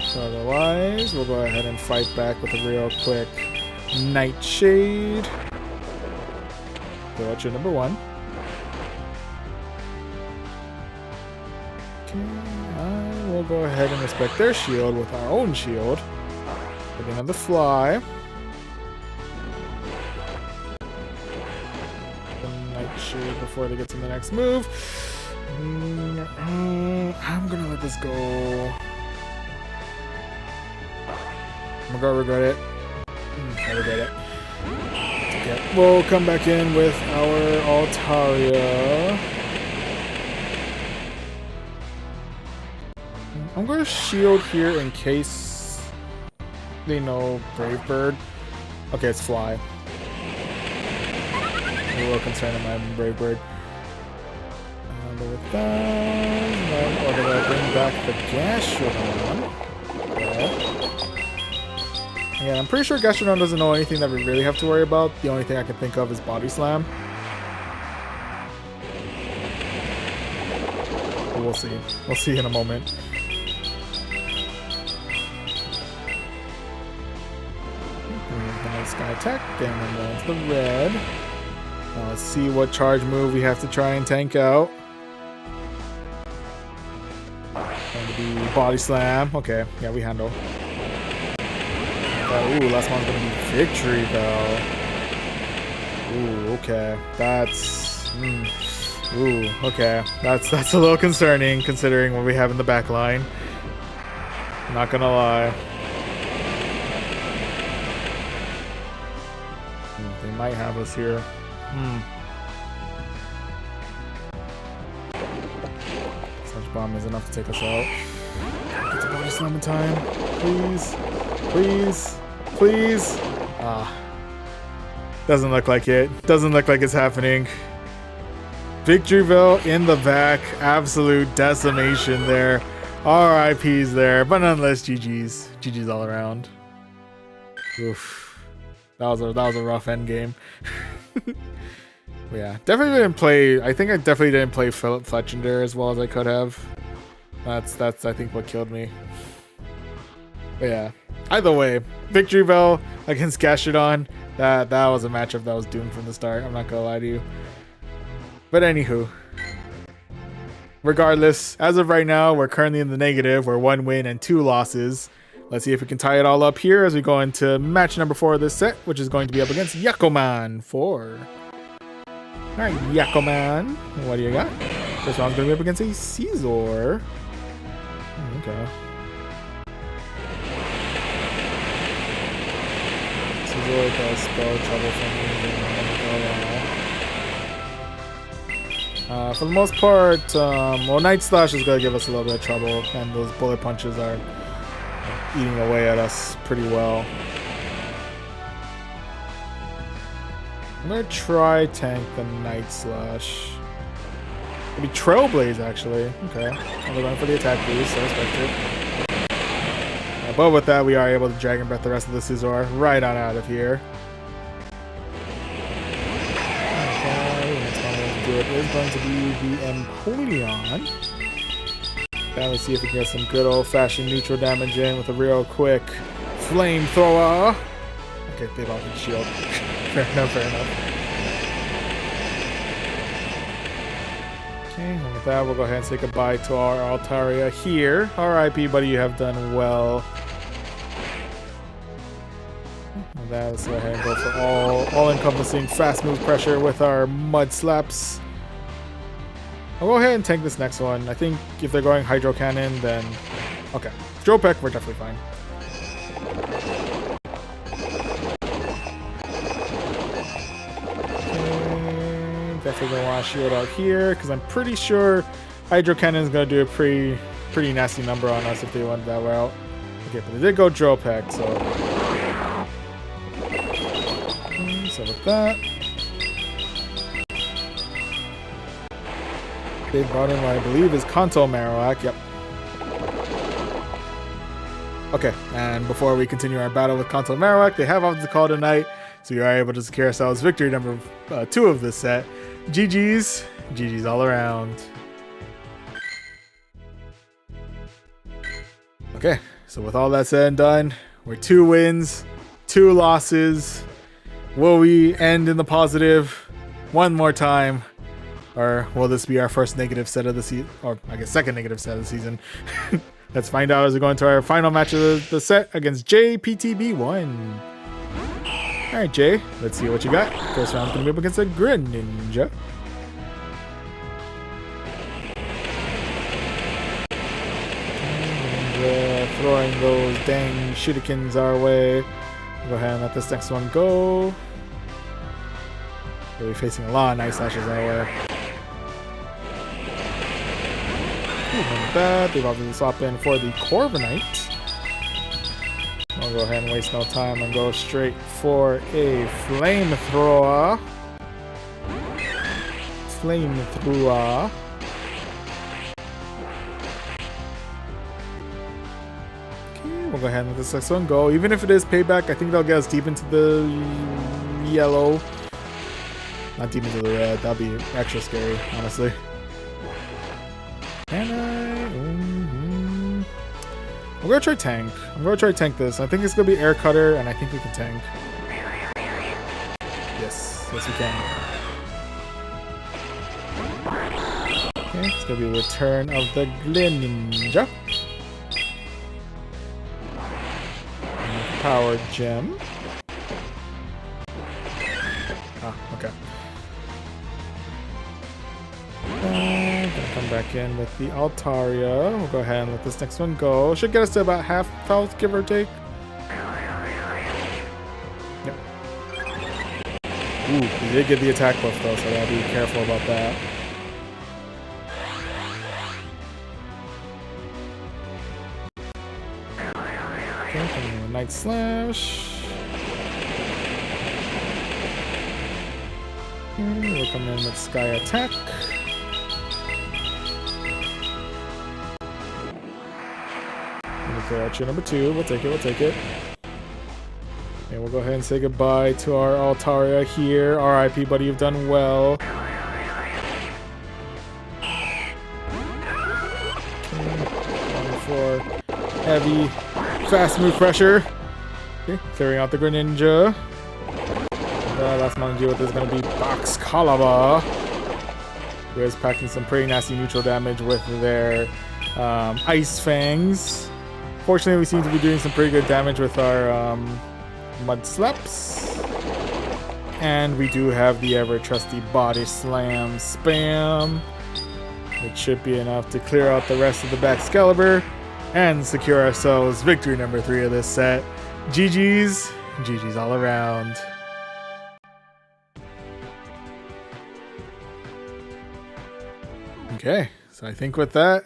So otherwise, we'll go ahead and fight back with a real quick Nightshade. Go out your number 1. Okay, I will go ahead and respect their shield with our own shield. We're gonna have the Fly. The Nightshade before they get to the next move. I'm gonna let this go. I'm gonna regret it. I regret it. Okay, we'll come back in with our Altaria. I'm gonna shield here in case they know Brave Bird. Okay, it's Fly. I'm a little concerned about my Brave Bird. But with that, we're gonna bring back the Gastrodon. Okay. Again, I'm pretty sure Gastrodon doesn't know anything that we really have to worry about. The only thing I can think of is Body Slam. But we'll see. We'll see in a moment. Sky Tech, and then go into the red. Now let's see what charge move we have to try and tank out. Going to be Body Slam. Okay, yeah, we handle. Ooh, last one's going to be Victory Bell. Ooh, okay. That's... Ooh, okay. That's a little concerning considering what we have in the back line. Not gonna lie. They might have us here. Such bomb is enough to take us out. Get the Body Slam in time. Please. Please. Please. Doesn't look like it. Doesn't look like it's happening. Victoryville in the back. Absolute decimation there. RIPs there. But nonetheless, GG's. GG's all around. Oof. That was a rough end game. Yeah. Definitely didn't play. I think I definitely didn't play Philip Fletchender as well as I could have. That's I think what killed me. But yeah. Either way, Victoryville against Gastrodon. That was a matchup that was doomed from the start. I'm not gonna lie to you. But anywho, regardless, as of right now, we're currently in the negative. We're 1 win and 2 losses. Let's see if we can tie it all up here as we go into match number 4 of this set, which is going to be up against Yakoman 4. All right, Yakoman, what do you got? First round's going to be up against a Caesar. Okay. Caesar does spell trouble for me. For the most part, well, Night Slash is going to give us a little bit of trouble, and those bullet punches are eating away at us pretty well. I'm going to try tank the Night Slash. Maybe Trailblaze, actually. Okay. I'm going for the attack boost, I respect it. But with that, we are able to Dragon Breath the rest of the Caesar right on out of here. It is going to be the Empoleon. Now let's see if we can get some good old-fashioned neutral damage in with a real quick flamethrower. Okay, they don't need shield. Fair enough, fair enough. Okay, and with that, we'll go ahead and say goodbye to our Altaria here. RIP, buddy, you have done well. With that, let's go ahead and go for all-encompassing fast move pressure with our Mud Slaps. I'll go ahead and tank this next one. I think if they're going Hydro Cannon, then... Okay. Drill Peck, we're definitely fine. Okay, definitely going to want to shield out here, because I'm pretty sure Hydro Cannon is going to do a pretty nasty number on us if they went that route. Okay, but they did go Drill Peck, so... Okay, so with that... They brought in what I believe is Kanto Marowak. Yep. Okay, and before we continue our battle with Kanto Marowak, they have opted to call tonight, so we are able to secure ourselves victory number 2 of this set. GG's. GG's all around. Okay, so with all that said and done, we're 2 wins, 2 losses. Will we end in the positive one more time? Or will this be our first negative set of the season? Or I guess second negative set of the season. Let's find out as we go into our final match of the set against JPTB1. Alright, Jay. Let's see what you got. First round's going to be up against a Greninja. Greninja throwing those dang shurikens our way. Go ahead and let this next one go. We're facing a lot of Night Slashes our way. With that, they've obviously swapped in for the Corviknight. I'll go ahead and waste no time and go straight for a Flamethrower. Flamethrower. Okay, we'll go ahead and let this next one go. Even if it is payback, I think they'll get us deep into the yellow. Not deep into the red. That'd be extra scary, honestly. I'm gonna try tank. I'm gonna try tank this. I think it's gonna be air cutter, and I think we can tank. Yes, yes we can. Okay, it's gonna be the return of the Greninja. Power gem. Ah, okay. Gonna come back in with the Altaria. We'll go ahead and let this next one go. Should get us to about half health, give or take. Yep. Ooh, he did get the attack buff though, so I gotta be careful about that. Okay, coming in with Night Slash. We're coming in with Sky Attack. Archer number 2. We'll take it. We'll take it. And we'll go ahead and say goodbye to our Altaria here. RIP, buddy. You've done well. Going for heavy, fast move pressure. Okay, clearing out the Greninja. Last one to deal with is going to be Box Caliber, who is packing some pretty nasty neutral damage with their Ice Fangs. Fortunately, we seem to be doing some pretty good damage with our Mud Slaps. And we do have the ever-trusty Body Slam Spam, which should be enough to clear out the rest of the Baxcalibur and secure ourselves victory number 3 of this set. GG's. GG's all around. Okay, so I think with that,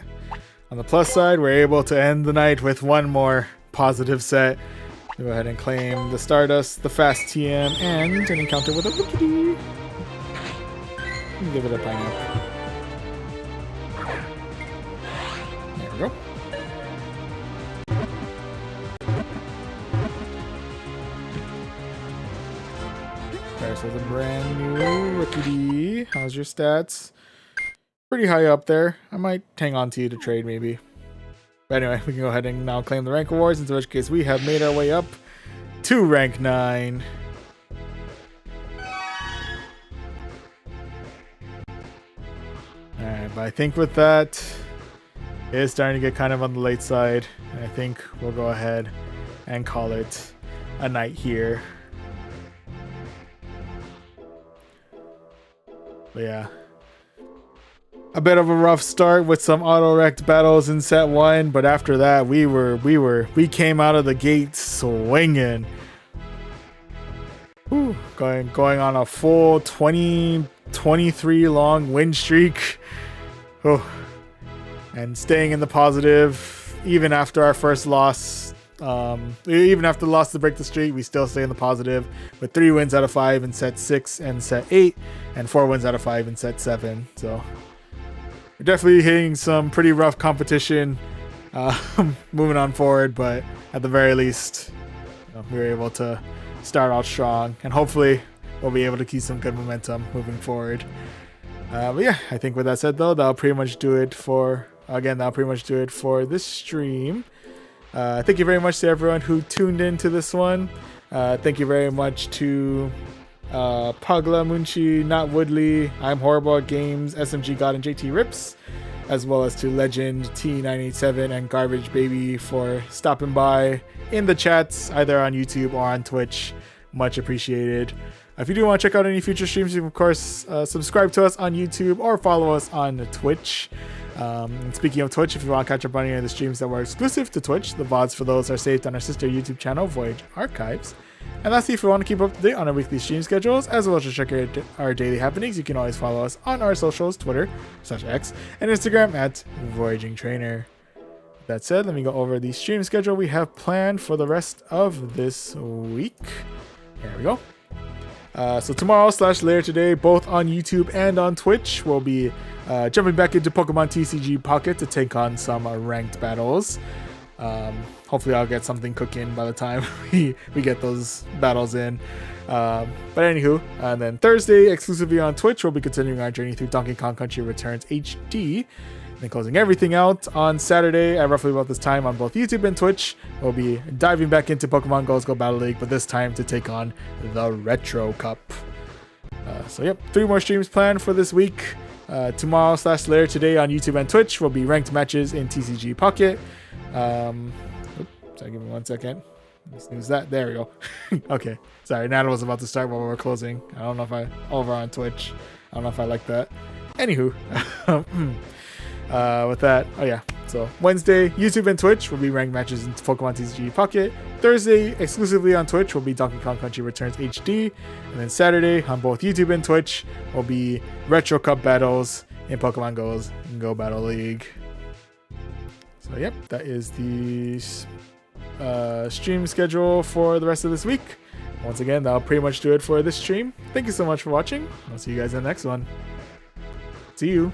on the plus side, we're able to end the night with one more positive set. Go ahead and claim the Stardust, the Fast TM, and an encounter with a Wikidee. Give it a pineapple. There we go. There's a brand new Wikidee. How's your stats? Pretty high up there. I might hang on to you to trade maybe. But anyway, we can go ahead and now claim the rank awards, in which case we have made our way up to rank 9. Alright, but I think with that, it is starting to get kind of on the late side. And I think we'll go ahead and call it a night here. But yeah. A bit of a rough start with some Autorect battles in set 1, but after that we came out of the gate swinging. Whew, going on a full 23 long win streak. Oh, and staying in the positive even after our first loss. Even after the loss to break the streak, we still stay in the positive with 3 wins out of 5 in set 6 and set 8, and 4 wins out of 5 in set 7. So we're definitely hitting some pretty rough competition moving on forward, but at the very least, we were able to start out strong, and hopefully we'll be able to keep some good momentum moving forward. But yeah, I think with that said though, that'll pretty much do it for this stream. Thank you very much to everyone who tuned into this one. Thank you very much to Pagla, Munchi, Not Woodley, I'm Horrible at Games, SMG God, and JT Rips, as well as to Legend, T987, and Garbage Baby for stopping by in the chats, either on YouTube or on Twitch. Much appreciated. If you do want to check out any future streams, you can of course subscribe to us on YouTube or follow us on Twitch. And speaking of Twitch, if you want to catch up on any of the streams that were exclusive to Twitch, the VODs for those are saved on our sister YouTube channel, Voyage Archives. And lastly, if you want to keep up to date on our weekly stream schedules, as well as to check out our daily happenings, you can always follow us on our socials, Twitter/X, and Instagram at Voyaging Trainer. That said, let me go over the stream schedule we have planned for the rest of this week. There we go. So tomorrow/later today, both on YouTube and on Twitch, we'll be jumping back into Pokemon TCG Pocket to take on some ranked battles. Hopefully I'll get something cooking by the time we get those battles in. But anywho, and then Thursday, exclusively on Twitch, we'll be continuing our journey through Donkey Kong Country Returns HD. Then closing everything out on Saturday at roughly about this time on both YouTube and Twitch, we'll be diving back into Pokemon Go's Go Battle League, but this time to take on the Retro Cup. So yep, 3 more streams planned for this week. Tomorrow / later today on YouTube and Twitch will be ranked matches in TCG Pocket. Sorry, give me 1 second. Snooze that. There we go. Okay. Sorry, Nana was about to start while we were closing. I don't know if I over on Twitch. I don't know if I like that. Anywho, with that, oh yeah. So Wednesday, YouTube and Twitch will be ranked matches in Pokemon TCG Pocket. Thursday, exclusively on Twitch, will be Donkey Kong Country Returns HD. And then Saturday, on both YouTube and Twitch, will be Retro Cup battles in Pokemon Go Battle League. So yep, that is the stream schedule for the rest of this week. Once again, that'll pretty much do it for this stream. Thank you so much for watching. I'll see you guys in the next one. See you.